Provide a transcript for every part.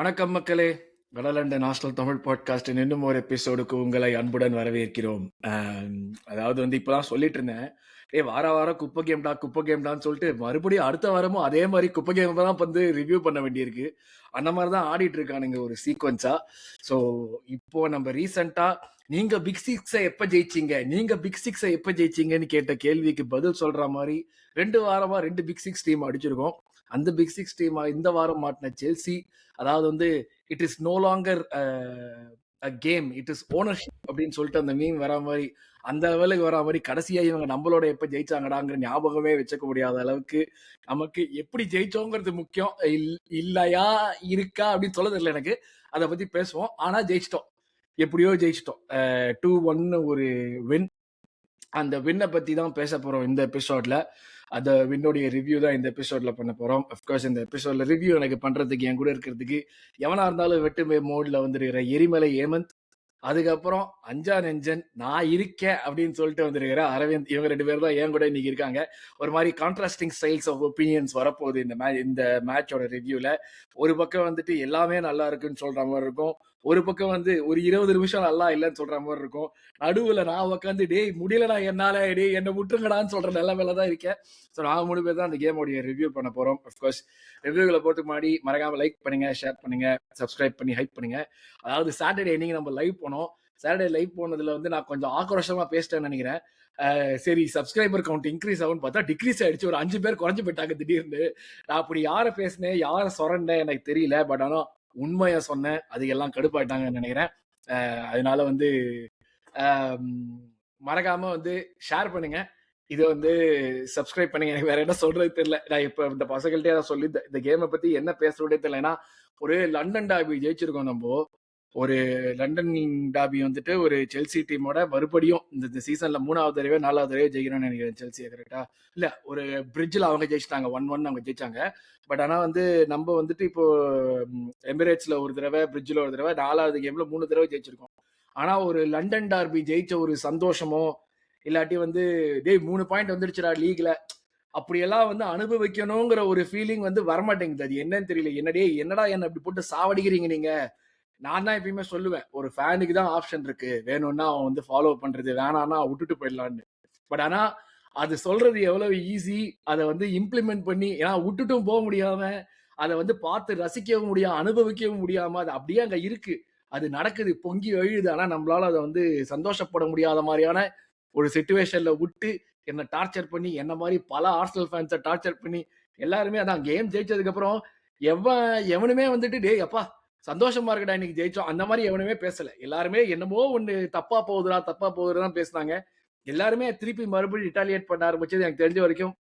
வணக்கம் மக்களே. வடலண்டன் ஹாஸ்டல் தமிழ் பாட்காஸ்டின் இன்னும் ஒரு எபிசோடுக்கு உங்களை அன்புடன் வரவேற்கிறோம். அதாவது வந்து இப்பதான் சொல்லிட்டு இருந்தேன், வார வாரம் குப்பை கேம்டான்னு சொல்லிட்டு மறுபடியும் அடுத்த வாரமும் அதே மாதிரி குப்பை கேம் தான் வந்து ரிவ்யூ பண்ண வேண்டியிருக்கு. அந்த மாதிரி தான் ஆடிட்டு இருக்கானுங்க ஒரு சீக்வன்ஸா. ஸோ இப்போ நம்ம ரீசெண்டா நீங்க பிக் சிக்ஸை எப்ப ஜெயிச்சீங்கன்னு கேட்ட கேள்விக்கு பதில் சொல்ற மாதிரி 2 வாரமா 2 பிக் சிக்ஸ் டீம் அடிச்சிருக்கோம். அந்த பிக் சிக்ஸ் டீமா இந்த வாரம் மாட்டின செல்சி, அதாவது வந்து it is no longer game, it is ownership அப்படின்னு சொல்லிட்டு அந்த மீம் வரா மாதிரி, அந்த லெவலுக்கு வரா மாதிரி கடைசியா இவங்க நம்மளோட எப்ப ஜெயிச்சாங்கடாங்கிற ஞாபகமே வச்சுக்க முடியாத அளவுக்கு நமக்கு எப்படி ஜெயிச்சோங்கிறது முக்கியம். இல்லையா இருக்கா அப்படின்னு சொல்ல தெரியல எனக்கு. அதை பத்தி பேசுவோம். ஆனா ஜெயிச்சிட்டோம், எப்படியோ ஜெயிச்சிட்டோம். 2-1 ஒரு வின். அந்த வின்னை பத்தி தான் பேச போறோம் இந்த எபிசோட்ல. அந்த வின்னோடைய ரிவ்யூ தான் இந்த எபிசோட்ல பண்ண போறோம். அஃப்கோர்ஸ் இந்த எபிசோட்ல ரிவ்யூ எனக்கு பண்றதுக்கு என் கூட இருக்கிறதுக்கு எவனா இருந்தாலும் வெட்டுமே மோட்ல வந்துருக்கிற எரிமலை ஏமந்த், அதுக்கப்புறம் அஞ்சா நெஞ்சன் நான் இருக்கேன் அப்படின்னு சொல்லிட்டு வந்திருக்கிற அரவிந்த். இவங்க 2 பேர் தான் என் கூட இன்னைக்கு இருக்காங்க. ஒரு மாதிரி கான்ட்ராஸ்டிங் ஸ்டைல்ஸ் ஆஃப் ஒப்பீனியன்ஸ் வரப்போகுது இந்த மேட்சோட ரிவ்யூல. ஒரு பக்கம் வந்துட்டு எல்லாமே நல்லா இருக்குன்னு சொல்ற மாதிரி இருக்கும், ஒரு பக்கம் வந்து ஒரு 20 நிமிஷம் நல்லா இல்லைன்னு சொல்ற மாதிரி இருக்கும். நடுவுல நான் உட்காந்து டேய் முடியலடா என்னால, டேய் என்ன விட்டுருங்கடான்னு சொல்ற நிலைமையில தான் இருக்கேன். ஸோ நாங்கள் 3 பேர் தான் அந்த கேமோடைய ரிவ்யூ பண்ண போறோம். அஃப்கோர்ஸ் ரிவ்யூகளை போட்டு முன்னாடி மறக்காம லைக் பண்ணுங்க, ஷேர் பண்ணுங்க, சப்ஸ்கிரைப் பண்ணி ஹைப் பண்ணுங்க. அதாவது சாட்டர்டே இன்னைக்கு நம்ம லைவ் போனோம். சாட்டர்டே லைவ் போனதுல வந்து நான் கொஞ்சம் ஆக்ரோஷமா பேசிட்டேன்னு நினைக்கிறேன். சரி சப்ஸ்கிரைபர் கவுண்ட் இன்க்ரீஸ் ஆகும்னு பார்த்தா டிக்ரீஸ் ஆயிடுச்சு. ஒரு 5 பேர் குறைஞ்சு போயிட்டாங்க திடீர்னு. நான் அப்படி யாரை பேசினேன், யாரை சொரண்டேன் எனக்கு தெரியல. பட் ஆனால் உண்மையை சொன்னேன், அது எல்லாம் கடுப்பாயிட்டாங்கன்னு நினைக்கிறேன். அதனால வந்து மறக்காம வந்து ஷேர் பண்ணுங்க, இதை வந்து சப்ஸ்கிரைப் பண்ணுங்க. எனக்கு வேற என்ன சொல்றது தெரியல. நான் இப்ப இந்த பசங்கள்ட்டே தான் சொல்லி இந்த கேமை பத்தி என்ன பேசுறதே தெரியல. ஏன்னா ஒரு லண்டன் டாபி ஜெயிச்சிருக்கோம் நம்ம. ஒரு லண்டன் டாபி வந்துட்டு ஒரு செல்சி டீமோட மறுபடியும் இந்த சீசன்ல 3வது தடவை 4வது தடவை ஜெயிக்கணும்னு நினைக்கிறேன் செல்சி. கரெக்டா? இல்ல, ஒரு பிரிட்ஜில் அவங்க ஜெயிச்சிட்டாங்க, 1-1 அவங்க ஜெயிச்சாங்க. பட் ஆனா வந்து நம்ம வந்துட்டு இப்போ எமிரேட்ஸ்ல ஒரு தடவை, பிரிட்ஜில் ஒரு தடவை, 4வது கேம்ல 3 தடவை ஜெயிச்சிருக்கோம். ஆனா ஒரு லண்டன் டார்பி ஜெயிச்ச ஒரு சந்தோஷமோ, இல்லாட்டி வந்து டேய் 3 பாயிண்ட் வந்துடுச்சுடா லீக்ல, அப்படியெல்லாம் வந்து அனுபவிக்கணுங்கிற ஒரு ஃபீலிங் வந்து வரமாட்டேங்குது. அது என்னன்னு தெரியல. என்னடா என்ன இப்படி போட்டு சாவடிக்கிறீங்க நீங்க. நான் தான் எப்பயுமே சொல்லுவேன், ஒரு ஃபேனுக்கு தான் ஆப்ஷன் இருக்கு, வேணும்னா அவன் வந்து ஃபாலோ பண்றது, வேணாம்னா விட்டுட்டு போயிடலான்னு. பட் ஆனா அது சொல்றது எவ்வளவு ஈஸி, அதை வந்து இம்ப்ளிமெண்ட் பண்ணி, ஏன்னா விட்டுட்டும் போக முடியாம, அதை வந்து பார்த்து ரசிக்கவும் முடியாம, அனுபவிக்கவும் முடியாம, அது அப்படியே அங்க இருக்கு, அது நடக்குது, பொங்கி எழுது. ஆனா நம்மளால அதை வந்து சந்தோஷப்பட முடியாத மாதிரியான ஒரு சிச்சுவேஷன்ல விட்டு என்ன டார்ச்சர் பண்ணி, என்ன மாதிரி பல ஆர்சனல் ஃபேன்ஸை டார்ச்சர் பண்ணி, எல்லாருமே அதான் கேம் ஜெயிச்சதுக்கு அப்புறம் எவனுமே வந்துட்டு டேய் அப்பா சந்தோஷமா இருக்கடா இன்னைக்கு ஜெயிச்சோம் அந்த மாதிரி எவனுமே பேசல. எல்லாருமே என்னமோ ஒண்ணு தப்பா போகுதுடா பேசினாங்க. எல்லாருமே திருப்பி மறுபடியும் ரிட்டாலியேட் பண்ண ஆரம்பிச்சது எனக்கு தெரிஞ்ச வரைக்கும்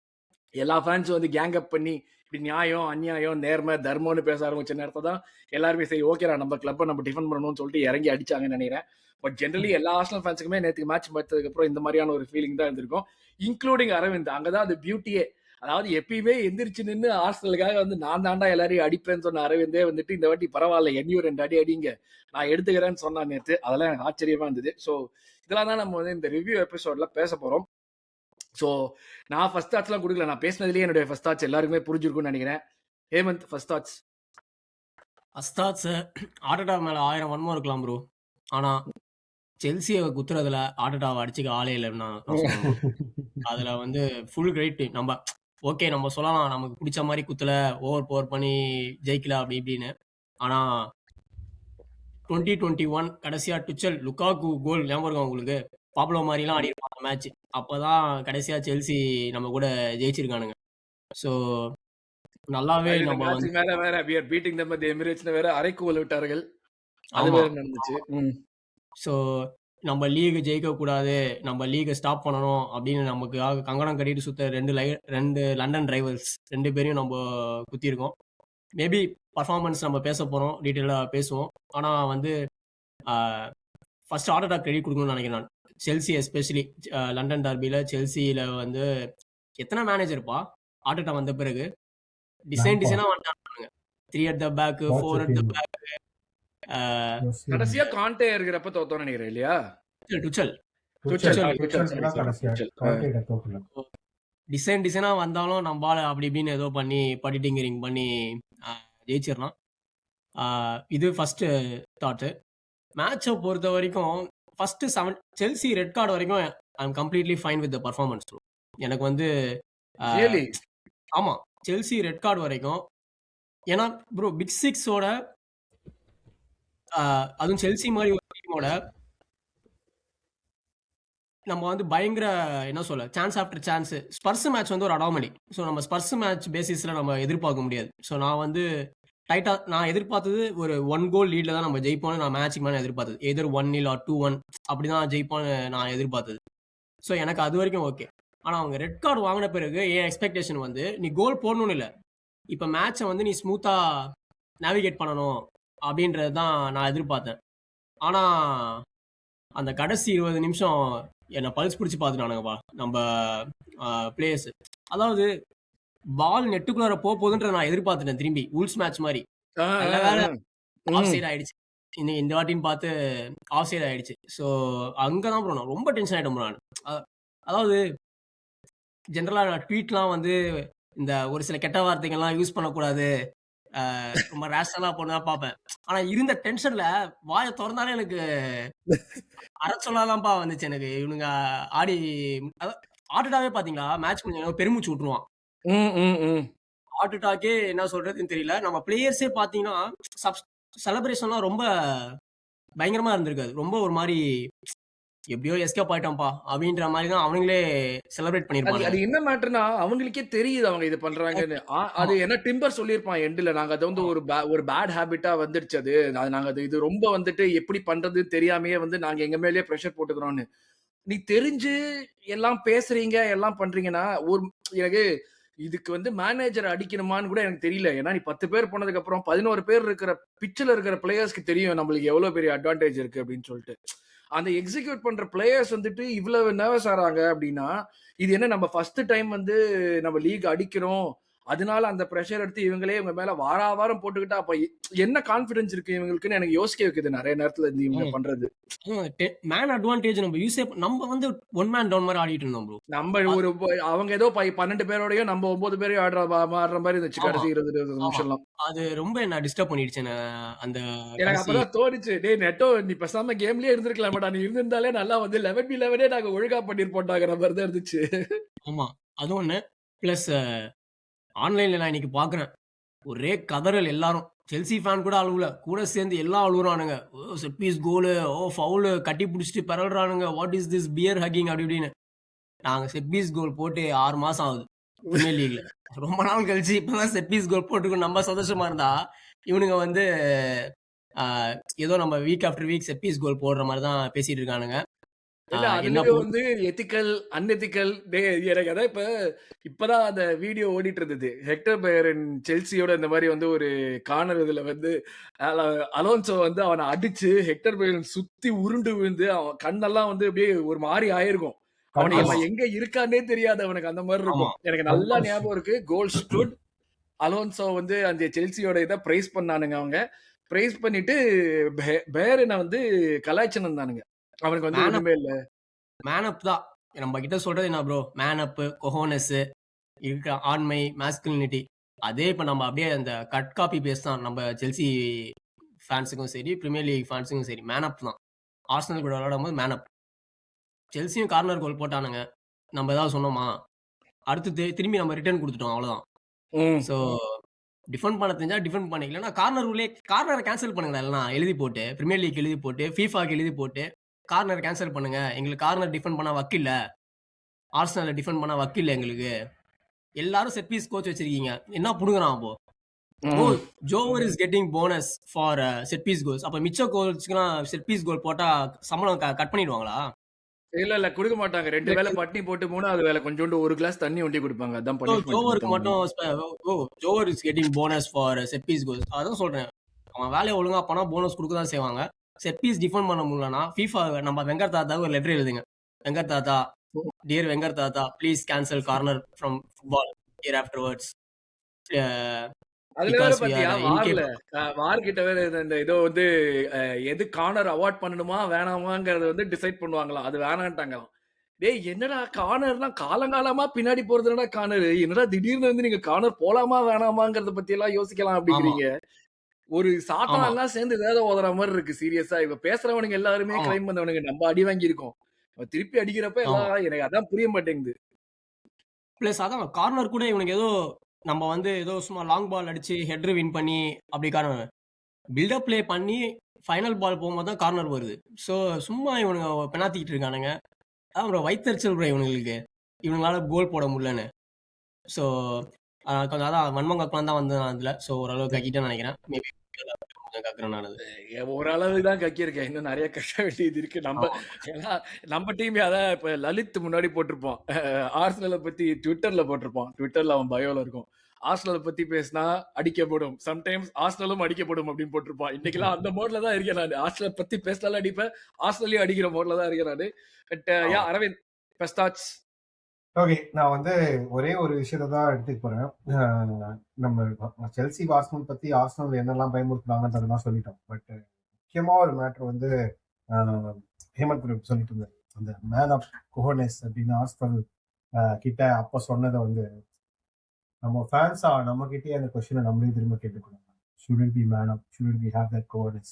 எல்லா ஃபேன்ஸும் வந்து கேங் அப் பண்ணி இப்படி நியாயம், அநியாயம், நேர்மை, தர்மம்னு பேச ஆரம்பிச்ச நேரத்தை தான் எல்லாருமே சரி ஓகேடா நம்ம கிளப்பை நம்ம டிஃபெண்ட் பண்ணணும்னு சொல்லிட்டு இறங்கி அடிச்சாங்கன்னு நினைக்கிறேன். பட் ஜென்ரலி எல்லா ஆர்சனல் ஃபேன்ஸுக்குமே நேற்று மேட்ச் பார்த்ததுக்கு அப்புறம் இந்த மாதிரியான ஒரு ஃபீலிங் தான் இருந்திருக்கும், இன்க்ளூடிங் அரவிந்த். அங்கதான் அது பியூட்டியே. அதாவது எப்பயுமே எந்திரிச்சு நின்று ஆர்சனலுக்காக வந்து நான் தாண்டா எல்லாரையும் அடிப்பேன்னு சொன்ன அரவிந்தே வந்துட்டு இந்த வாட்டி பரவாயில்ல, என்னையும் 2 அடி அடிங்க, நான் எடுத்துக்கிறேன்னு சொன்னா நேற்று. அதெல்லாம் எனக்கு ஆச்சரியமா இருந்தது. ஸோ இதெல்லாம் தான் நம்ம வந்து இந்த ரிவ்யூ எபிசோட்ல பேச போறோம். ஸோ நான் ஃபர்ஸ்ட் தாட்ஸ்லாம் கொடுக்கல, நான் பேசினதுலேயே என்னுடைய ஃபர்ஸ்ட் தாட்ஸ் எல்லாருக்குமே புரிஞ்சிருக்கும்னு நினைக்கிறேன். Hemant, first thoughts. ஃபர்ஸ்ட் ஆர்டேட்டா மேல 1000 வன்மம் இருக்கலாம் ப்ரோ, ஆனா செல்சியை குத்துறதுல ஆர்டேட்டாவை அடிச்சுக்க ஆளே இல்லைன்னா நான் சொல்லுவேன். அதுல வந்து ஃபுல் கிரெடிட் நம்ம ஓகே, நம்ம சொல்லலாம் நமக்கு பிடிச்ச மாதிரி குத்துல ஓவர் பவர் பண்ணி ஜெயிக்கல அப்படி இப்படின்னு. ஆனா 2021 கடைசியா டுச்சல் லுக்காக்கு கோல் ஞாபகம் இருக்கா உங்களுக்கு? பாப்புலோ மாதிரிலாம் ஆடி இருப்பாங்க மேட்ச். அப்பதான் கடைசியா செல்சி நம்ம கூட ஜெயிச்சிருக்கானுங்க. ஸோ நல்லாவே நம்ம வந்து மேல வேற we are beating them at the Emirates-னு வேற அரைக்கூவல் விட்டார்கள். அது வேற நடந்துச்சு. ஸோ நம்ம லீக் ஜெயிக்க கூடாது, நம்ம லீகை ஸ்டாப் பண்ணணும் அப்படின்னு நமக்காக கங்கணம் கட்டிட்டு சுத்த 2 லண்டன் ரைவல்ஸ் 2 பேரையும் நம்ம குத்திருக்கோம். மேபி பர்ஃபார்மன்ஸ் நம்ம பேச போறோம், டீட்டெயிலாக பேசுவோம். ஆனா வந்து ஃபர்ஸ்ட் ஆர்டர் கிரெடிட் கொடுக்கணும்னு நினைக்கிறேன் நான். செல்சி எஸ்பெஷலி லண்டன் டர்பியில் செல்சியில் வந்து எத்தனை மேனேஜர்ப்பா ஆர்டேட்டா வந்த பிறகு டிசைனாக வந்துட்டாங்க. 3 at the back, 4 at the back. கடைசியா காண்டே இருக்கிறப்ப தோத்தோன்னு நினைக்கிறேன் இல்லையா? டிசைனா வந்தாலும் நம்மளால அப்படி இப்படின்னு ஏதோ பண்ணி படி டிங்கரிங் பண்ணி ஜெயிச்சிடலாம். இது ஃபர்ஸ்ட் தாட். மேட்சை பொறுத்த வரைக்கும் ஃபர்ஸ்ட் 7 செல்சி ரெட் கார்டு வரைக்கும் I am completely fine with the performance. எனக்கு வந்து ரியலி ஆமா, செல்சி ரெட் கார்டு வரைக்கும். ஏன்னா ப்ரோ பிக் சிக்ஸோட அதுவும் செல்சி மாதிரி ஒரு டீமோட நம்ம வந்து பயங்கர என்ன சொல்ல chance after chance. Spruce match வந்து ஒரு அடாமலி. ஸோ நம்ம ஸ்பர்ஸ் மேட்ச் பேசிஸில் நம்ம எதிர்பார்க்க முடியாது. ஸோ நான் வந்து நான் எதிர்பார்த்தது ஒரு 1 கோல் லீட்ல தான் நம்ம ஜெயிப்போம்னு நான் மேட்சுக்கு மேலே எதிர்பார்த்தது. எதிர் 1-0 ஆர் 2-1 அப்படி தான் ஜெயிப்போம்னு நான் எதிர்பார்த்தது. ஸோ எனக்கு அது வரைக்கும் ஓகே. ஆனால் அவங்க ரெட் கார்டு வாங்கின பிறகு என் எக்ஸ்பெக்டேஷன் வந்து நீ கோல் போடணும்னு இல்லை, இப்போ மேட்சை வந்து நீ ஸ்மூத்தாக நேவிகேட் பண்ணணும் அப்படின்றது தான் நான் எதிர்பார்த்தேன். ஆனால் அந்த கடைசி 20 நிமிஷம் என்னை பல்ஸ் பிடிச்சி பார்த்துட்டானுங்கப்பா நம்ம பிளேயர்ஸ். அதாவது பால் நெட்டுக்குள்ளார போகுதுன்ற நான் எதிர்பார்த்துட்டேன். திரும்பி உல்ஸ் மேட்ச் மாதிரி நல்ல வேலை ஆஃப் சைடு ஆயிடுச்சு. இந்த வாட்டின்னு பார்த்து ஆஃப் சைடு ஆயிடுச்சு. ஸோ அங்கதான் ப்ரோ நான் ரொம்ப டென்ஷன் ஆயிட்டேன் ப்ரோ. நான் அதாவது ஜென்ரலா நான் ட்வீட்லாம் வந்து இந்த ஒரு சில கெட்ட வார்த்தைகள்லாம் யூஸ் பண்ணக்கூடாது, ரொம்ப ரேஷனலா போனா பார்ப்பேன். ஆனா இருந்த டென்ஷன்ல வாயை திறந்தாலே எனக்கு அரை சொல்லாதான்ப்பா வந்துச்சு. எனக்கு இவனுங்க ஆடி ஆட்டுட்டாவே பாத்தீங்களா மேட்ச் கொஞ்சம் பெருமூச்சு விட்டுருவான். ஹார்ட் அட்டாக்கே என்ன சொல்றதுன்னு தெரியல. நம்ம பிளேயர்ஸே பாத்தீங்கன்னா செலிப்ரேஷன்லாம் ரொம்ப பயங்கரமா இருந்திருக்காது. ரொம்ப ஒரு மாதிரி எப்படியோ எஸ்கேப் ஆயிட்டான்ப்பா அப்படின்ற மாதிரி தான் அவங்களே செலிப்ரேட் பண்ணிருப்பாங்க. அது என்ன மேட்டர்னா அவங்களுக்கே தெரியுது அவங்க இது பண்றாங்கன்னு. அது என்ன டிம்பர் சொல்லியிருப்பான் எண்ட்ல, நாங்க அது வந்து ஒரு பேட் ஹேபிட்டா வந்துடுச்சு. அது நாங்க அது இது ரொம்ப வந்துட்டு எப்படி பண்றது தெரியாமையே வந்து நாங்க எங்க மேலேயே ப்ரெஷர் போட்டுக்கிறோம்னு. நீ தெரிஞ்சு எல்லாம் பேசுறீங்க எல்லாம் பண்றீங்கன்னா ஒரு எனக்கு இதுக்கு வந்து மேனேஜர் அடிக்கணுமான்னு கூட எனக்கு தெரியல. ஏன்னா நீ 10 பேர் போனதுக்கு அப்புறம் 11 பேர் இருக்கிற பிச்சில் இருக்கிற பிளேயர்ஸ்க்கு தெரியும் நம்மளுக்கு எவ்வளவு பெரிய அட்வான்டேஜ் இருக்கு அப்படின்னு சொல்லிட்டு. அந்த எக்ஸிக்யூட் பண்ற பிளேயர்ஸ் வந்துட்டு இவ்வளவு நர்வஸ் ஆறாங்க அப்படின்னா இது என்ன நம்ம ஃபர்ஸ்ட் டைம் வந்து நம்ம லீக் அடிக்கிறோம், அதனால அந்த ப்ரெஷர் எடுத்து இவங்களே இவங்க மேல வாரம் போட்டுக்கிட்டா அப்ப என்ன கான்பிடன்ஸ் இருக்கு இவங்களுக்குன்னு எனக்கு யோசிக்க வைக்குது நிறைய நேரத்துல இவங்க பண்றது. மேன் அட்வான்டேஜ் நம்ம யூஸ் நம்ம வந்து ஒன் மேன் டவுன் மாதிரி ஆடிட்டு இருந்தோம் ப்ரோ. நம்ம ஒரு அவங்க ஏதோ 12 பேரோடயும் நம்ம 9 பேரையும் ஆடுற மாதிரி இருந்துச்சு கடைசி 20 நிமிஷம்லாம். அது ரொம்ப என்ன டிஸ்டர்ப் பண்ணிடுச்சு. அந்த எனக்கு அப்பதான் தோணுச்சு, டேய் நெட்டோ நீ பேசாம கேம்லயே இருந்திருக்கலாமடா, நீ இருந்திருந்தாலே நல்லா வந்து 11v11 நாங்க ஒழுங்கா பண்ணிருப்போம்டாங்கிற மாதிரி தான் இருந்துச்சு. ஆமா அது ஒண்ணு. பிளஸ் ஆன்லைன்ல நான் இன்னைக்கு பாக்குறேன் ஒரே கதறல். எல்லாரும் செல்சி ஃபேன் கூட அழுவல, கூட சேர்ந்து எல்லாம் அழுகுறானுங்க. ஓ செட் பீஸ் கோலு, ஓ ஃபவுலு, கட்டி பிடிச்சிட்டு பிறல்றானுங்க, what is this bear hugging அப்படி இப்படின்னு. நாங்க செட் பீஸ் கோல் போட்டு 6 மாசம் ஆகுது பிரீமியர் லீக்ல. ரொம்ப நாள் கழிச்சு இப்பதான் செட் பீஸ் கோல் போட்டுக்கணும் நம்ம சந்தோஷமா இருந்தா, இவனுங்க வந்து ஏதோ நம்ம week after week set piece goal போடுற மாதிரி தான் பேசிட்டு இருக்கானுங்க. இல்ல அதுலயும் வந்து எத்திக்கல் அன்எத்திக்கல் எனக்கு அதான் இப்பதான் அந்த வீடியோ ஓடிட்டு இருந்தது. ஹெக்டர் பெயரன் செல்சியோட இந்த மாதிரி வந்து ஒரு கார்னர் இதுல வந்து அலோன்சோ வந்து அவனை அடிச்சு ஹெக்டர் பெயரன் சுத்தி உருண்டு விழுந்து அவன் கண்ணெல்லாம் வந்து அப்படியே ஒரு மாதிரி ஆயிருக்கும். அவன் எங்க இருக்கான்னே தெரியாது அவனுக்கு, அந்த மாதிரி இருக்கும். எனக்கு நல்லா ஞாபகம் இருக்கு. கோல் ஸ்டுட் அலோன்சோ வந்து அந்த செல்சியோட இதை பிரைஸ் பண்ணானுங்க. அவங்க பிரைஸ் பண்ணிட்டு பேரனை வந்து கலாய்ச்சன் இருந்தானுங்க. அவனுக்கு வந்து ஒண்ணுமே இல்ல. மேன் அப் தான் நம்ம கிட்ட சொல்றது என்ன ப்ரோ, மேன் அப், கொஹோனஸ், இருக்க ஆண்மை, மாஸ்குலினிட்டி. அதே இப்ப நம்ம அப்படியே அந்த கட் காப்பி பேஸ் தான் நம்ம செல்சி ஃபேன்ஸுக்கும் சரி பிரீமியர் லீக் ஃபேன்ஸுக்கும் சரி. மேன் அப் தான். ஆர்சனல் கூட விளையாடும் போது மேன் அப். செல்சியும் கார்னர் கோல் போட்டானுங்க, நம்ம ஏதாவது சொன்னோமா? அடுத்து திரும்பி நம்ம ரிட்டர்ன் கொடுத்துட்டோம், அவ்வளவுதான். ஸோ டிஃபெண்ட் பண்ண தெரிஞ்சா டிஃபெண்ட் பண்ணிக்கலன்னா கார்னரை கேன்சல் பண்ணுங்க. எல்லாம் எழுதி போட்டு பிரீமியர் லீக் எழுதி போட்டு ஃபீஃபாக்கு எழுதி போட்டு கார்னர் கேன்சல் பண்ணுங்க. எங்களுக்கு கார்னர் டிஃபெண்ட் பண்ண வக்கில்ல, ஆர்சனல் டிஃபெண்ட் பண்ண வக்கில்ல எங்களுக்கு. எல்லாரும் செட் பீஸ் கோச் வச்சிருக்கீங்க, என்ன புடுங்குறான் அப்போ? Oh Jover is getting bonus for set piece goals. அப்ப மிச்ச கோல்ஸ்க்குலாம் செட் பீஸ் கோல் போட்டா சம்பளம் கட் பண்ணிடுவாங்களா? இல்ல கொடுக்க மாட்டாங்க. 2 வேளை பட்னி போட்டு 3வது வேளை கொஞ்சோண்டு ஒரு கிளாஸ் தண்ணி ஒண்டி கொடுப்பாங்க. அதான் பனிஷ்மென்ட். ஜோவருக்கு மட்டும் Jover is getting bonus for set piece goals. அதான் சொல்றேன், அவன் வேலையை ஒழுங்கா பண்ணா போனஸ் கொடுக்க தான் செய்வாங்க. செட் பீஸ் டிஃபெண்ட் பண்ண முடியலன்னா ஃபீஃபா நம்ம வெங்கர் தாத்தாவுக்கு ஒரு லெட்டர் எழுதுங்க. வெங்கர் தாத்தா, டியர் வெங்கர் தாத்தா, please cancel corner from football year afterwards. அதுல வேற பாத்தியா வார் கிட்ட வேற இந்த ஏதோ வந்து எது கார்னர் அவார்ட் பண்ணணுமா வேணாமாங்கறத வந்து டிசைட் பண்ணுவாங்களாம். அது வேணான்ட்டாங்களாம். டேய் என்னடா கார்னர்லாம் காலங்காலமா பின்னாடி போறதுடா கார்னர், என்னடா திடீர்னு வந்து நீங்க கார்னர் போலாமா வேணாமாங்கறத பத்தி எல்லாம் யோசிக்கலாம் அப்படிங்கிறீங்க. ஒரு ஆமா, சாத்தான்லாம் சேர்ந்து வேத ஓதுற மாரி இருக்கு சீரியஸா. இப்ப பேசுறவனுங்க எல்லாருமே ஆமா, கிரைம் பண்ணவனுங்க. நம்ம அடி வாங்கியிருக்கோம். திருப்பி அடிக்கிறப்ப ஆமா. எல்லாம் எனக்கு அதான் புரிய மாட்டேங்குது. பிளஸ் அதான் கார்னர் கூட இவனுக்கு ஏதோ நம்ம வந்து ஏதோ சும்மா லாங் பால் அடிச்சு ஹெட்ரு வின் பண்ணி அப்படி பில்டப் ப்ளே பண்ணி ஃபைனல் பால் போகும்போது தான் கார்னர் வருது. ஸோ சும்மா இவனுங்க பெனாத்திக்கிட்டு இருக்கானுங்க. அதான் ப்ரோ வயித்தெரிச்சல் ப்ரோ இவனுங்களுக்கு. இவனுங்களால கோல் போட முடியலன்னு. ஸோ கொஞ்சம் அதான் வன்மம் தான் வந்தேன் நான் அதுல. ஸோ ஓரளவு கக்கிட்டேன்னு நெனைக்கிறேன். மேபி கொஞ்சம் கக்குறேன் நான் அது. ஓரளவு தான் கக்கியிருக்கேன். இன்னும் நெறைய கக்க வேண்டியது இருக்கு. ஆமா. ஏன்னா நம்ம டீம் அதான் இப்ப லலித் முன்னாடி போட்டிருப்பான். ஆர்சனல பத்தி ட்விட்டர்ல போட்டிருப்பான். ட்விட்டர்ல அவன் பயோல இருக்கும். ஆர்சனல பத்தி பேசினா அடிக்கப்படும். சம்டைம்ஸ் ஆர்சனலும் அடிக்கப்படும் அப்படின்னு போட்டிருப்பான். இன்னைக்கெல்லாம் அந்த மோட்ல தான் இருக்கேன் நானு. ஆர்சனல பத்தி பேசினாலும் அடிப்பேன். ஆர்சனலையும் அடிக்கிற மோட்ல தான் இருக்கேன் நானு. பட் யா ஆமா. Aravind first thoughts. ஓகே, நான் வந்து ஒரே ஒரு விஷயத்த தான் எடுத்துக்க போறேன். நம்ம செல்சி ஆர்சனல் பத்தி ஆர்சனல் என்னெல்லாம் பயமுறுத்துனாங்கன்றதெல்லாம் சொல்லிட்டோம். பட் முக்கியமா ஒரு மேட்டர் வந்து ஆஹ், ஹேமந்த் பிரபு சொல்லிட்டு இருந்தாரு. அந்த மேன் ஆஃப் கோஹனஸ் அப்படின்னு ஆர்சனல் கிட்ட அப்ப சொன்னதை வந்து நம்ம ஃபேன்ஸா நம்ம கிட்டே அந்த கொஸ்டினை நம்மளே திரும்ப கேட்டுக்கணும். Shouldn't be man up, shouldn't be have that cojones.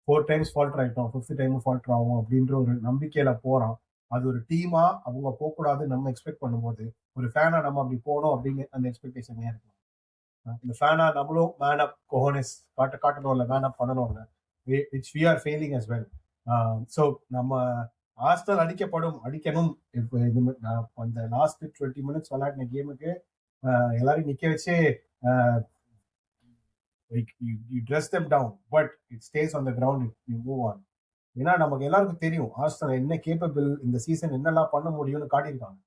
4 times fault ஆயிட்டோம், 5th டைம் ஃபால்ட் ஆகும் அப்படின்ற ஒரு நம்பிக்கையில போறோம். அது ஒரு டீமா அவங்க போகக்கூடாதுன்னு நம்ம எக்ஸ்பெக்ட் பண்ணும்போது ஒரு ஃபேனா நம்ம அப்படி போனோம் அப்படின்னு அந்த எக்ஸ்பெக்டேஷன் ஏன் இருக்கும்? இந்த ஃபேனா நம்மளும் மேன் அப் கோஹனஸ் காட்டணும்ல, மேன் அப் பண்ணணும்ல, which we are failing as well. So நம்ம ஆர்சனல் அடிக்கணும். இப்போ இது அந்த லாஸ்ட் 20 minutes விளையாடின கேமுக்கு எல்லாரையும் நிக்க வச்சு you dress them down, but it stays on the ground, you move on. ஏன்னா நமக்கு எல்லாருக்கும் தெரியும் ஆர்சனல் என்ன கேப்பபிள், இந்த சீசன் என்னெல்லாம் பண்ண முடியும்னு காட்டியிருக்காங்க.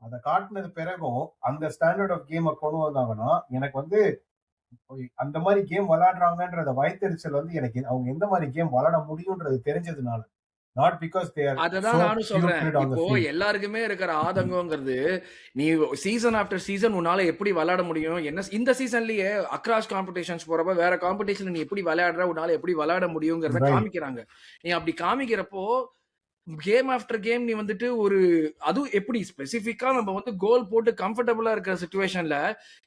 அதை காட்டினது பிறகும் அந்த ஸ்டாண்டர்ட் ஆஃப் கேமை கொண்டு வந்தாங்கன்னா எனக்கு வந்து அந்த மாதிரி கேம் விளையாடுறாங்கன்றத வயத்தெரிச்சல் வந்து எனக்கு அவங்க எந்த மாதிரி கேம் விளையாட முடியும்ன்றது தெரிஞ்சதுனால, நாட் பிகாஸ் தே ஆர் அததான் சோ நானும் சொல்றேன். putrid on the இப்போ field. எல்லாருக்குமே இருக்கிற ஆதங்கம்ங்கிறது, நீ சீசன் ஆஃப்டர் சீசன் உன்னால எப்படி விளையாட முடியும்? என்ன இந்த சீசன்லயே அக்ராஸ் காம்படிஷன்ஸ் போறப்ப வேற காம்படிஷன்ல நீ எப்படி விளையாடுற, உன்னால எப்படி விளையாட முடியுங்கிறத Right. காமிக்கிறாங்க. நீ அப்படி காமிக்கிறப்போ கேம் ஆஃப்டர் கேம் நீ வந்துட்டு ஒரு அதுவும் எப்படி ஸ்பெசிஃபிக்கா நம்ம வந்து கோல் போட்டு கம்ஃபர்டபுளா இருக்கிற சுச்சுவேஷன்ல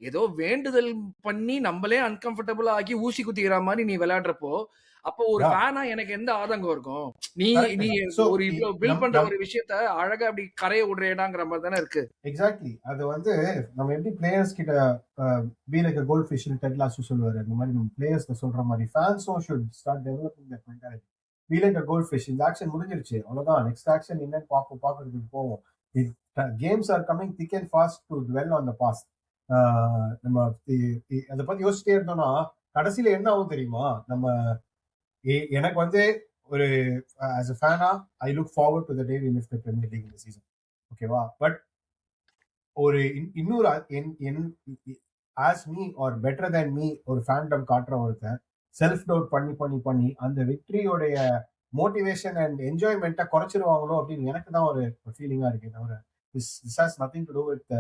ஏதோ வேண்டுதல் பண்ணி நம்மளே அன்கம்ஃபர்டபுளா ஆக்கி ஊசி குத்திக்கிற மாதிரி நீ விளையாடுறப்போ, அப்போ ஒரு Yeah, ஃபேனா எனக்கு எந்த ஆதங்கம் இருக்கும்? நீ correct நீ தான். So ஒரு இவ்வளவு பில்ட் நம் பண்ற நம் ஒரு விஷயத்த அழகா அப்படி கரைய விடுறேடாங்கிற மாதிரி தானே இருக்கு. எக்ஸாக்ட்லி. அது வந்து நம்ம எப்படி பிளேயர்ஸ் கிட்ட be like goldfish Ted Lasso சொல்லுவாரு, அந்த மாதிரி நம்ம பிளேயர்ஸ் சொல்ற மாதிரி ஃபேன்ஸும் should start developing that mentality. Be like goldfish, இந்த ஆக்ஷன் முடிஞ்சிருச்சு அவ்வளவுதான், நெக்ஸ்ட் ஆக்ஷன் என்னன்னு பாக்குறதுக்கு போவோம். Games are coming thick and fast to dwell on the past. நம்ம அதை பத்தி யோசிச்சிட்டே இருந்தோம்னா கடைசியில என்ன ஆகும் தெரியுமா? நம்ம எனக்கு வந்து ஒரு ஆஸ் அ ஃபேனா I look forward to the day we lift the premier league இந்த சீசன். ஓகேவா? பட் ஒரு இன்னொரு as me or better than me ஒரு ஃபேண்டம் காட்டுற ஒருத்தன் செல்ஃப் டவுட் பண்ணி பண்ணி பண்ணி அந்த விக்டரியோடைய மோட்டிவேஷன் அண்ட் என்ஜாய்மெண்ட்டை குறைச்சிருவாங்களோ அப்படின்னு எனக்கு தான் ஒரு ஃபீலிங்கா இருக்கு. தவிர this has nothing to do with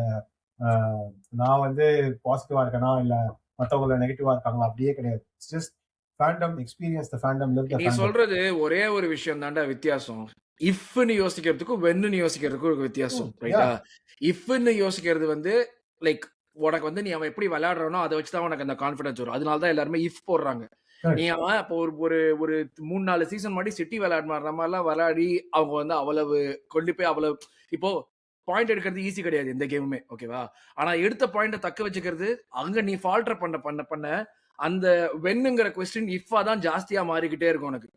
நான் வந்து பாசிட்டிவா இருக்கேனா இல்ல மற்றவங்கள நெகட்டிவா இருக்காங்களா, அப்படியே கிடையாது. It's just Phantom experience the Phantom, live the நீ ஃபேண்டம். சொல்றது ஒரே ஒரு விஷயம் தான்டா வித்தியாசம். இஃப்னு யோசிக்கிறதுக்கும் வென்னு யோசிக்கிறதுக்கும் ஒரு வித்தியாசம், ரைட்டா? இஃப்னு யோசிக்கிறது வந்து லைக் உனக்கு வந்து நீ அவன் எப்படி விளையாடுறானோ அதை வச்சுதான் உனக்கு அந்த கான்பிடன்ஸ் வரும். அதனால தான் எல்லாருமே இஃப் போடுறாங்க. நீ அவன் இப்போ ஒரு ஒரு 3-4 சீசன் முன்னாடி சிட்டி விளையாடுற மாதிரிலாம் விளையாடி அவங்க வந்து அவ்வளவு கொண்டு போய் அவ்வளவு இப்போ பாயிண்ட் எடுக்கிறது ஈஸி கிடையாது எந்த கேமுமே, ஓகேவா? ஆனா எடுத்த பாயிண்ட தக்க வச்சுக்கிறது அங்க நீ ஃபால்டர் பண்ண பண்ண பண்ண அந்த வென்னுங்கிற கொஸ்டின் இஃபா தான் ஜாஸ்தியா மாறிக்கிட்டே இருக்கும் உனக்கு.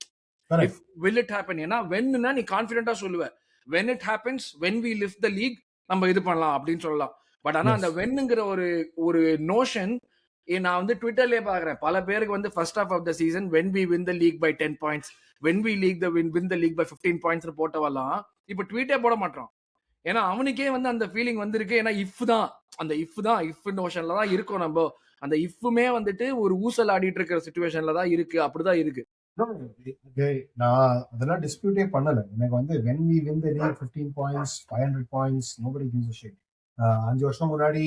Correct. If will it happen, ஏன்னா வென்னுனா நீ கான்ஃபிடென்ட்டா சொல்லுவ. When it happens, when we lift the league நம்ம இது பண்ணலாம் அப்படின்னு சொல்லலாம். பட் ஆனா அந்த Yes. வென்னுங்கிற ஒரு ஒரு நோஷன் நான் வந்து ட்விட்டர்லயே பாக்குறேன். பல பேருக்கு வந்து first half of the season when we win the league by 10 points, when we league the win the league by 15 points போட்டவெல்லாம் இப்ப ட்வீட்டே போட மாட்டான். ஏன்னா அவனுக்கே வந்து அந்த ஃபீலிங் வந்திருக்கு. ஏன்னா இஃப் தான், அந்த இஃப் நோஷன்ல தான் இருக்கோம் நம்ம. அந்த இஃப்மே வந்துட்டு ஒரு ஊசல் ஆடிட்டு இருக்கிற சிச்சுவேஷன்ல தான் இருக்கு. அப்படிதான் இருக்கு. No, நான் அதெல்லாம் டிஸ்பியூட்டே பண்ணல. எனக்கு வந்து when we win the league 15 points 500 points nobody gives a shit. 5 வருஷம் முன்னாடி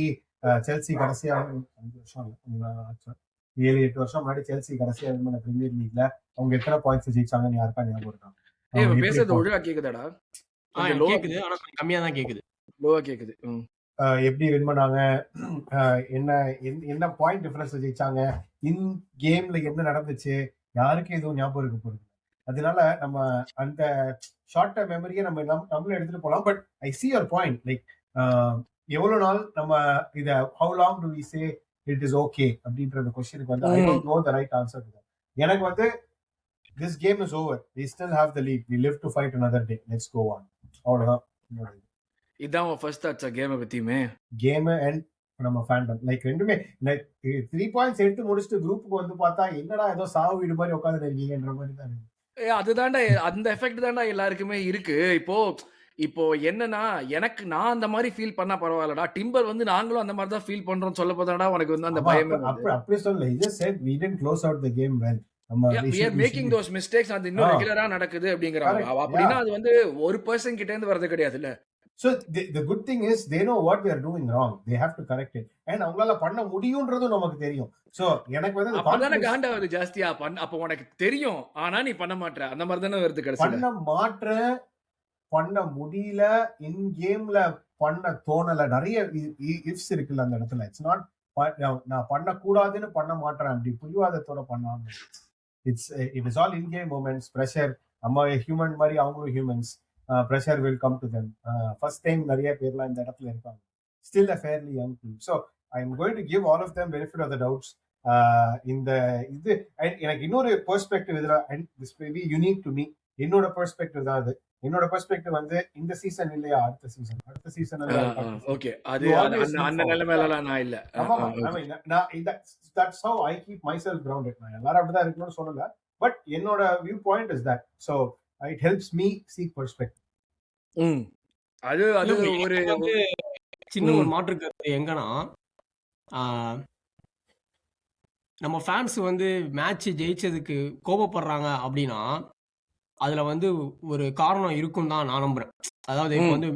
செல்சி கடைசியா 5 வருஷம் 7-8 வருஷம் முன்னாடி செல்சி கடைசியா வின் பிரீமியர் லீக்ல அவங்க எத்தனை பாயிண்ட்ஸ் ஜெயிச்சாங்கன்னு யாருக்கா ஞாபகம் இருக்கா? பேசுறது ஒழுங்கா கேக்குதாடா? கேக்குது. ஆனா கொஞ்சம் கம்மியா தான் கேக்குது. லோவா கேக்குது. எப்படி வின் பண்ணாங்க, என்ன என்ன பாயிண்ட் டிஃபரன்ஸ் ஜெயிச்சாங்க, இன் கேம்ல என்ன நடந்துச்சு, யாருக்கும் எதுவும் ஞாபகம் இருக்க போகுது. அதனால நம்ம அந்த ஷார்ட் டர்ம் மெமரியை நம்மளும் எடுத்துட்டு போகலாம். But I see your point. Like எவ்வளவு நாள் நம்ம இத how long do we say it is okay அப்படின்ற கொஸ்டினுக்கு வந்து I don't know the right answer. எனக்கு வந்து this game is over, we still have the lead, we live to fight another day, let's go on. அவ்வளவுதான். இதான் first thoughts game பத்தியுமே. Game and நம்ம fandom like ரெண்டுமே 3 points எடுத்து முடிச்சுட்டு குரூப்புக்கு வந்து பார்த்தா என்னடா ஏதோ சாவு வீடு மாதிரி உட்காந்து இருக்கீங்கன்ற மாதிரி தான் இருக்கு. அதுதான்டா அந்த எஃபெக்ட் தான்டா எல்லாருக்குமே இருக்கு. இப்போ என்னன்னா நான் அந்த மாதிரி ஃபீல் பண்ணா பரவாயில்லடா. டிம்பர் வந்து நாங்களும் அந்த மாதிரி தான் ஃபீல் பண்றோம் சொல்ல போதாடா உனக்கு வந்து அந்த பயம். அப்படி சொல்லல, he just said we didn't close out the game well. we are making those mistakes. அது இன்னும் ரெகுலரா நடக்குது அப்படிங்கறாங்க. அப்படினா அது வந்து ஒரு பர்சன் கிட்ட இருந்து வரது கிடையாதுல. So the good thing is they know what they are doing wrong, they have to correct it, and அவங்களால பண்ண முடியும்ன்றது நமக்கு தெரியும். சோ எனக்கு வந்து அந்த கான்ஃபிடன்ஸ் காண்டாவது ஜாஸ்தியா அப்ப உனக்கு தெரியும் ஆனா நீ பண்ண மாட்ற அந்த மாதிரி தான வருது கடைசில. பண்ண முடியல, இன் கேம்ல பண்ண தோணல, நிறைய இஃப்ஸ் இருக்குல்ல அந்த இடத்துல. இட்ஸ் நாட் நான் பண்ண கூடாதுன்னு பண்ண மாட்டேன் அப்படி புரிவாதத்தோட பண்ணாம. It is all in-game moments, pressure. நம்ம ஹியூமன் மாதிரி அவங்களும் humans. pressure will come to them. First time நிறைய பேர்லாம் இந்த இடத்துல இருப்பாங்க. Still a fairly young team. So I am going to give all of them benefit of the doubts. இந்த இது எனக்கு இன்னொரு பெர்ஸ்பெக்டிவ் இதுல, and this may be unique to me. என்னோட பெர்ஸ்பெக்டிவ் தான் அது. என்னோட பெர்ஸ்பெக்டிவ் வந்து இந்த சீசன் இல்லையா அடுத்த சீசன் ஓகே. அது அந்த நிலைமையில நான் இல்ல. that's how I keep myself grounded. நான் எல்லாரும் அப்படிதான் இருக்கணும்னு சொல்லல, பட் என்னோட view point is that. so it helps me see perspective. அது ஒரு சின்ன ஒரு மாற்று கருத்து எங்கன்னா, நம்ம ஃபேன்ஸ் வந்து மேட்ச் ஜெயிச்சதுக்கு கோபப்படுறாங்க அப்படின்னா அதுல வந்து ஒரு காரணம் இருக்கும் தான் நான் நம்புறேன். அதாவது இப்போ வந்து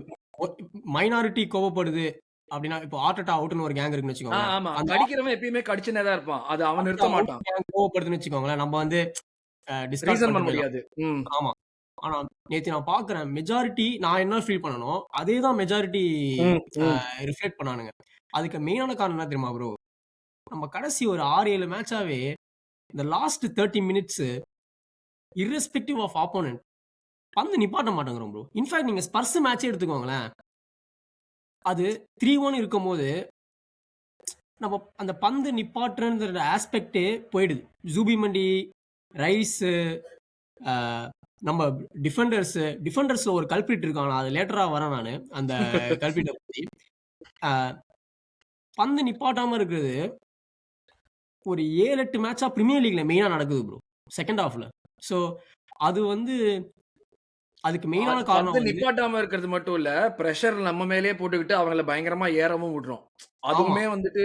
மைனாரிட்டி கோபப்படுது அப்படின்னா, இப்போ ஆர்டட்டா அவுட்னு ஒரு கேங் இருக்குன்னு வச்சுக்கோங்க. கடிக்கிறவன் எப்பயுமே கடிச்சுனே தான் இருப்பான், அது அவன் நிறுத்த மாட்டான். கோபப்படுதுன்னு வச்சுக்கோங்களேன், நம்ம வந்து டிஸ்கஸ் பண்ண முடியாது. ஆமா. ஆனா நேத்து நான் பாக்குறேன் மெஜாரிட்டி நான் என்ன ஃபீல் பண்ணணும் அதே தான் மெஜாரிட்டி ரிஃப்ளெக்ட் பண்ணானுங்க. அதுக்கு மெயினான காரணம் என்ன தெரியுமா ப்ரோ? நம்ம கடைசி ஒரு 6-7 மேட்சாவே இந்த last 30 minutes irrespective of opponent பந்து நிப்பாட்ட மாட்டேங்கிறோம் ப்ரோ. இன்ஃபேக்ட் நீங்க ஸ்பர்ஸ் மேட்சே எடுத்துக்கோங்களேன், அது 3-1 இருக்கும் போது நம்ம அந்த பந்து நிப்பாட்டுற ஆஸ்பெக்டே போயிடுது. ரைஸ், நம்ம டிஃபெண்டர்ஸ்ல ஒரு கல்பிரிட் இருக்காங்க, அது லேட்டரா வரேன் நான் அந்த கல்பிரிட்டை பத்தி. பந்து நிப்பாட்டாம இருக்கிறது ஒரு 7-8 மேட்சா பிரீமியர் லீக்ல மெயினா நடக்குது ப்ரோ செகண்ட் ஹாஃப்ல. ஸோ அது வந்து அதுக்கு மெயினான காரணம் நிப்பாட்டாம இருக்கிறது மட்டும் இல்ல, பிரஷர் நம்ம மேலேயே போட்டுக்கிட்டு அவங்கள பயங்கரமா ஏறவும் விடுறோம். அதுவுமே வந்துட்டு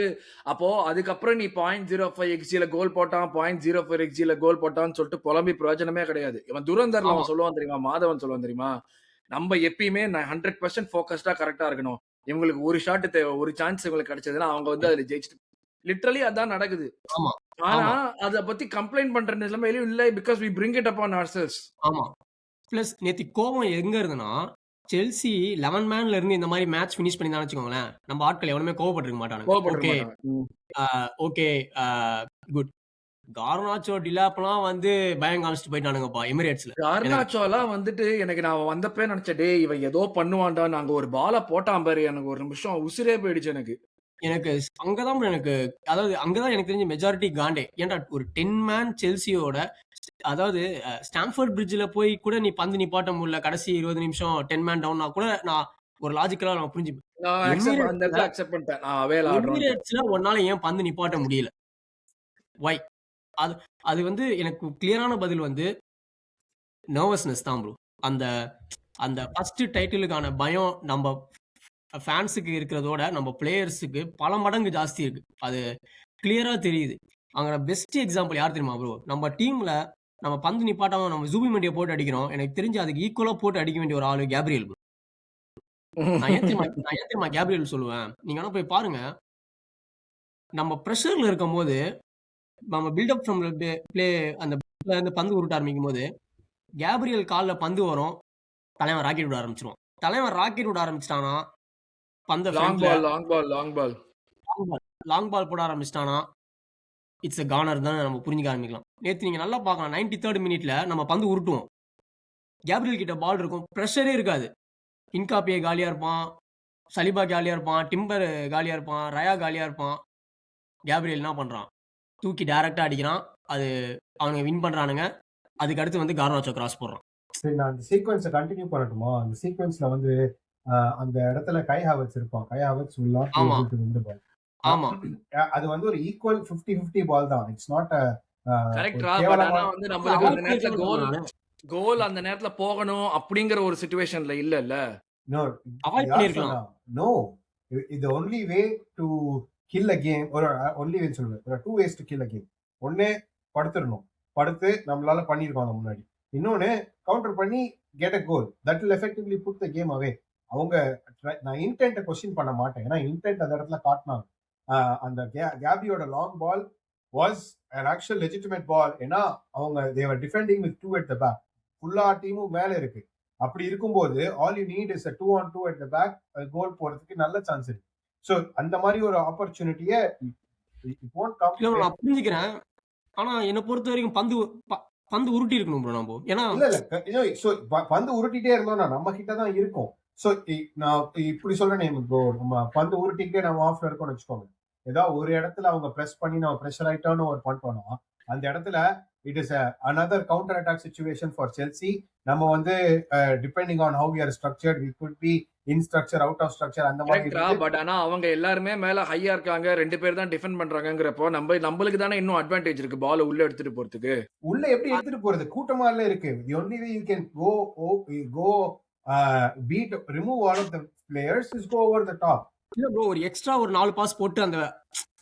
அப்போ அதுக்கப்புறம் நீ 0.05 XG கோல் போட்டான், 0.04 XG கோல் போட்டான்னு சொல்லிட்டு புலம்பி பிரயோஜனமே கிடையாது. இவன் துரந்தர்ல அவன் சொல்லுவான் தெரியுமா, மாதவன் சொல்லுவான் தெரியுமா, நம்ம எப்பயுமே 100% ஃபோக்கஸ்டா கரெக்டா இருக்கணும். இவங்களுக்கு ஒரு ஷாட் ஒரு சான்ஸ் இவங்களுக்கு கிடைச்சதுன்னா அவங்க வந்து அதுல ஜெயிச்சுட்டு லிட்டரலி அதான் நடக்குது. ஆனா அத பத்தி கம்ப்ளைண்ட் பண்ற நிலைமையிலும் இல்ல, because we bring it upon ourselves. ஆமா. பிளஸ் நேத்தி கோவம் எங்க இருந்துன்னா, செல்சி 11 மேன்ல இருந்து இந்த மாதிரி மேட்ச் ஃபினிஷ் பண்ணி தான் வச்சுக்கோங்களேன், நம்ம ஆட்கள் எவனுமே கோவப்பட்டிருக்க மாட்டாங்க. Okay good. கார்னாச்சோ டிலாப்லாம் வந்து பயம் காமிச்சிட்டு போயிட்டானுங்கப்பா எமிரேட்ஸ்ல. கார்னாச்சோலாம் வந்துட்டு எனக்கு நான் வந்தப்பே நினைச்சேன், டே இவன் ஏதோ பண்ணுவான்டா, நாங்க ஒரு பால போட்டான் பாரு, எனக்கு ஒரு நிமிஷம் உசிரே போயிடுச்சு. எனக்கு அங்கதான் எனக்கு தெரிஞ்ச மெஜாரிட்டி காண்டே. ஏன்டா ஒரு 10 மேன் செல்சியோட, அதாவது ஸ்டாம்ஃபோர்ட் பிரிட்ஜ்ல போய் கூட நீ பந்து நிப்பாட்ட முடியல கடைசி 20 நிமிஷம் 10 மேன் டவுன்னா கூட நான் ஒரு லாஜிக்கலா நான் புரிஞ்சுப்பேன். ஒன்னால ஏன் பந்து நிப்பாட்ட முடியல, வை? அது வந்து எனக்கு கிளியரான பதில் வந்து நர்வஸ்னஸ் தான் ப்ரோ. அந்த ஃபர்ஸ்ட் டைட்டிலுக்கான பயம் நம்ம ஃபேன்ஸுக்கு இருக்கிறதோட நம்ம பிளேயர்ஸுக்கு பல மடங்கு ஜாஸ்தி இருக்கு. அது கிளியரா தெரியுது. அங்க பெஸ்ட் எக்ஸாம்பிள் யார் தெரியுமா ப்ரோ? நம்ம டீம்ல நம்ம பந்து நிப்பாட்டாம நம்ம ஜூபிமெண்டியை போட்டு அடிக்கிறோம். எனக்கு தெரிஞ்சு அதுக்கு ஈக்குவலா போட்டு அடிக்க வேண்டிய ஒரு ஆளு கேப்ரியல் ப்ரோ. நான் ஏன் தெரியுமா கேப்ரியல் சொல்லுவேன்? நீங்க ஆனா போய் பாருங்க, நம்ம ப்ரெஷர்ல இருக்கும் போது, நம்ம பில்டப் ஃப்ரம் பிளே அந்த பந்து உருட்ட ஆரம்பிக்கும் போது கேப்ரியல் காலில் பந்து வரும், தலைவன் ராக்கெட் விட ஆரம்பிச்சிருவான். தலைவன் ராக்கெட் விட ஆரம்பிச்சிட்டானா பந்த லாங் ஃப்ரண்ட்ல ball long ball long ball long ball போட ஆரம்பிச்சிட்டானா இட்ஸ் a கார்னர் தான் நம்ம புரிஞ்சுக்க ஆரம்பிக்கலாம். நேற்று நீங்கள் நல்லா பார்க்கலாம் 93rd மினிட்ல நம்ம பந்து உருட்டுவோம், கேப்ரியல் கிட்ட பால் இருக்கும், ப்ரெஷரே இருக்காது. இன்காப்பியே காலியாக இருப்பான், சலிபா காலியாக இருப்பான், டிம்பர் காலியாக இருப்பான், ரயா காலியாக இருப்பான். கேப்ரியல் என்ன பண்ணுறான், தூக்கி டைரெக்டாக அடிக்கிறான், அது அவனுங்க வின் பண்ணுறானுங்க. அதுக்கு அடுத்து வந்து கார்னாச்சோ கிராஸ் போடுறான். சரி, நான் அந்த சீக்வன்ஸை கண்டினியூ பண்ணட்டுமா? அந்த சீக்வன்ஸ்ல வந்து அந்த இடத்துல கை ஹாவர்ட்ஸ் இருப்பான். கை ஹாவர்ட்ஸ் will not be ஆமா able to win the ball. ஆமா அது வந்து ஒரு ஈக்குவல் 50-50 பால் தான். இட்ஸ் நாட் ஒரு கரெக்டா. பட் கேவலமா ஆனா வந்து நம்மளுக்கு அந்த அவாய்ட் நேரத்துல பண்ணிருக்கலாம். கோல் அந்த நேரத்துல போகணும் அப்படிங்கிற ஒரு சிச்சுவேஷன்ல இல்ல. No, அவாய்ட் யார் பண்ணிருக்கலாம். சொன்னா? No, இது only way to kill a game. ஒரு only way சொல்லுவேன். There are two ways to kill a game. ஒண்ணு படுத்துறணும், படுத்து நம்மளால பண்ணிருக்கோம் அந்த முன்னாடி. இன்னொன்னு கவுண்டர் பண்ணி get a goal that will effectively put the game away. அவங்க நான் இன்டென்ட்டை கொஸ்டின் பண்ண மாட்டேன், ஏன்னா இன்டென்ட் அந்த இடத்துல காட்டினாங்க. அந்த கேபியோட long ball was an actual legitimate ball. ஏன்னா அவங்க they were defending with 2 at the back. ஃபுல்லா டீமும் மேல இருக்கு. அப்படி இருக்கும்போது all you need is a 2-on-2 at the back. கோல் போறதுக்கு நல்ல சான்ஸ் இருக்கு. ஸோ அந்த மாதிரி ஒரு ஆப்பர்ச்சுனிட்டியை it won't come. இல்ல bro, நான் புரிஞ்சுக்கிறேன். ஆனா என்னை பொறுத்த வரைக்கும் பந்து உருட்டி இருக்கணும் ப்ரோ நம்ம. ஏன்னா இல்ல ஸோ பந்து உருட்டிட்டே இருந்தோம்னா நம்ம கிட்ட தான் இருக்கும். ஸோ நான் இப்படி சொல்றேன் ப்ரோ, நம்ம பந்து உருட்டிக்கிட்டே நம்ம ஆஃப்ல இருக்கோம்னு வச்சுக்கோங்க. ஏதாவது ஒரு இடத்துல அவங்க பிரஸ் பண்ணி நம்ம ப்ரெஷர் ஆயிட்டோம்னு ஒரு பண்ணிட்டோம்னா அந்த இடத்துல it is another counter attack situation for Chelsea. நம்ம வந்து depending on how we are structured, we could be in structure, out of structure, அந்த மாதிரி கரெக்டா. பட் ஆனா அவங்க எல்லாருமே மேல ஹையா இருக்காங்க, 2 பேர் தான் டிஃபெண்ட் பண்றாங்கங்கறப்போ நம்மளுக்கு தானே இன்னும் அட்வான்டேஜ் இருக்கு பால் உள்ள எடுத்துட்டு போறதுக்கு. உள்ள எப்படி எடுத்துட்டு போறது? கூட்டமா எல்லாம் இருக்கு. The only way you can go beat, remove all of the players is go over the top. இல்ல ப்ரோ, ஒரு எக்ஸ்ட்ரா ஒரு 4 பாஸ் போட்டு அந்த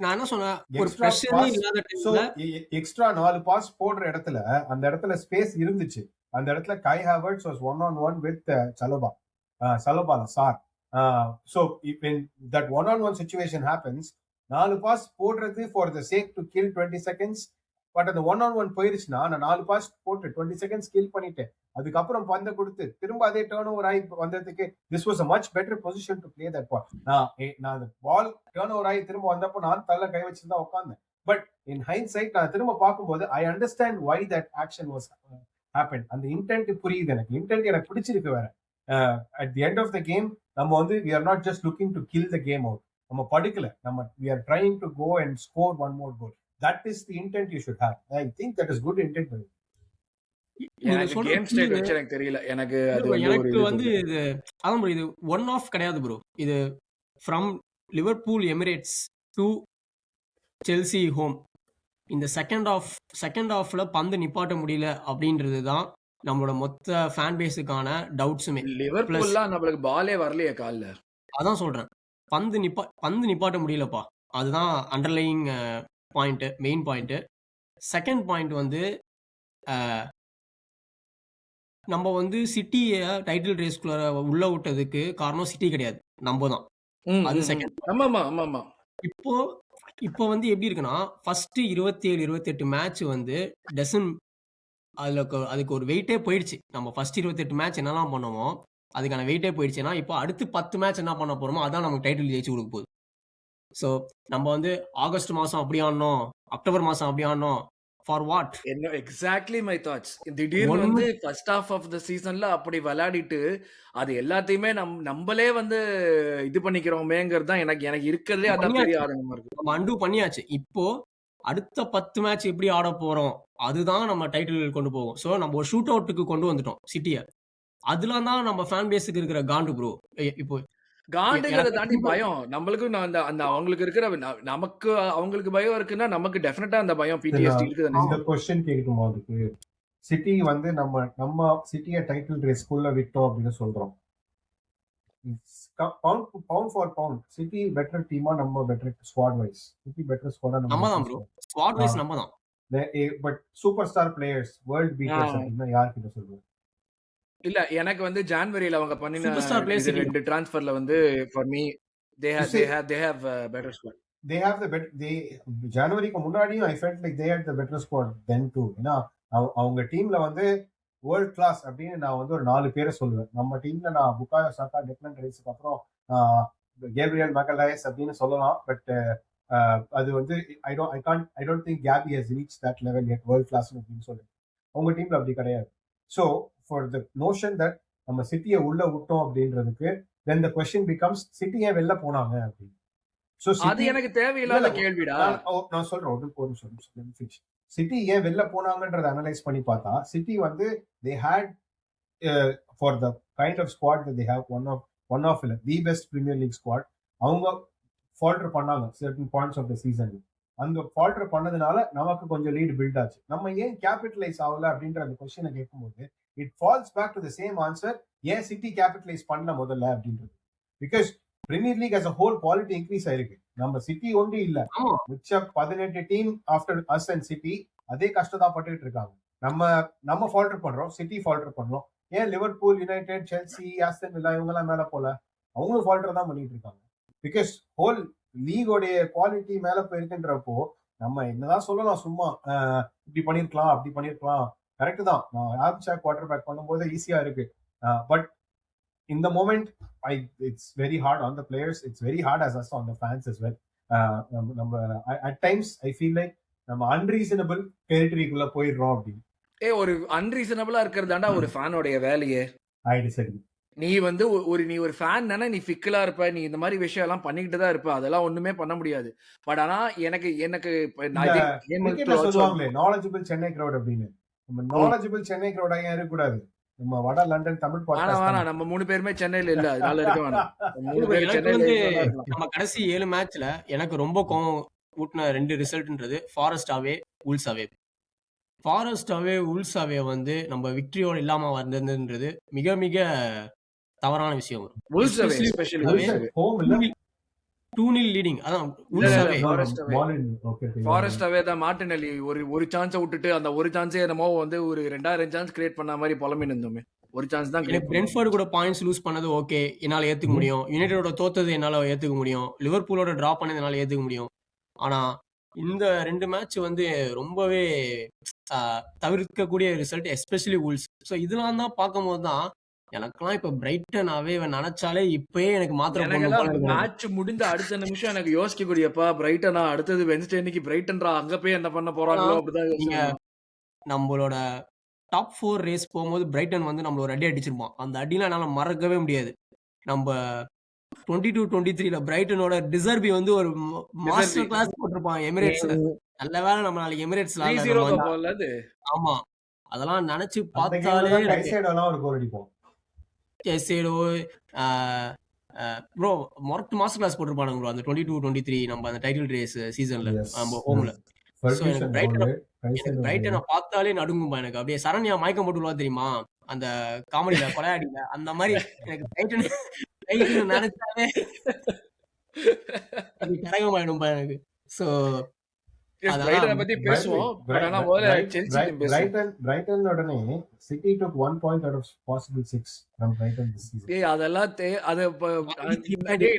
நான் என்ன சொன்னேன், ஒரு எக்ஸ்ட்ரா ப்ரெஷரே பாஸ், இல்லாத ஸோ டைம்ல எக்ஸ்ட்ரா 4 பாஸ் போடுற இடத்துல அந்த இடத்துல ஸ்பேஸ் இருந்துச்சு. அந்த இடத்துல Kai Havertz was 1-on-1 with Chalobah sir. So when that 1-on-1 situation happens, 4 pass போடுறது for the sake to kill 20 seconds. But அந்த 1-on-1 போயிருச்சுன்னா நான் 4 பாஸ் போட்டு 20 செகண்ட்ஸ் கில் பண்ணிட்டேன், அதுக்கப்புறம் பந்தை கொடுத்து திரும்ப அதே டேர்ன் ஓவர் ஆகி வந்ததுக்கு this was a much better position to play that ball. நான் அந்த பால் டேர்ன் ஓவர் ஆகி திரும்ப வந்தப்போ நான் தலை கை வச்சுதான் உட்கார்ந்தேன். பட் இன் ஹைண்ட்சைட் நான் திரும்ப பார்க்கும்போது I understand why that action was happened. அந்த இன்டென்ட் புரியுது எனக்கு, இன்டென்ட் எனக்கு பிடிச்சிருக்கு. வேற at the end of the game நம்ம வந்து we are not just looking to kill the game out. நம்ம படிக்கல, நம்ம we are trying to go and score one more goal. That is the intent you should have. I think that is good intent. நீங்க எனக்கு சொல்றது game style புரியுது. வச்சு எனக்கு தெரியல. எனக்கு இல்ல அது bro, வந்து ஒரு எனக்கு இது வந்து புரியல. இது அதான் ப்ரோ, இது ஒன் ஆஃப் கிடையாது ப்ரோ. இது from Liverpool Emirates to Chelsea home. இந்த செகண்ட் ஆஃப்ல பந்து நிப்பாட்ட முடியல அப்படின்றது தான் நம்மளோட மொத்த ஃபேன் பேஸுக்கான டவுட்ஸுமே. ப்ளஸ் லிவர்பூல்லாம் நம்மளுக்கு பாலே வரலையே கால்ல. அதான் சொல்றேன், பந்து நிப்பாட்ட முடியலப்பா. அதுதான் underlying point, main point. Second point வந்து நம்ம வந்து சிட்டியை டைட்டில் ரேஸ்குள்ள உள்ள விட்டதுக்கு காரணம் சிட்டி கிடையாது, நம்ம தான். அது செகண்ட். ஆமா. இப்போ வந்து எப்படி இருக்குன்னா, ஃபர்ஸ்ட் 27-28 மேட்ச் வந்து டசன் அதுக்கு ஒரு வெயிட்டே போயிடுச்சு. நம்ம ஃபர்ஸ்ட் 28 மேட்ச் என்னெல்லாம் பண்ணோமோ அதுக்கான வெயிட்டே போயிடுச்சுன்னா, இப்போ அடுத்து 10 மேட்ச் என்ன பண்ண போறோமோ அதான் நமக்கு டைட்டில் ஜெயிச்சு கொடுக்க போகுது. ஸோ நம்ம வந்து ஆகஸ்ட் மாசம் அப்படி ஆடணும், அக்டோபர் மாசம் அப்படி ஆடணும், ஃபார் வாட்? என்ன எக்ஸாக்ட்லி மை தாட்ஸ். திடீர்னு வந்து ஃபர்ஸ்ட் ஹாஃப் ஆஃப் த சீசன்ல அப்படி விளையாடிட்டு அது எல்லாத்தையுமே நம்மளே வந்து இது பண்ணிக்கிறோமேங்கிறது தான் எனக்கு இருக்கிறதுலே அதான் பெரிய ஆதங்கமா இருக்கு. நம்ம அண்டு பண்ணியாச்சு. இப்போ அடுத்த 10 மேட்ச் எப்படி ஆட போறோம் அதுதான் நம்ம டைட்டில் கொண்டு போகும். ஸோ நம்ம ஒரு ஷூட் அவுட்டுக்கு கொண்டு வந்துட்டோம் சிட்டியை. அதுல தான் நம்ம ஃபேன் பேஸுக்கு இருக்கிற காண்டு ப்ரோ. இப்போ காண்டுங்கிறத தாண்டி பயம் நம்மளுக்கும் அந்த அவங்களுக்கு இருக்கிற நமக்கு அவங்களுக்கு பயம் இருக்குன்னா நமக்கு டெஃபினட்டா அந்த பயம் பிடிஎஸ்டி இருக்குது. இந்த क्वेश्चन கேட்கும் போதுக்கு சிட்டி வந்து நம்ம சிட்டியை டைட்டில் ரேஸ்க்குள்ள விட்டோம் அப்படின்னு சொல்றோம். Pound for pound City better டீமா, நம்ம better squad wise City better ஸ்குவாடா நம்ம தான் ப்ரோ. ஸ்குவாட் வைஸ் நம்ம தான். But super star players, world beaters அப்படின்னா யார் கிட்ட சொல்லுங்க? இல்ல எனக்கு வந்து ஜான்வரியில அவங்க பண்ணின சூப்பர் ஸ்டார் பிளேயர்ஸ் இது 2 டிரான்ஸ்ஃபர்ல வந்து for me they have better squad. They have the better. ஜனவரிக்கு முன்னாடியும் I felt like they had the better squad then too. ஏன்னா அவங்க டீம்ல வந்து வேர்ல்ட் கிளாஸ் அப்படின்னு நான் வந்து ஒரு 4 பேரை சொல்லுவேன். நம்ம டீம்ல நான் புகாயோ சாக்கா, டெக்லன் ரைஸுக்கு அப்புறம் கேப்ரியல் மெகலைஸ் அப்படின்னு சொல்லலாம். பட் அது வந்து I don't think KB has reach that level at world class அப்படின்னு சொல்லி அவங்க டீம்ல அப்படி கிடையாது. So for the notion that நம்ம சிட்டியை உள்ள விட்டோம் அப்படின்றதுக்கு then the question becomes city ஏன் வெளில போனாங்க அப்படின்னு. ஸோ அது எனக்கு தேவையில்லாத கேள்விடா. நான் சொல்றேன் ஒரு நிமிஷம். சிட்டி ஏன் வெளில போனாங்கன்றத அனலைஸ் பண்ணி பார்த்தா சிட்டி வந்து they had for the kind of squad they have one of இல்ல the best Premier League squad. அவங்க ஃபால்டர் பண்ணாங்க certain points of the season. அந்த ஃபால்டர் பண்ணதுனால நமக்கு கொஞ்சம் லீட் பில்ட் ஆச்சு. நம்ம ஏன் கேபிட்டலைஸ் ஆகல அப்படின்ற அந்த கொஸ்டினை கேட்கும்போது it falls back to the same answer. ஏன் சிட்டி கேபிட்டலைஸ் பண்ணல முதல்ல அப்படின்றது. Because premier league as a whole quality increase ஆயிருக்கு. நம்ம சிட்டி ஒன்றும் இல்ல, மிச்ச 18 team after us and city அதே கஷ்டதான் பட்டுட்டு இருக்காங்க. நம்ம ஃபால்டர் பண்றோம், சிட்டி ஃபால்டர் பண்றோம். ஏன் Liverpool, United, Chelsea, Aston villa இவங்க எல்லாம் மேல போல? அவங்களும் ஃபால்டர் தான் பண்ணிட்டு இருக்காங்க. பிகாஸ் ஹோல் லீகோடைய குவாலிட்டி மேல போயிருக்குன்றப்போ நம்ம என்னதான் சொல்லலாம், சும்மா இப்படி பண்ணிருக்கலாம் அப்படி பண்ணிருக்கலாம். கரெக்ட் தான், நான் ஆப்ஷா குவார்டர் பேக் பண்ணும்போது ஈஸியா இருக்கு. But in the moment it's very hard on the players, it's very hard as us on the fans as well. At times I feel like நம்ம unreasonable territory குள்ள போயிடுறோம் அப்படி. ஒரு அன்ரீசனபிளா இருக்கிறதாண்டா ஒரு ஃபேனோட வேலையே. ஆயிடு சரி, நீ வந்து நீ ஒரு ஃபேன் தானே, நீ ஃபிக்கலா இருப்ப, நீ இந்த மாதிரி விஷயம் எல்லாம் பண்ணிக்கிட்டு தான் இருப்ப, அதெல்லாம் ஒண்ணுமே பண்ண முடியாது. பட் ஆனா எனக்கு சொல்லுவாங்களே நாலேஜபிள் சென்னை கிரௌட் அப்படின்னு. நம்ம நாலேஜபிள் சென்னை கிரௌட் ஏன் இருக்கக்கூடாது? நம்ம வட லண்டன் தமிழ் வேணாம், நம்ம 3 பேருமே சென்னையில இல்ல, அதனால இருக்க வேணாம். 3 பேர் சென்னையில. நம்ம கடைசி 7 மேட்ச்ல எனக்கு ரொம்ப கோவம் ஊட்டின 2 ரிசல்ட்ன்றது ஃபாரஸ்ட் அவே, உல்ஸ் அவே. ஃபாரஸ்ட் அவே, உல்ஸ் அவே வந்து நம்ம விக்டரியோட இல்லாம வந்ததுன்றது மிக மிக தவறான விஷயம். உல்ஸ் அவே ஸ்பெஷலி ஹோம் இல்ல 2-0 லீடிங். அதான் உல்ஸ் அவே. ஃபாரஸ்ட் அவே தான் மார்டினெல்லி ஒரு சான்ஸை விட்டுட்டு அந்த ஒரு சான்ஸே என்னமோ வந்து ஒரு 2000 சான்ஸ் கிரியேட் பண்ண மாதிரி புலம்பி இருந்தோமே. ஒரு சான்ஸ் தான். பிரென்ட்ஃபோர்ட் கூட பாயிண்ட்ஸ் லூஸ் பண்ணது ஓகே, என்னால ஏத்துக்க முடியும். யுனைடெடோட தோத்தது என்னால ஏத்துக்க முடியும். லிவர்பூலோட டிரா பண்ணது என்னால ஏத்துக்க முடியும். ஆனா இந்த 2 மேட்ச் வந்து ரொம்பவே தவிர்க்கக்கூடிய ரிசல்ட், எஸ்பெஷலி உல்ஸ். ஸோ இதெல்லாம் தான் பார்க்கும்போது தான் எனக்கெல்லாம் இப்ப பிரைட்டன் அவே நினைச்சாலே இப்பயே எனக்கு மேட்ச் முடிந்த அடுத்த நிமிஷம் எனக்கு யோசிக்கக்கூடியப்பா பிரைட்டனா அடுத்தது வென்ஸ்டே இன்னைக்கு பிரைட்டன்ரா அங்க போய் என்ன பண்ண போறாங்களோ அப்படிதான். நீங்க நம்மளோட டாப் 4 ரேஸ் போகும்போது பிரைட்டன் வந்து நம்மள ஒரு அடி அடிச்சிருப்பான். அந்த அடிலாம் என்னால மறக்கவே முடியாது. நம்ம 22-23 பிரைட்டனோட டிசர்பி வந்து ஒரு மாஸ்டர் கிளாஸ் போட்டிருப்பான் எமிரேட்ஸ்ல. நல்ல வேளை நம்ம நாளைக்கு எமிரேட்ஸ்ல. ஆமா, அதெல்லாம் நினைச்சு பார்த்தாலே ஒரு கோல் அடிப்போம். ப்ரோ மொரட்டு மாஸ்டர் கிளாஸ் போட்டிருப்பானுங்க ப்ரோ அந்த 22-23 நம்ம அந்த டைட்டில் ரேஸ் சீசன்ல நம்ம ஹோம்ல. பிரைட்டனை பார்த்தாலே நடுங்கும்பா எனக்கு. அப்படியே சரண்யா மயக்கம் போட்டுருவா தெரியுமா அந்த காமெடியில கொலையாடியில, அந்த மாதிரி எனக்கு பிரைட்டன் நினைச்சாலே கரகமாயிடும்பா எனக்கு. ஸோ பத்தி பேசுவோம். Brighton உடனே City took 1 point out of possible 6 from Brighton this season. அதெல்லாம்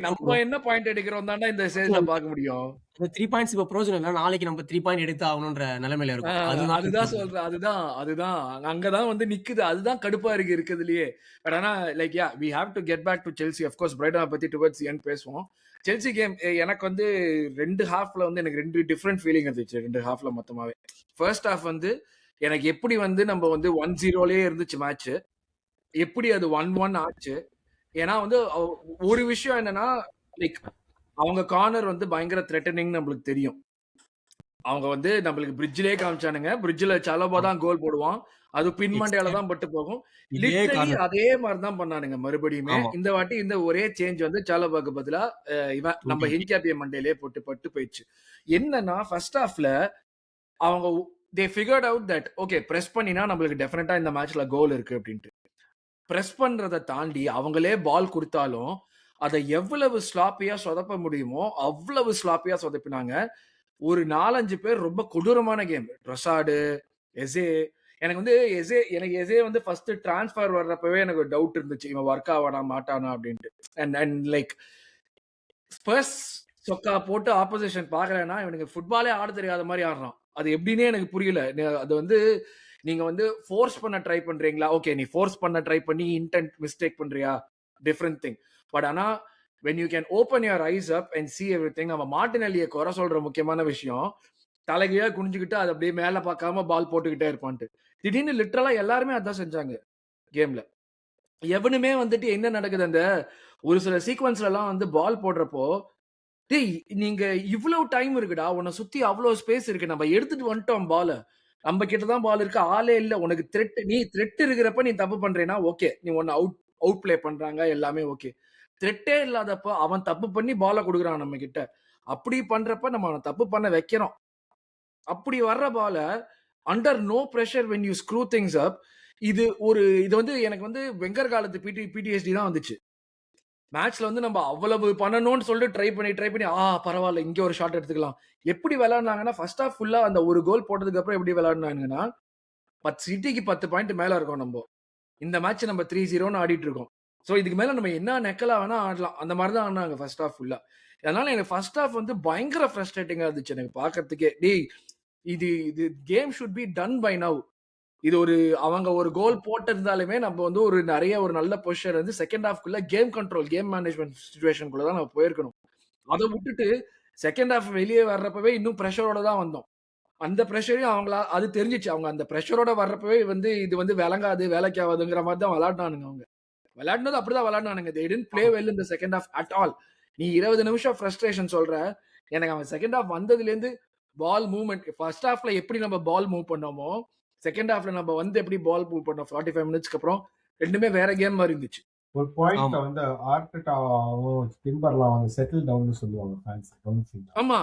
நம்ம என்ன பாயிண்ட் எடுக்கிறோம் தான்டா இந்த சீசன்ல பார்க்க முடியும். அந்த 3 பாயிண்ட்ஸ் இப்ப ப்ரோஜனம் இல்ல, நாளைக்கு நம்ம 3 பாயிண்ட் எடுத்து ஆகணும்ன்ற நிலைமையில இருக்கும். அதுதான் சொல்றேன், அதுதான் அங்கதான் வந்து நிக்குது. அதுதான் கடுப்பா இருக்குதுலயே. பட் ஆனா like we have to get back to Chelsea. of course Brighton பத்தி towards the end பேசுவோம். செல்சி கேம் எனக்கு வந்து 2 ஹாஃப்ல வந்து எனக்கு 2 டிஃப்ரெண்ட் ஃபீலிங் இருந்துச்சு. 2 ஹாஃப்ல மொத்தமாவே. ஃபர்ஸ்ட் ஹாஃப் வந்து எனக்கு எப்படி வந்து நம்ம வந்து 1-0லயே இருந்துச்சு மேட்ச், எப்படி அது 1-1 ஆச்சு. ஏன்னா வந்து ஒரு விஷயம் என்னன்னா லைக் அவங்க கார்னர் வந்து பயங்கர த்ரெட்டனிங் நம்மளுக்கு தெரியும். அவங்க வந்து நம்மளுக்கு பிரிட்ஜ்லயே காமிச்சானுங்க. பிரிட்ஜ்ல சலபா தான் கோல் போடுவான், அது பின்மண்டையால தான் பட்டு போகும். லிட்டரலி அதே மாதிரிதான் பண்ணானுங்க மறுபடியுமே. இந்த வாட்டி இந்த ஒரே சேஞ்ச் வந்து சாலபாக்கு பதிலா இவன் நம்ம ஹின்காபிய மண்டையிலே பட்டு போயிடுச்சு. என்னன்னா ஃபர்ஸ்ட் ஹாஃப்ல அவங்க they figured out that okay press பண்ணினா நம்மளுக்கு டெஃபினட்டா இந்த மேட்ச்ல கோல் இருக்கு அப்படின்ட்டு. பிரஸ் பண்றதை தாண்டி அவங்களே பால் கொடுத்தாலும் அதை எவ்வளவு ஸ்லாப்பியா சொதப்ப முடியுமோ அவ்வளவு ஸ்லாப்பியா சொதப்பினாங்க. ஒரு 4-5 பேர் ரொம்ப கொடூரமான கேம். ட்ரொசார்டு, எசே. எனக்கு வந்து எசே வந்து ஃபர்ஸ்ட் டிரான்ஸ்ஃபர் வர்றப்பவே எனக்கு ஒரு டவுட் இருந்துச்சு, இவன் ஒர்க் ஆவானா மாட்டானா அப்படின்ட்டு. அண்ட் லைக் ஸ்பர்ஸ் சொக்கா போட்டு ஆப்போசிஷன் பார்க்கலன்னா இவனுக்கு ஃபுட்பாலே ஆட தெரியாத மாதிரி ஆடுறான். அது எப்படின்னே எனக்கு புரியல. அது வந்து நீங்க வந்து ஃபோர்ஸ் பண்ண ட்ரை பண்றீங்களா? ஓகே, நீ ஃபோர்ஸ் பண்ண ட்ரை பண்ணி இன்டென்ட் மிஸ்டேக் பண்றியா, டிஃப்ரெண்ட் திங். பட் ஆனா when you can open your eyes up and see everything. நம்ம மார்டினெல்லியை குறை சொல்ற முக்கியமான விஷயம் தலைகையா குனிஞ்சுக்கிட்டு அதை அப்படியே மேல பார்க்காம பால் போட்டுக்கிட்டே இருப்பான்ட்டு. திடீர்னு லிட்டரலா எல்லாருமே அதான் செஞ்சாங்க கேம்ல. எவனுமே வந்துட்டு என்ன நடக்குது, அந்த ஒரு சில சீக்வன்ஸ்ல எல்லாம் வந்து பால் போடுறப்போ, டேய் நீங்க இவ்வளவு டைம் இருக்குடா, உன்னை சுத்தி அவ்வளவு ஸ்பேஸ் இருக்கு, நம்ம எடுத்துட்டு வந்துட்டோம் பால, நம்ம கிட்ட தான் பால் இருக்கு, ஆளே இல்ல, உனக்கு நீ த்ரெட் இருக்கிறப்ப நீ தப்பு பண்றேன்னா ஓகே, நீ ஒன்னு அவுட் பிளே பண்றாங்க எல்லாமே ஓகே. த்ரெட்டே இல்லாதப்ப அவன் தப்பு பண்ணி பால கொடுக்குறான் நம்ம கிட்ட, அப்படி பண்றப்ப நம்ம அவனை தப்பு பண்ண வைக்கிறோம். அப்படி வர்ற பால under no pressure when you screw things up, இது வந்து எனக்கு வந்து வெங்கர் காலத்து பிடிஎஸ்டி தான் வந்துச்சு. மேட்ச்ல வந்து நம்ம அவ்வளவு பண்ணணும்னு சொல்லிட்டு ட்ரை பண்ணி பரவாயில்ல இங்க ஒரு ஷாட் எடுத்துக்கலாம். எப்படி விளையாடுனாங்கன்னா ஃபர்ஸ்ட் ஹாஃப் ஃபுல்லா அந்த ஒரு கோல் போட்டதுக்கு அப்புறம் எப்படி விளையாடுனாங்கன்னா, சிட்டிக்கு 10 பாயிண்ட் மேல இருக்கோம் நம்ம. இந்த மேட்ச் நம்ம 3-0ன்னு ஆடிட்டு இருக்கோம். சோ இதுக்கு மேல நம்ம என்ன நெக்கலா வேணா ஆடலாம், அந்த மாதிரி தான் ஆடினாங்க ஃபர்ஸ்ட் ஹாஃப் ஃபுல்லா. அதனால எனக்கு ஃபர்ஸ்ட் ஹாஃப் வந்து பயங்கர ஃப்ரஸ்ட்ரேட்டிங்கா இருந்துச்சு எனக்கு பாக்கிறதுக்கே. டேய் இது game should be done by now. இது அவங்க ஒரு கோல் போட்டிருந்தாலுமே நம்ம வந்து ஒரு நல்ல பொசிஷன் வந்து செகண்ட் ஹாஃப்க்குள்ள கேம் கண்ட்ரோல், கேம் மேனேஜ்மெண்ட் சிச்சுவேஷனுக்குள்ள தான் நம்ம போயிருக்கணும். அதை விட்டுட்டு செகண்ட் ஹாஃப் வெளியே வர்றப்பவே இன்னும் ப்ரெஷரோட தான் வந்தோம். அந்த ப்ரெஷரையும் அது தெரிஞ்சிச்சு. அவங்க அந்த ப்ரெஷரோட வர்றப்பவே வந்து இது வந்து விளங்காது, வேலைக்கு ஆகாதுங்கிற மாதிரி தான் விளையாடினானுங்க. அவங்க விளையாடினது அப்படிதான் விளையாடினானுங்க. they didn't play well in the second half at all. நீ 20 நிமிஷம் ஃப்ரஸ்ட்ரேஷன் சொல்ற, எனக்கு அவன் செகண்ட் ஹாஃப் வந்ததுல இருந்து பால் மூவ்மெண்ட், ஃபர்ஸ்ட் ஹாஃப்ல எப்படி நம்ம பால் மூவ் பண்ணோமோ செகண்ட் ஹாஃப்ல நம்ம வந்து எப்படி பால் மூவ் பண்ணோம் 45 மினிட்ஸ்க்கு அப்புறம், ரெண்டுமே வேற கேம் மாதிரி இருந்துச்சு. ஒரு பாயிண்ட்ல வந்து ஆர்டெட்டாவும் டிம்பர்லாம் வந்து செட்டில் டவுன்னு சொல்லுவாங்க ஃபேன்ஸ். ஆமா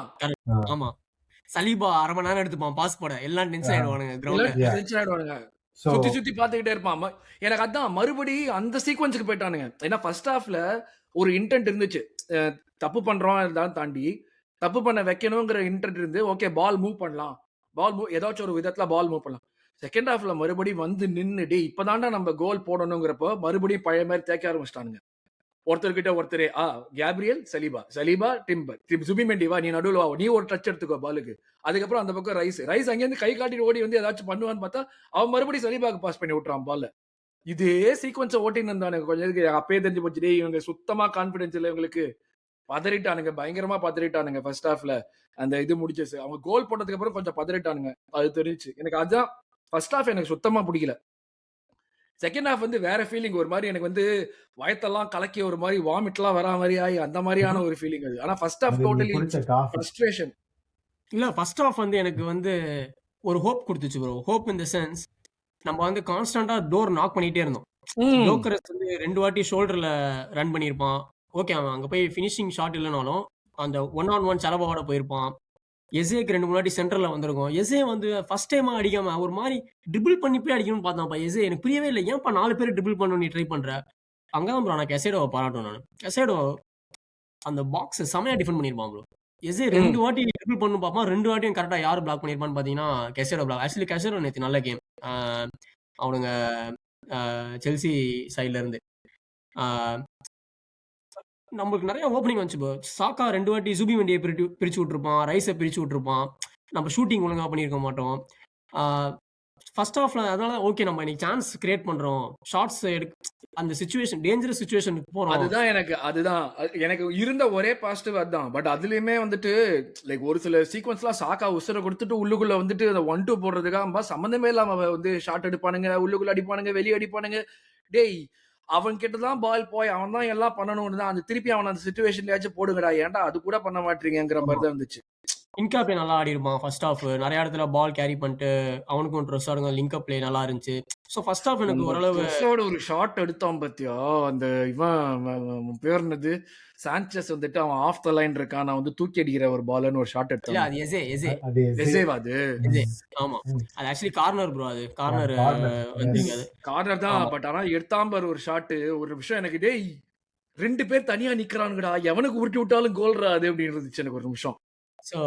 ஆமா, சலீபா அரை மணி நேரம் எடுத்துப்பான் பாஸ் போட, எல்லாம் டென்ஷன் ஆயிடுவானுங்க கிரவுண்ட்ல, டென்ஷன் ஆயிடுவானுங்க, சுத்தி பாத்துக்கிட்டே இருப்பான். எனக்கு அதான் மறுபடி அந்த சீக்வன்ஸுக்கு போயிட்டானுங்க. ஏன்னா ஃபர்ஸ்ட் ஹாஃப்ல ஒரு இன்டென்ட் இருந்துச்சு, தப்பு பண்றோம் தான் தாண்டி தப்பு பண்ண வைக்கணுங்கிற இன்டென்ட் இருந்து ஓகே பால் மூவ் பண்ணலாம், ஏதாச்சும் ஒரு விதத்துல பால் மூவ் பண்ணலாம். செகண்ட் ஹாஃப்ல மறுபடியும் வந்து நின்னுட்டு இப்பதான்டா நம்ம கோல் போடணுங்கிறப்போ மறுபடியும் பழைய மாதிரி தேக்க ஆரம்பிச்சிட்டானுங்க. ஒருத்தர்கிட்ட ஒருத்தரே கேப்ரியல், சலீபா டிம்பர், சுபிமெண்டி வா, நீ நடுவில் வா, நீ ஒரு டச் எடுத்துக்கோ பாலுக்கு. அதுக்கப்புறம் அந்த பக்கம் ரைஸ் அங்கேருந்து கை காட்டிட்டு ஓடி வந்து ஏதாச்சும் பண்ணுவான்னு பார்த்தா அவன் மறுபடியும் சலீபாக்கு பாஸ் பண்ணி விட்டுறான் பால்ல. இதே சீக்வன்ஸை ஓட்டின்னு இருந்தானுங்க. கொஞ்சம் நேரத்துக்கு அப்பயே தெரிஞ்சு போச்சு, இவங்க சுத்தமா கான்பிடன்ஸ் இல்லை, இவங்களுக்கு பதறிட்டானுங்க, பயங்கரமா பதறிட்டானுங்க ஃபர்ஸ்ட் ஹாஃப்ல. அந்த இது முடிச்சு அவங்க கோல் போட்டதுக்கு அப்புறம் கொஞ்சம் பதறிட்டானுங்க, அது தெரிஞ்சு எனக்கு. அதுதான் ஃபர்ஸ்ட் ஹாஃப் எனக்கு சுத்தமா பிடிக்கல. செகண்ட் ஹாஃப் வந்து வேற ஃபீலிங், ஒரு மாதிரி எனக்கு வந்து வயத்தெல்லாம் கலக்கி ஒரு மாதிரி வாமிட்லாம் வரா மாதிரி ஆகி அந்த மாதிரியான ஒரு ஃபீலிங் அது. ஆனா ஃபர்ஸ்ட் ஹாஃப் டோட்டலி ஃப்ரஸ்ட்ரேஷன். இல்ல ஃபர்ஸ்ட் ஹாஃப் வந்து எனக்கு வந்து ஒரு ஹோப் கொடுத்துச்சு bro. Hope in the sense நம்ம வந்து கான்ஸ்டன்டா டோர் நாக் பண்ணிட்டே இருந்தோம். ஜோக்கரஸ் வந்து 2 வாட்டி ஷோல்டர்ல ரன் பண்ணியிருப்பான். ஓகே, அவன் அங்க போய் ஃபினிஷிங் ஷாட் இல்லைனாலும் அந்த 1-on-1 செலவோட போயிருப்பான். எஸ்ஏக்கு 2 முன்னாடி சென்டர்ல வந்திருக்கும். எஸ்ஏ வந்து ஃபர்ஸ்ட் டைமா அடிக்காம ஒரு மாதிரி ட்ரிபிள் பண்ணி போய் அடிக்கணும்னு பார்த்தான்ப்பா. எஸ்ஏ எனக்கு புரியவே இல்லை, ஏன்ப்பா 4 பேர் ட்ரிபிள் பண்ணணும் நீ ட்ரை பண்ற. அங்கதான் ப்ரோ நான் கெசேடோவை பாராட்டும். நான் கெசேடோ அந்த பாக்ஸ் செமையா டிஃபெண்ட் பண்ணிருப்பான் ப்ரோ. எஸ்ஏ 2 வாட்டி ட்ரிபிள் பண்ணு பார்ப்பான், 2 வாட்டியும் கரெக்டா யார் பிளாக் பண்ணிருப்பான்னு பாத்தீங்கன்னா கெசேடோ பிளாக். ஆக்சுவலி கெசேடோ நேற்று நல்ல கேம். அவனுங்க செல்சி சைட்ல இருந்து நம்மளுக்கு நிறைய ஓப்பனிங் வந்துச்சு ப்ரோ. சாக்கா 2 வாட்டி சுபிமெண்டியை பிரிச்சு விட்டுருப்பான், ரைஸை பிரிச்சு விட்டுருப்பான். நம்ம ஷூட்டிங் ஒழுங்கா பண்ணியிருக்க மாட்டோம் ஃபர்ஸ்ட் ஹாஃப்ல. அதனால ஓகே நம்ம இன்னைக்கு சான்ஸ் கிரியேட் பண்றோம், ஷார்ட்ஸ் அந்த சிச்சுவேஷன் டேஞ்சரஸ் சிச்சுவேஷனுக்கு போறோம். அதுதான் எனக்கு இருந்த ஒரே பாசிட்டிவ் அதுதான். பட் அதுலயுமே வந்துட்டு லைக் ஒரு சில சீக்வன்ஸ்லாம் சாக்கா உசுரை கொடுத்துட்டு உள்ளுக்குள்ள வந்துட்டு அந்த 1-2 போடுறதுக்காக சம்மந்தமே இல்லாம வந்து ஷாட் எடுப்பானுங்க, உள்ளுக்குள்ள அடிப்பானுங்க, வெளியே அடிப்பானுங்க. டேய் அவன் கிட்டதான் பால் போய் அவன் தான் எல்லாம் பண்ணணும்னு தான், அந்த திருப்பி அவன் அந்த சிச்சுவேஷன்லயாச்சும் போடுங்கடா, ஏன்டா அது கூட பண்ண மாட்டீங்கிற மாதிரி தான் இருந்துச்சு. இன்காப்பே நல்லா ஆடி இருப்பான் ஃபர்ஸ்ட் ஹாஃப். நிறைய இடத்துல பால் கேரி பண்ணிட்டு அவனுக்கும் ட்ரெஸ்ஸாடுங்க, லிங்க் பிளே நல்லா இருந்துச்சு. ஸோ ஃபர்ஸ்ட் ஹாஃப் எனக்கு ஓரளவு ஒரு ஷாட் எடுத்தான் பத்தியா, அந்த இவன் பேர் என்னது சான்சஸ் வந்துட்டு அவன் ஆஃப் த லைன் இருக்கான், நான் வந்து தூக்கி அடிக்கிற ஒரு பால்னு ஒரு ஷாட் எடுத்தான். அது எசே ஆமா, அது ஆக்சுவலி கார்னர் ப்ரோ. அது கார்னர் தான். பட் ஆனா எடுத்தாம்பர் ஒரு ஷாட். ஒரு விஷயம் எனக்கு, டேய் 2 பேர் தனியா நிக்கிறானுங்கடா, எவனுக்கு உருட்டி விட்டாலும் கோல்ரா அது அப்படின்னு இருந்துச்சு எனக்கு ஒரு நிமிஷம். ஸோ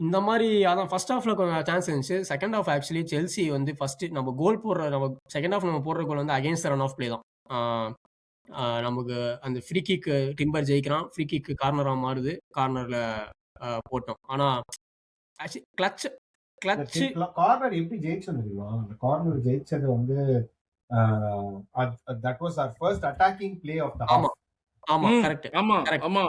இந்த மாதிரி அதான் ஃபர்ஸ்ட் ஹாஃப்ல கொஞ்சம் சான்ஸ் இருந்துச்சு. செகண்ட் ஹாஃப் ஆக்சுவலி செல்சி வந்து ஃபர்ஸ்ட் நம்ம கோல் போடுற, நம்ம செகண்ட் ஹாஃப் நம்ம போடுற கோல் வந்து அகைன்ஸ்ட் ரன் ஆஃப் பிளே தான். நமக்கு அந்த ஃப்ரீ கிக் டிம்பர் ஜெயிக்கிறான், ஃப்ரீ கிக் கார்னரா மாறுது, கார்னர்ல போட்டோம். ஆனா ஆக்சுவலி கார்னர் எப்படி ஜெயிச்சது தெரியுமா? அந்த கார்னர் ஜெயிச்சது வந்து that was our first attacking play of the half. ஆமா ம். கரெக்ட் ஆமா, கரெக்ட். ஆமா.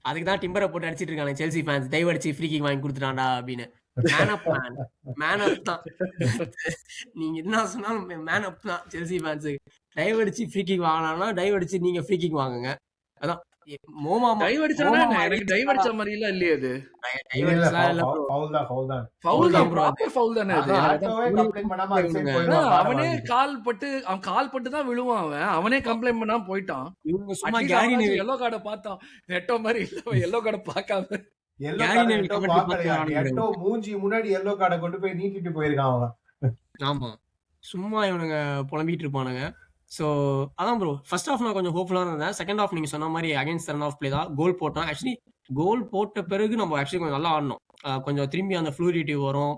அதுக்கு தான் டிம்பரை போட்டு அடிச்சிட்டு இருக்காங்க செல்சி ஃபேன்ஸ், டைவ் அடிச்சு ஃப்ரீ கிக் வாங்கி கொடுத்துட்டான்டா அப்படின்னு. மேன் அப் மேன், மேன் அப் தான். நீங்க என்ன சொன்னாலும் மேன் அப் தான் செல்சி ஃபேன்ஸு. டைவ் அடிச்சு ஃப்ரீ கிக் வாங்கினா டைவ் அடிச்சு நீங்க ஃப்ரீ கிக் வாங்குங்க. அதான் டைவ் அடிச்சானா என்ன? எனக்கு டைவ் அடிச்ச மாதிரி எல்லாம் இல்லையே அது. டைவ் அடிச்சலாம் இல்ல ப்ரோ. ஃபவுல் தான் ஃபவுல் Foul தான், தான் bro அது. ப்ராப்பர் ஃபவுல் தானே அது. அதான் எனக்கு அதான் ஆட்டோவே புரியல. கம்ப்ளைண்ட் பண்ணாம அந்த சைடு இவனுங்க போயிடுவான் காரை அவனே வாங்கிட்டு. அவன் கால் பட்டு தான் விழுவான் அவன். அவனே கம்ப்ளைண்ட் பண்ணாம போயிட்டான். இவங்க சும்மா அட்லீஸ்ட் கேரி அவனாச்சும் நெவில் எல்லோ கார்டை பார்த்தான். நெட்டோ மாதிரி இல்ல, எல்லோ கார்டை பார்க்காம. Yellow carry card Neville நெட்டோ commentary பார்த்து பார்க்கலையா? வரானுங்க bro. நெட்டோ மூஞ்சி முன்னாடி எல்லோ கார்டை கொண்டு போய் நீட்டிட்டு போயிருக்கான் அவன். ஆமா சும்மா இவனுங்க புலம்பிட்டு இருப்பானுங்க. ஸோ அதான் ப்ரோ ஃபர்ஸ்ட் ஹாஃப் நான் கொஞ்சம் ஹோப்ஃபுல்லாக இருந்தேன். செகண்ட் ஹாஃப் நீங்கள் சொன்ன மாதிரி அகைன்ஸ்ட் ரன் ஆஃப் பிளே தான் கோல் போட்டோம். ஆக்சுவலி கோல் போட்ட பிறகு நம்ம ஆக்சுவலி கொஞ்சம் நல்லா ஆடணும். கொஞ்சம் திரும்பி அந்த ஃப்ளூரிட்டி வரும்.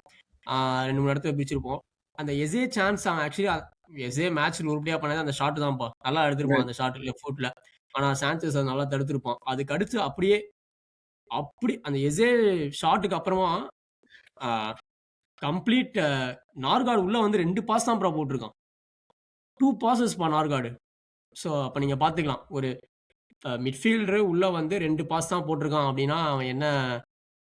2-3 இடத்துல பிடிச்சிருப்போம். அந்த எஸ்ஏ சான்ஸ் அவன் ஆக்சுவலி எஸ்ஏ மேட்ச்ல உருப்படியாக பண்ணது அந்த ஷாட் தான்ப்பா. நல்லா எடுத்திருப்பான் அந்த ஷாட் லெஃப்ட் ஃபுட்ல. ஆனால் சான்சஸ் அதை நல்லா தடுத்திருப்பான். அதுக்கு அடுத்து அப்படி அந்த எஸ்ஏ ஷாட்டுக்கு அப்புறமா கம்ப்ளீட் நார்கார்டு உள்ள வந்து 2 பாஸ் தான் ப்ரோ போட்டிருக்கான். 2 passes பா நார்கார்டு. ஸோ அப்போ நீங்கள் பார்த்துக்கலாம் ஒரு மிட்ஃபீல்டரு உள்ள வந்து 2 பாஸ் தான் போட்டிருக்கான் அப்படின்னா அவன் என்ன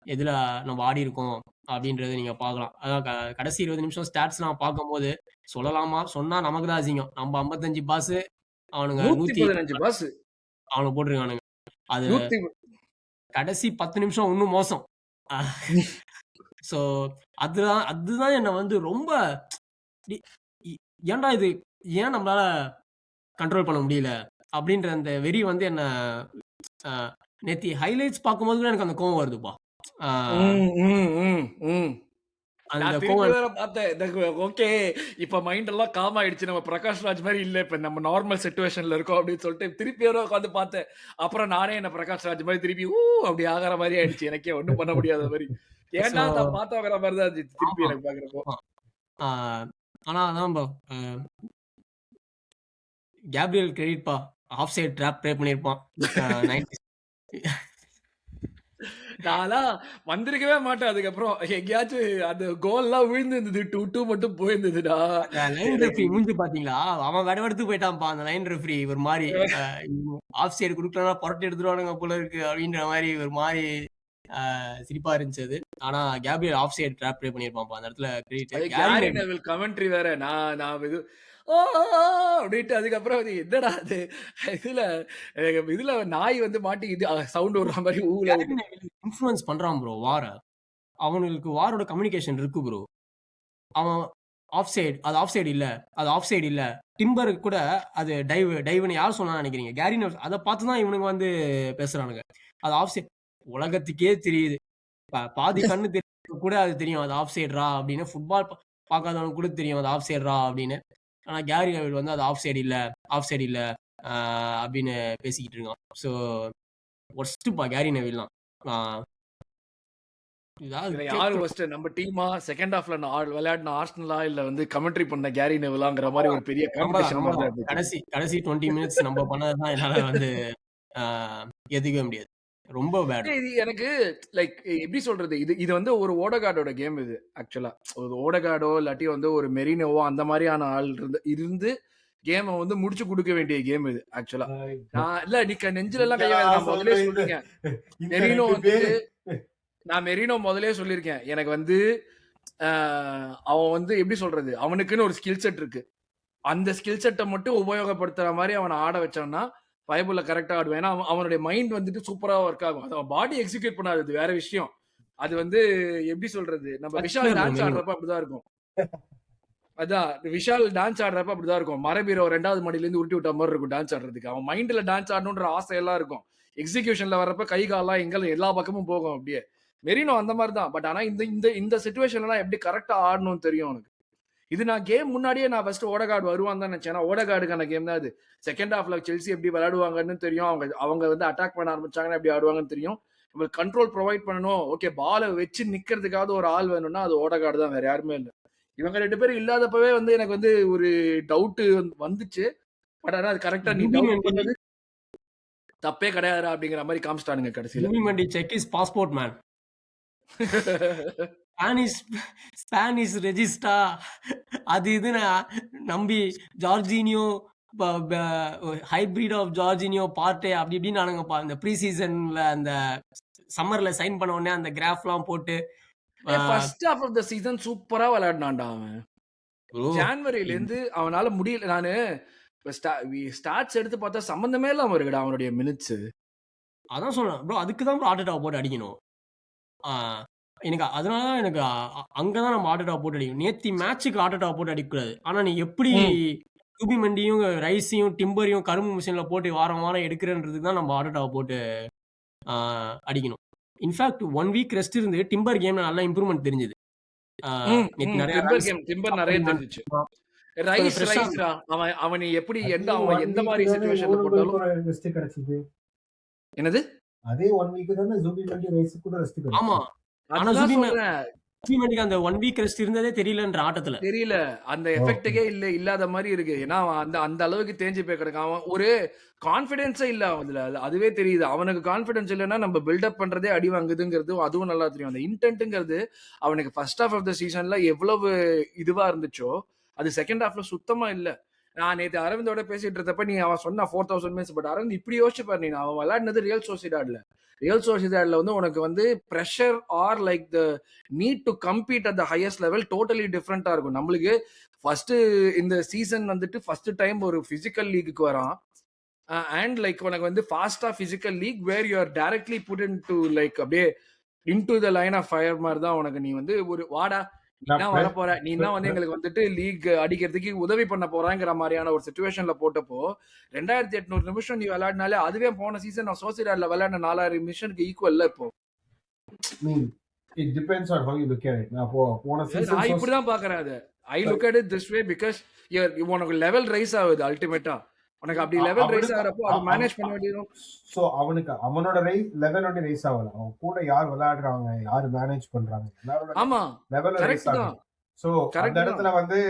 எதில் நம்ம ஆடி இருக்கோம் அப்படின்றத நீங்கள் பார்க்கலாம். அதான் கடைசி 20 நிமிஷம் ஸ்டாட்ஸ் நான் பார்க்கும்போது சொல்லலாமா சொன்னால் நமக்கு தான் அசிங்கம். நம்ம 55 பாஸ் அவனுங்க 115 பாஸ் அவனுக்கு போட்டிருக்கானுங்க. அது கடைசி 10 நிமிஷம் இன்னும் மோசம். ஸோ அதுதான் என்னை வந்து ரொம்ப ஏன்டா இது ஏன் நம்மளால கண்ட்ரோல் பண்ண முடியல அப்படின்ற அந்த வெறி வந்து என்ன நேத்தி ஹைலைட்ஸ் பார்க்கும்போது கூட எனக்கு அந்த கோவம் வருதுப்பா. நான் திருப்பி வேற பார்த்தேன். ஓகே இப்ப மைண்ட் எல்லாம் காம் ஆயிடுச்சு, நம்ம பிரகாஷ் ராஜ் மாதிரி இல்ல, இப்ப நம்ம நார்மல் சிச்சுவேஷன்ல இருக்கோம் அப்படின்னு சொல்லிட்டு திருப்பி வேற உட்காந்து பார்த்தேன். அப்புறம் நானே என்ன பிரகாஷ் ராஜ் மாதிரி திருப்பி அப்படி ஆகிற மாதிரி ஆயிடுச்சு. எனக்கே ஒண்ணும் பண்ண முடியாத மாதிரி. ஏன்னா நான் பார்த்த வர மாதிரி தான் இருந்துச்சு திருப்பி எனக்கு பாக்குறப்போ. ஆனா அதான் கேப்ரியல் கிரெடிட்பா, ஆஃப் சைட் ட்ராப் ப்ளே பண்ணிருப்பான். நான்லாம் வந்திருக்கவே மாட்டேன். அதுக்கப்புறம் எங்கேயாச்சும் அந்த கோல் எல்லாம் விழுந்து இருந்தது, 2-2 மட்டும் போயிருந்ததுடா. லைன் ரெஃப்ரி மூஞ்சி பாத்தீங்களா, அவன் வெடவெடுத்து போயிட்டான்ப்பா அந்த லைன் ரெஃப்ரி. ஒரு மாதிரி ஆஃப் சைடு கொடுக்கலாம் புரட்டி எடுத்துருவானுங்க போல இருக்கு அப்படின்ற மாதிரி ஒரு மாதிரி சிரிப்பா இருந்துச்சு அது. ஆனா Gabriel offside trap play பண்ணிருப்பான்ப்பா அந்த இடத்துல. கிரெடிட் கமெண்ட்ரி வேற நான் இது அப்படின்ட்டு அதுக்கப்புறம் என்னடா அது இதுல நாய் வந்து மாட்டி இது சவுண்ட் வர்ற மாதிரி ஊல இன்ஃப்ளூயன்ஸ் பண்றான் ப்ரோ வார. அவனுக்கு வாரோட கம்யூனிகேஷன் இருக்கு ப்ரோ. அவன் ஆஃப் சைடு, அது ஆஃப் சைடு இல்ல, அது ஆஃப் சைடு இல்ல. டிம்பருக்கு கூட அது டைவ்னு யார் சொன்னா நினைக்கிறீங்க? Carry Neville. அதை பார்த்து தான் இவனுங்க வந்து பேசுறானுங்க. அது ஆஃப் சைடு உலகத்துக்கே தெரியுது. பாதி கண்ணு தெரியும் கூட அது தெரியும் அது ஆஃப் சைடுரா அப்படின்னு. ஃபுட்பால் பார்க்காதவனுக்கு கூட தெரியும் அது ஆஃப் சைடுரா அப்படின்னு. ஆனா கேரி நெவில் வந்து அது ஆஃப் சைடு இல்ல அப்படின்னு பேசிக்கிட்டு இருக்கான். ஸோ ஒர்ஸ்ட்பா கேரி நெவில்லாம். யாரு ஃபர்ஸ்ட் நம்ம டீமா செகண்ட் ஹாஃப்ல விளையாடின ஆர்சனலா இல்ல வந்து கமெண்ட்ரி பண்ண கேரி நெவிலாங்கிற மாதிரி ஒரு பெரிய காம்படிஷன். கடைசி 20 மினிட்ஸ் நம்ம பண்ணதான் என்னால வந்து எதுக்கவே முடியாது. ரொம்ப பேட். இது எனக்கு லைக் எப்படி சொல்றது, இது வந்து ஒரு ஓடகார்டோட கேம். இது ஆக்சுவலா ஒரு ஓடகார்டோ இல்லாட்டி வந்து ஒரு மெரினோவோ அந்த மாதிரியான ஆள் இருந்து கேமை வந்து முடிச்சு கொடுக்க வேண்டிய கேம் இது ஆக்சுவலா. நான் இல்ல நீக்க நெஞ்சில எல்லாம் கையா முதலே சொல்லிருக்கேன். மெரினோ வந்து நான் மெரினோ முதலே சொல்லியிருக்கேன். எனக்கு வந்து அவன் வந்து எப்படி சொல்றது, அவனுக்குன்னு ஒரு ஸ்கில் செட் இருக்கு. அந்த ஸ்கில் செட்டை மட்டும் உபயோகப்படுத்துற மாதிரி அவனை ஆட வச்சான்னா பைபிள்ல கரெக்டா ஆடுவேன். ஏன்னா அவனுடைய மைண்ட் வந்துட்டு சூப்பரா ஒர்க் ஆகும். அது பாடி எக்ஸிக்யூட் பண்ணாது வேற விஷயம். அது வந்து எப்படி சொல்றது, நம்ம விஷால் டான்ஸ் ஆடுறப்ப அப்படிதான் இருக்கும். அதான் விஷால் டான்ஸ் ஆடுறப்ப அப்படிதான் இருக்கும். மரபீரோ 2வது மாடியில இருந்து உருட்டி விட்ட மாதிரி இருக்கும் டான்ஸ் ஆடுறதுக்கு. அவன் மைண்ட்ல டான்ஸ் ஆடணுன்ற ஆசை எல்லாம் இருக்கும். எக்ஸிகியூஷன்ல வர்றப்ப கை காலாம் எங்க எல்லா பக்கமும் போகும் அப்படியே. மெரினோ அந்த மாதிரி தான். பட் ஆனா இந்த சிச்சுவேஷன்லாம் எப்படி கரெக்டா ஆடணும்னு தெரியும் அவனுக்கு. இது நான் கேம் முன்னாடியே நான் ஃபர்ஸ்ட் ஓடகார்டு வருவான் தான் நினைச்சேன். ஓடகார்டுக்கான கேம் தான் அது. செகண்ட் ஹாஃப்ல செல்சி எப்படி விளையாடுவாங்கன்னு தெரியும். அவங்க வந்து அட்டாக் பண்ண ஆரம்பிச்சாங்கன்னா எப்படி ஆடுவாங்கன்னு தெரியும். நம்மளுக்கு கண்ட்ரோல் ப்ரொவைட் பண்ணணும். ஓகே பாலை வச்சு நிக்கிறதுக்காவது ஒரு ஆள் வேணும்னா அது ஓடகார்டு தான், வேற யாருமே இல்லை. இவங்க 2 பேரும் இல்லாதப்பவே வந்து எனக்கு வந்து ஒரு டவுட் வந்துச்சு. பட் ஆனா அது கரெக்டா நீ டவுட் பண்ணது தப்பே கிடையாது அப்படிங்கிற மாதிரி காமிச்சிட்டானுங்க கடைசியில. Check is passport man. Spanish regista அது இதுன்னு நம்பி Jorginho hybrid of Jorginho Partey அப்படி இப்படின்னு நானுங்கப்பா இந்த ப்ரீ சீசன்ல அந்த சம்மர்ல சைன் பண்ண உடனே அந்த கிராஃப்லாம் போட்டு first half of the season சூப்பரா விளையாடினான்டா அவன். ஜான்வரியில இருந்து அவனால முடியல. நானு ஸ்டாட்ஸ் எடுத்து பார்த்தா சம்பந்தமே இல்லாம இருக்குடா அவனுடைய மினிட்ஸ். அதான் சொல்றேன் ப்ரோ, அதுக்கு தான் ப்ரோ ஆர்டேட்டா போட்டு அடிக்கணும். எனக்கு அதனால தான் எனக்கு அங்கதான் நம்ம ஆர்டேட்டா போட்டு அடிக்கணும். நேத்தி மேட்சுக்கு ஆர்டேட்டா போட்டு அடிக்கக்கூடாது. ஆனா நீ எப்படி டூபி மண்டியும் ரைஸையும் டிம்பரையும் கரும்பு மிஷின்ல போட்டு வாரம் வாரம் எடுக்கிறன்றதுக்கு தான் நம்ம ஆர்டேட்டாவை போட்டு அடிக்கணும். இன்ஃபேக்ட் 1 வீக் ரெஸ்ட் இருந்து டிம்பர் கேம்ல நல்லா இம்ப்ரூவ்மெண்ட் தெரிஞ்சது. டிம்பர் நிறைய தெரிஞ்சிச்சு. ரைஸ் ரைஸ்ரா அவன் எப்படி எந்த மாதிரி சிச்சுவேஷன்ல போட்டாலும் ரெஸ்ட் கிடைச்சது. என்னது அதே 1 வீக் தான ஜூபி மண்டி ரைஸ் கூட ரெஸ்ட் கிடைச்சது. ஆமா, ஆனா ஜூபி மண்டிக்கு அந்த 1 வீக் ரெஸ்ட் இருந்ததே தெரியலன்ற ஆட்டத்துல தெரியல. அந்த எஃபெக்ட்டுக்கே இல்லாத மாதிரி இருக்கு. ஏன்னா அந்த அளவுக்கு தேஞ்சு போய் கிடக்கான். அவன் ஒரு கான்பிடன்ஸே இல்ல அவன்ல. அதுவே தெரியுது. அவனுக்கு கான்பிடன்ஸ் இல்லைன்னா நம்ம பில்டப் பண்றதே அடி வாங்குதுங்கிறது அதுவும் நல்லா தெரியும். அந்த இன்டென்ட்ங்கிறது அவனுக்கு ஃபர்ஸ்ட் ஹாஃப் ஆஃப் த சீசன்ல எவ்வளவு இதுவா இருந்துச்சோ அது செகண்ட் ஹாஃப்ல சுத்தமா இல்ல. நான் நேற்று அரவிந்தோட பேசிட்டு இருந்தப்ப நீ அவன் சொன்ன 4000 மினிட்ஸ், பட் அரவிந்த் இப்படி யோசிச்சு பாரு, நீ அவன் விளையாடினது ரியல் சோசிடாட்ல வந்து உனக்கு வந்து pressure are like the need to compete at the highest level totally டிஃப்ரெண்டா இருக்கும். நம்மளுக்கு ஃபர்ஸ்ட் இந்த சீசன் வந்துட்டு ஃபர்ஸ்ட் டைம் ஒரு பிசிக்கல் லீக்குக்கு வரான். அண்ட் லைக் உனக்கு வந்து ஃபாஸ்டா physical league where you are directly put in to like அப்படியே into the line of fire மாதிரி தான் உனக்கு. நீ வந்து ஒரு வாடா நீ தான் வர போற, நீ தான் வந்து எங்களுக்கு வந்துட்டு லீக் அடிக்கிறதுக்கு உதவி பண்ண போறாங்கிற மாதிரியான ஒரு சிச்சுவேஷன்ல போட்டப்போ 2800 நிமிஷம் நீ விளையாடினாலே அதுவே போன சீசன் நான் சோசிடாட்ல விளையாடின 4000 நிமிஷனுக்கு ஈக்குவல்ல. இப்போ it depends on how you look at it. நான் போன சீசன் நான் இப்படி தான் பார்க்கறேன் அது. I look at it this way because உனக்கு லெவல் ரைஸ் ஆகுது அல்டிமேட்டா. உனக்கு அப்படி லெவல் ரைஸ் ஆறப்போ அது மேனேஜ் பண்ண வேண்டியது. சோ அவனோட லெவல் வந்து ரைஸ் ஆகல. அவன் கூட யார் விளையாடுறாங்க, யார் மேனேஜ் பண்றாங்க, எல்லாரோட ஆமா லெவல் ரைஸ் ஆகும். சோ அந்த இடத்துல வந்து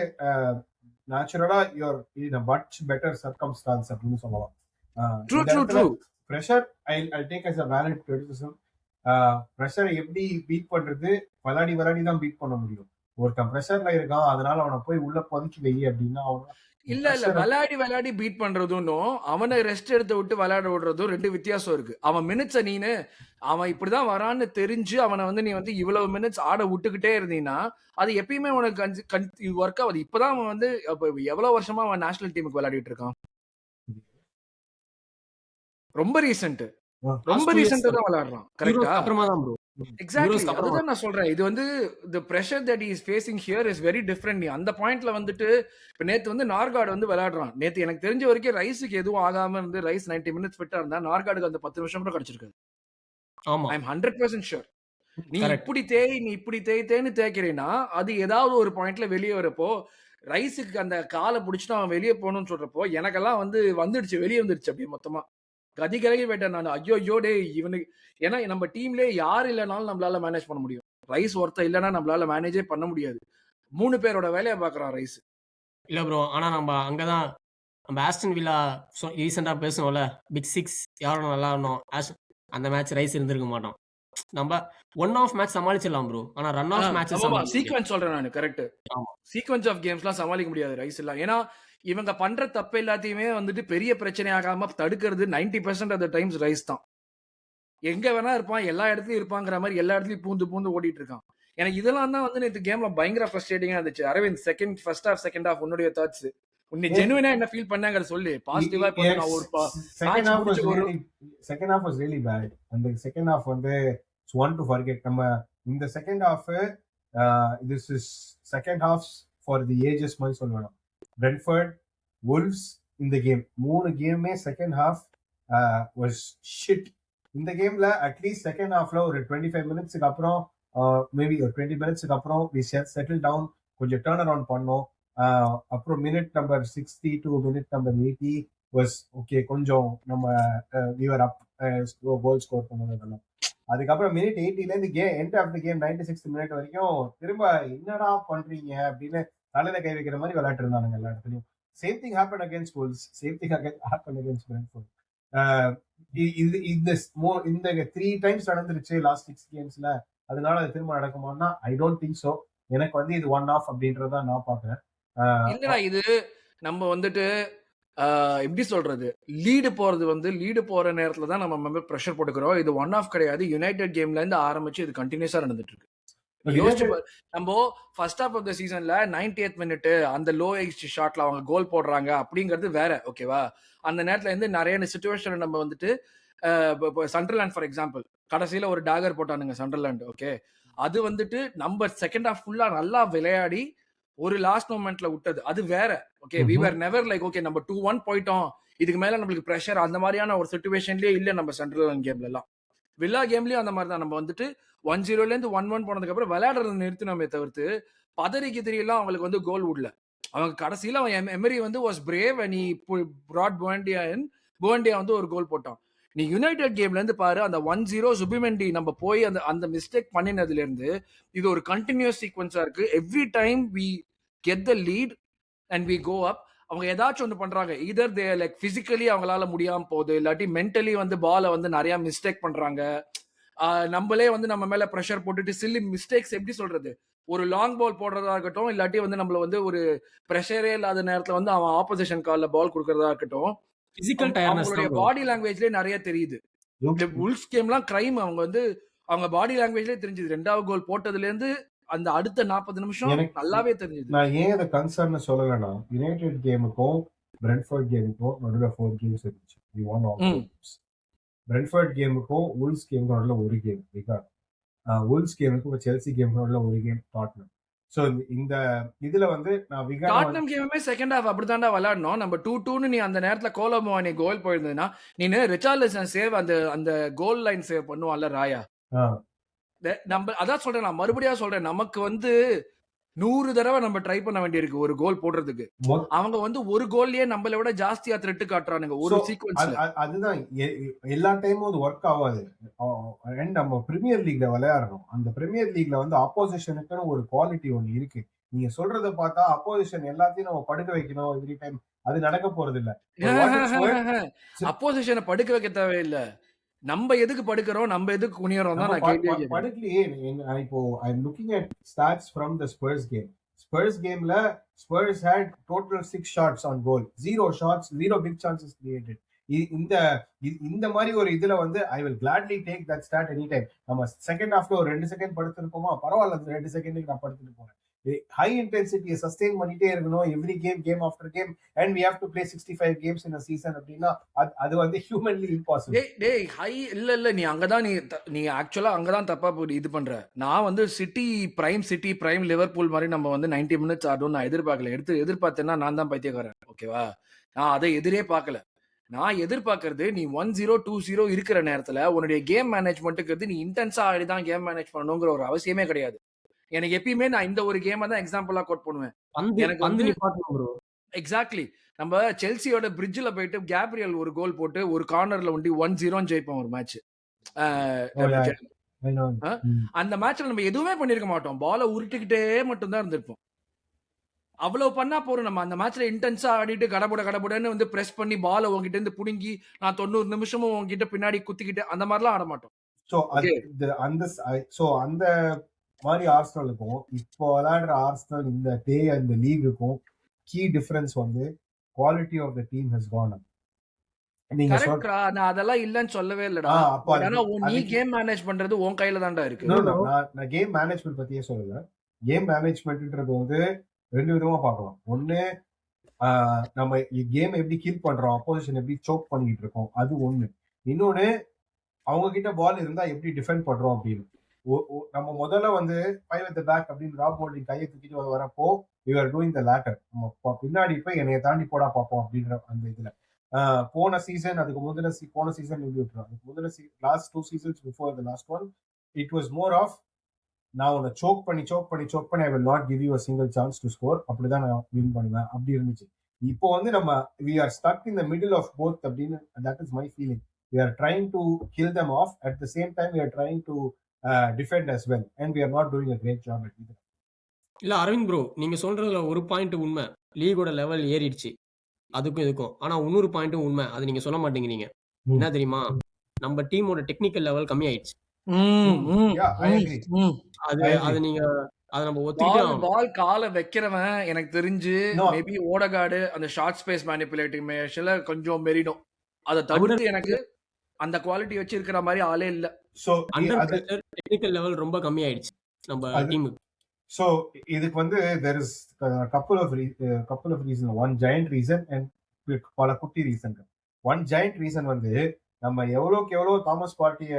நேச்சுரலா you are in a much better circumstance அப்படின்னு சொல்லலாம். True pressure I take as a valid criticism. பிரஷரை எப்படி பீட் பண்றது, விளையாடி தான் பீட் பண்ண முடியும். ஒருத்தன் பிரஷர்ல இருக்கான், அதனால அவனை போய் உள்ள பதுக்கி வை அப்படின்னா இல்ல விளையாடி பீட் பண்றதும் அவனை ரெஸ்ட் எடுத்து விட்டு விளையாட விடுறதும் ரெண்டு வித்தியாசம் இருக்கு. அவன் மினிட்ஸ நீனு அவன் இப்படிதான் வரான்னு தெரிஞ்சு அவனை வந்து நீ வந்து இவ்வளவு மினிட்ஸ் ஆட விட்டுக்கிட்டே இருந்தீங்கன்னா அது எப்பயுமே உனக்கு ஒர்க் ஆகுது. இப்பதான் அவன் வந்து எவ்வளவு வருஷமா அவன் நேஷனல் டீமுக்கு விளையாடிட்டு இருக்கான். ரொம்ப ரீசென்ட் தான் விளையாடுறான். கரெக்டா? எக்ஸாக்ட்லி அதுதான் நான் சொல்றேன். இது வந்து the pressure that he is facing here is very different. நீ அந்த பாயிண்ட்ல வந்துட்டு இப்ப நேத்து வந்து நார்கார்டு வந்து விளையாடுறான். நேத்து எனக்கு தெரிஞ்ச வரைக்கும் ரைஸுக்கு எதுவும் ஆகாம இருந்து ரைஸ் 90 மினிட்ஸ் ஃபிட்டா இருந்தா நார்கார்டுக்கு அந்த 10 நிமிஷம் கூட கிடைச்சிருக்காது. ஆமா, ஐ அம் 100% ஷூர். நீ இப்படி தேய்ன்னு தேய்க்கிறேன்னா அது ஏதாவது ஒரு பாயிண்ட்ல வெளியே வரப்போ ரைஸுக்கு அந்த காலை பிடிச்சிட்டு அவன் வெளியே போகணும்னு சொல்றப்போ எனக்கெல்லாம் வந்து வெளியே வந்துடுச்சு அப்படியே மொத்தமா கதி கலகி போயிட்டேன் நான். ஐயோ டே இவனுக்கு, ஏன்னா நம்ம டீம்ல யார் இல்லைனாலும் நம்மளால மேனேஜ் பண்ண முடியும். ரைஸ் ஒருத்தர் இல்லைன்னா நம்மளால மேனேஜே பண்ண முடியாது. 3 பேரோட வேலையை பாக்குறான் ரைஸ். இல்ல ப்ரோ, ஆனா நம்ம அங்கதான் நம்ம ஆஸ்டன் வில்லா ரீசெண்டா பேசணும்ல, பிக் 6 யாரும் நல்லா இருந்தோம். அந்த மேட்ச் ரைஸ் இருந்திருக்க மாட்டோம். நம்ம ஒன் ஆஃப் மேட்ச் சமாளிச்சிடலாம் ப்ரோ, ஆனா ரன் ஆஃப் மேட்ச் சீக்வென்ஸ் சொல்றேன் நான். கரெக்ட், சீக்வென்ஸ் ஆஃப் கேம்ஸ்லாம் சமாளிக்க முடியாது ரைஸ் எல்லாம். ஏன்னா இவங்க பண்ற தப்பு எல்லாத்தையுமே வந்துட்டு பெரிய பிரச்சனை ஆகாம தடுக்கிறது 90% ஆஃப் த டைம்ஸ் ரைஸ் தான். எங்க வேணா இருப்பான், எல்லா இடத்துலயும் இருப்பாங்கிற மாதிரி எல்லா இடத்துலயும் பூந்து ஓடிட்டு இருக்கான். எனக்கு இதெல்லாம் தான் வந்து நேற்று கேம்ல பயங்கர ஃப்ரஸ்ட்ரேட்டிங்கா இருந்துச்சு. Aravind first half second half உன்னுடைய தாட்ஸ் உன்னை ஜெனுவினா என்ன ஃபீல் பண்ணாங்க சொல்லு. பாசிட்டிவா second half was really bad. அந்த செகண்ட் ஹாஃப் வந்து ஒன் டு ஃபர்கெட். நம்ம இந்த second half this is second half for the ages மாதிரி சொல்லுவேன். Brentford, Wolves இந்த கேம் 3 கேமே செகண்ட் ஹாஃப் வாஸ் ஷிட். இந்த கேம்ல அட்லீஸ்ட் செகண்ட் ஹாஃப்ல ஒரு 25 மினிட்ஸ்க்கு அப்புறம் மேபி ஒரு 20 மினிட்ஸ்க்கு அப்புறம் we settle down, கொஞ்சம் டர்ன் அரவுண்ட் பண்ணோம். அப்புறம் minute number 60 to minute number 80 was okay. கொஞ்சம் நம்ம we were up, goal score பண்ணதெல்லாம். அதுக்கப்புறம் மினிட் 80ல இருந்து end of the game 96th minute வரைக்கும் திரும்ப என்னடா பண்றீங்க அப்படின்னு தலையில கை வைக்கிற மாதிரி விளையாட்டு இருந்தானுங்க எல்லா இடத்துலயும். Same thing happen against Wolves, same thing happen against Brentford. இந்த 3 டைம்ஸ் நடந்துருச்சு லாஸ்ட் 6 கேம்ஸ்ல. அதனால அது திரும்ப நடக்குமான்னா ஐ டோன்ட் திங்க் சோ. எனக்கு வந்து இது ஒன் ஆஃப் அப்படின்றத நான் பாக்குறேன். இல்லடா, இது நம்ம வந்துட்டு எப்படி சொல்றது, லீடு போற நேரத்துல தான் நம்ம மேல ப்ரெஷர் போட்டுக்கிறோம். இது ஒன் ஆஃப் கிடையாது. யுனைடெட் கேம்ல இருந்து ஆரம்பிச்சு இது கண்டினியூஸா நடந்துட்டு இருக்கு. யோசிச்சு பாரு, நம்ம ஃபர்ஸ்ட் ஹாஃப் ஆஃப் த சீசன்ல 90th மினிட் அந்த லோ ஏஜ் ஷாட்ல அவங்க கோல் போடுறாங்க அப்படிங்கிறது வேற, ஓகேவா? அந்த நேரத்துல இருந்து நிறைய சிச்சுவேஷன் நம்ம வந்துட்டு சண்டர்லாண்ட் ஃபார் எக்ஸாம்பிள் கடைசியில ஒரு டாகர் போட்டானுங்க சண்டர்லாண்ட், ஓகே. அது வந்துட்டு நம்ம செகண்ட் ஹாஃப் ஃபுல்லா நல்லா விளையாடி ஒரு லாஸ்ட் மொமெண்ட்ல விட்டது, அது வேற, okay. We were never like okay நம்ம 2-1 போயிட்டோம், இதுக்கு மேல நம்மளுக்கு பிரஷர், அந்த மாதிரியான ஒரு சிச்சுவேஷன்லயே இல்ல நம்ம சண்டர்லாண்ட் கேம்ல எல்லாம். வில்லா கேம்லயும் அந்த மாதிரி தான். நம்ம வந்துட்டு 1-0ல இருந்து 1-1 போனதுக்கு அப்புறம் விளையாடுறத நிறுத்தினோமே தவிர்த்து பதறி கிதிரி எல்லாம் அவங்களுக்கு வந்து கோல் விடல. அவங்க கடைசியில அவன் எமரி வந்து was brave and he brought புவண்டியா வந்து ஒரு கோல் போட்டான். நீ யுனைடெட் கேம்ல இருந்து பாரு, அந்த 1-0 சுபிமெண்டி நம்ம போய் அந்த மிஸ்டேக் பண்ணினதுல இருந்து இது ஒரு கண்டினியூஸ் சீக்வன்ஸா இருக்கு. Every time we get the lead and we go up, அவங்க ஏதாச்சும் ஒன்று பண்றாங்க. இதர் தே லைக் பிசிக்கலி அவங்களால முடியாம போகுது, இல்லாட்டி மென்டலி வந்து பாலை வந்து நிறைய மிஸ்டேக் பண்றாங்க. நம்மளே வந்து நம்ம மேல ப்ரெஷர் போட்டுட்டு சில்லி மிஸ்டேக்ஸ், எப்படி சொல்றது, ஒரு லாங் பால் போடுறதா இருக்கட்டும், இல்லாட்டி வந்து நம்மள வந்து ஒரு ப்ரெஷரே இல்லாத நேரத்துல வந்து அவன் ஆப்போசிஷன் கால்ல பால் கொடுக்கறதா இருக்கட்டும், பிசிக்கல் டயர்னஸ் அவங்களுடைய தான் bro. பாடி லாங்குவேஜ்லயே நிறைய தெரியுது. உல்ஸ் கேம்லாம் கிரைம், அவங்க வந்து அவங்க பாடி லாங்குவேஜ்லயே தெரிஞ்சது. 2வது கோல் போட்டதுல இருந்து அந்த அடுத்த 40 நிமிஷம் எனக்கு நல்லாவே தெரிஞ்சது. நான் ஏன் அதை கன்சர்ன் சொல்லலைன்னா, யுனைடெட் கேமுக்கும் பிரென்ஃபோர்ட் கேமுக்கும் நடுவில் 4 கேம்ஸ் இருந்துச்சு. We won all 4 games. Brentford கேமுக்கும் உல்ஸ் கேமுக்கும் நடுவில் ஒரு கேம் பிகாஸ் உல்ஸ் கேமுக்கும் செல்சி கேமுக்கும் நடுவில் ஒரு கேம் டாட்னம். ஸோ இந்த இதுல வந்து நான் டாட்னம் கேமுமே செகண்ட் ஹாஃப் அப்படித்தாண்டா விளையாடணும். நம்ம 2-2ன்னு நீ அந்த நேரத்துல கோலோமோனி கோல் போயிருந்ததுன்னா, நீ ரிச்சார்லிசன் சேவ் அந்த கோல் லைன் சேவ் பண்ணுவான்ல ராயா, நம்ம அதான் சொல்றேன், நான் மறுபடியும் சொல்றேன், நமக்கு வந்து 100 தடவை நம்ம ட்ரை பண்ண வேண்டியிருக்கு ஒரு கோல் போடுறதுக்கு. அவங்க வந்து ஒரு கோல்லயே நம்மளை விட ஜாஸ்தியா த்ரெட் காட்டுறானுங்க ஒரு சீக்வன்ஸ்ல. அதுதான் எல்லா டைமும் அது ஒர்க் ஆகாது. நம்ம பிரீமியர் லீக்ல விளையாடுறோம், அந்த பிரீமியர் லீக்ல வந்து ஆப்போசிஷனுக்குன்னு ஒரு குவாலிட்டி ஒன்று இருக்கு. நீங்க சொல்றத பார்த்தா அப்போசிஷன் எல்லாத்தையும் நம்ம படுக்க வைக்கணும் எவ்ரி டைம், அது நடக்க போறது இல்ல. அப்போசிஷனை படுக்க வைக்க தேவையில்லை, நம்ம எதுக்கு படுக்கிறோம், நம்ம எதுக்கு குனியறோம் தான் நான் கேள்வியே கேட்கிறேன். படுக்கலையே. இப்போ I am looking at stats from the Spurs game. Spurs கேம்ல Spurs had total 6 shots on goal, 0 shots, 0 big chances created. இந்த மாதிரி ஒரு இதுல வந்து I will gladly take that stat any time. நம்ம செகண்ட் ஹாஃப்ல ஒரு 2 செகண்ட் படுத்துருப்போமா, பரவாயில்ல, அந்த 2 செகண்டுக்கு நான் படுத்துட்டு போறேன். ஹை இன்டென்சிட்டியை சஸ்டெயின் பண்ணிட்டே இருக்கணும் every game after game, and we have to play 65 games in a season அப்படின்னா அது வந்து ஹியூமன்லி இம்பாசிபிள். டேய் ஹை இல்ல நீ அங்கதான் நீ ஆக்சுவலா அங்கதான் தப்பா இது பண்ற. நான் வந்து சிட்டி பிரைம் லிவர்பூல் மாதிரி நம்ம வந்து 90 மினிட்ஸ் ஆடும்னு நான் எதிர்பார்க்கல. எதிர்பார்த்தேன்னா நான் தான் பைத்தியக்காரன், ஓகேவா? நான் அதை எதிரே பார்க்கல. நான் எதிர்பார்க்கறது, நீ 1-0 2-0 இருக்கிற நேரத்துல உன்னுடைய கேம் மேனேஜ்மெண்ட்டுக்கு நீ இன்டென்ஸா ஆடிதான் கேம் மேனேஜ் பண்ணணுங்கிற ஒரு அவசியமே கிடையாது. எனக்கு எப்பயுமே நான் இந்த ஒரு கேமை தான் எக்ஸாம்பிளா கோட் பண்ணுவேன். எனக்கு வந்து எக்ஸாக்ட்லி நம்ம செல்சியோட பிரிட்ஜ்ல போயிட்டு கேப்ரியல் ஒரு கோல் போட்டு ஒரு கார்னர்ல ஒண்டி 1-0 ஜெயிப்போம் ஒரு மேட்ச். அந்த மேட்ச்ல நம்ம எதுவுமே பண்ணிருக்க மாட்டோம், பாலை உருட்டிக்கிட்டே மட்டும் தான் இருந்திருப்போம். அவ்வளவு பண்ணா போறோம். நம்ம அந்த மேட்ச்ல இன்டென்ஸா ஆடிட்டு கடபுடன்னு வந்து பிரஸ் பண்ணி பாலை உங்ககிட்ட இருந்து புடுங்கி நான் 90 நிமிஷமும் உங்ககிட்ட பின்னாடி குத்திக்கிட்டு அந்த மாதிரிலாம் ஆட மாட்டோம். அந்த மாதிரி ஆர்சனலுக்கும் இப்போ விளையாடுற ஆர்சனல் இந்த டே அந்த லீகுக்கும் கீ டிஃபரன்ஸ் வந்து quality of the team has gone up. நீங்க கரெக்ட்டா, நான் அதெல்லாம் இல்லன்னு சொல்லவே இல்லடா. ஆனா நீ கேம் மேனேஜ் பண்றது உன் கையில தான்டா இருக்கு. நான் கேம் மேனேஜ்மெண்ட் பத்தியே சொல்லல. கேம் மேனேஜ்மெண்ட்ன்றது வந்து ரெண்டு விதமா பார்க்கலாம். ஒண்ணு, நம்ம கேம் எப்படி கில் பண்றோம், அப்போசிஷன் எப்படி சோக் பண்ணிட்டு இருக்கோம், அது ஒண்ணு. இன்னொன்னு, அவங்க கிட்ட பால் இருந்தா எப்படி டிஃபெண்ட் பண்றோம் அப்படின்னு. நம்ம முதல்ல வந்து 5 at the back அப்படின்னு ராப் ஹோல்டிங் கையை தூக்கிட்டு வரப்போ we are doing the latter. நம்ம பின்னாடி போய் என்னைய தாண்டி போடா பார்ப்போம் அப்படின்ற அந்த இதுல போன சீசன், அதுக்கு முதல்ல போன சீசன் அதுக்கு முதல்ல last 2 seasons before the last one, it was more of நான் உன்னை சோக் பண்ணி I will not give you a single chance to score, அப்படிதான் நான் வின் பண்ணுவேன் அப்படி இருந்துச்சு. இப்போ வந்து நம்ம we are stuck in the middle of both அப்படின்னு, that is my feeling. We are trying to kill them off, at the same time we are trying to defend as well, and we are not doing a great job at either. இல்ல Aravind bro, நீங்க சொல்றதுல ஒரு point உண்மை, லீகோட level ஏறிடுச்சு அதுக்கும் இதுக்கும். ஆனா இன்னொரு பாயிண்ட்டும் உண்மை, அது நீங்க சொல்ல மாட்டேங்கிறீங்க. என்ன தெரியுமா, நம்ம டீமோட டெக்னிக்கல் லெவல் கம்மி ஆயிடுச்சு. அது நீங்க அதை நம்ம ஒத்துக்கிட்டே பால் ஆகணும். பால் காலை வைக்கிறவன் எனக்கு தெரிஞ்சு No, மேபி ஓடகார்டு அந்த ஷார்ட் ஸ்பேஸ் மேனிபுலேட்டிங் மேஷன்ல கொஞ்சம் மெரிடும். அதை அண்டர் தவிர்த்து எனக்கு அந்த குவாலிட்டி வச்சிருக்கிற மாதிரி ஆளே இல்ல. so அண்டர் அது பிரஷர் டெக்னிக்கல் லெவல் ரொம்ப கம்மியாயிடுச்சு நம்ம அது டீமுக்கு. so இதுக்கு வந்து there is a couple of reasons. One giant reason and பல குட்டி ரீசன். ஒன் ஜாயிண்ட் ரீசன் வந்து நம்ம எவ்வளோக்கு எவ்வளோ தாமஸ் பார்ட்டிய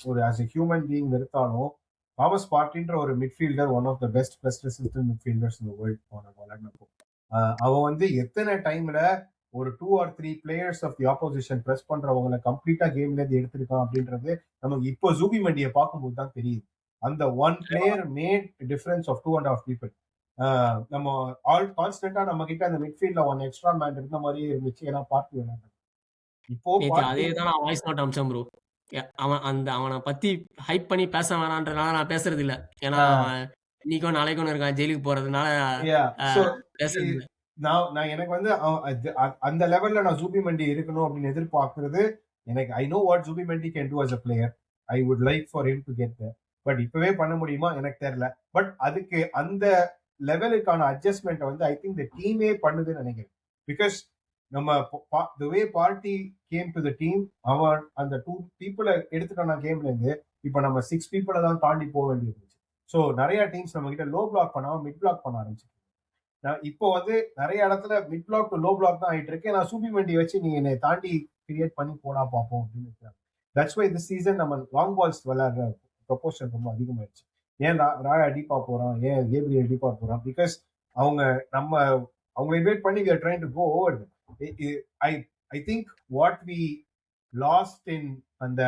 ஒரு ஆஸ் எ ஹியூமன் பீயிங் நிறுத்தாலும் தாமஸ் பார்ட்டின்ற ஒரு midfielder one of the best resistant midfielders இந்த வேர்ல்ட். அவன் வந்து எத்தனை டைம்ல ஒரு 2 or 3 players of the opposition press பண்றவங்களை கம்ப்ளீட்டா கேம்ல இருந்து எடுத்திருக்கான் அப்படின்றது நமக்கு இப்போ ஜூபி மண்டியை பார்க்கும்போது தான் தெரியுது. அந்த one player made difference of 2.5 people. நம்ம ஆல் கான்ஸ்டன்டா நம்ம கிட்ட அந்த மிட்ஃபீல்ட்ல ஒன் எக்ஸ்ட்ரா மேன் இருந்த மாதிரியே இருந்துச்சு. ஏன்னா பார்ட்டி விளையாடுறது இப்போ நேற்று அதே தான் நான் வாய்ஸ் நோட் அமிச்சேன் ப்ரோ. அவனை பத்தி ஹைப் பண்ணி பேச வேணான்றனால நான் பேசுறது இல்ல. ஏன்னா இன்னைக்கும் நாளைக்கும் இருக்கான் ஜெயிலுக்கு போறதுனால பேசுறது இல்ல. நான் எனக்கு வந்து அந்த லெவல்ல நான் ஜூபி மண்டி இருக்கணும் அப்படின்னு எதிர்பார்க்கறது. எனக்கு I know what Zubimendi can do as a player. I would like for him to get there. But இப்பவே பண்ண முடியுமா எனக்கு தெரியல. பட் அதுக்கு அந்த லெவலுக்கான அட்ஜஸ்ட்மெண்ட் வந்து ஐ திங்க் த டீமே பண்ணுதுன்னு நினைக்கிறேன். பிகாஸ் நம்ம the way party came to the team, அவன் அந்த 2 people எடுத்துட்டான கேம்ல இருந்து இப்ப நம்ம 6 people தான் தாண்டி போக வேண்டியிருந்துச்சு. ஸோ நிறைய டீம்ஸ் நம்ம கிட்ட லோ பிளாக் பண்ணாம மிட் பிளாக் பண்ண ஆரம்பிச்சு. இப்போ வந்து நிறைய இடத்துல mid black to low block தான் ஆயிட்டு இருக்கு. நான் சூப்பி மண்டி வச்சு நீ என்னை தாண்டி கிரியேட் பண்ணி போனா பார்ப்போம் அப்படின்னு. தட்ஸ் வை திஸ் சீசன் நம்ம லாங் பால்ஸ் விளையாடுற ப்ரொபோர்ஷன் ரொம்ப அதிகமாயிடுச்சு. ஏன் ராய் அடிப்பா போறான், ஏன் கேப்ரியல் அடிப்பா போறான்? பிகாஸ் அவங்க இன்வைட் பண்ணி we are trying to go over them. I think what we lost in அந்த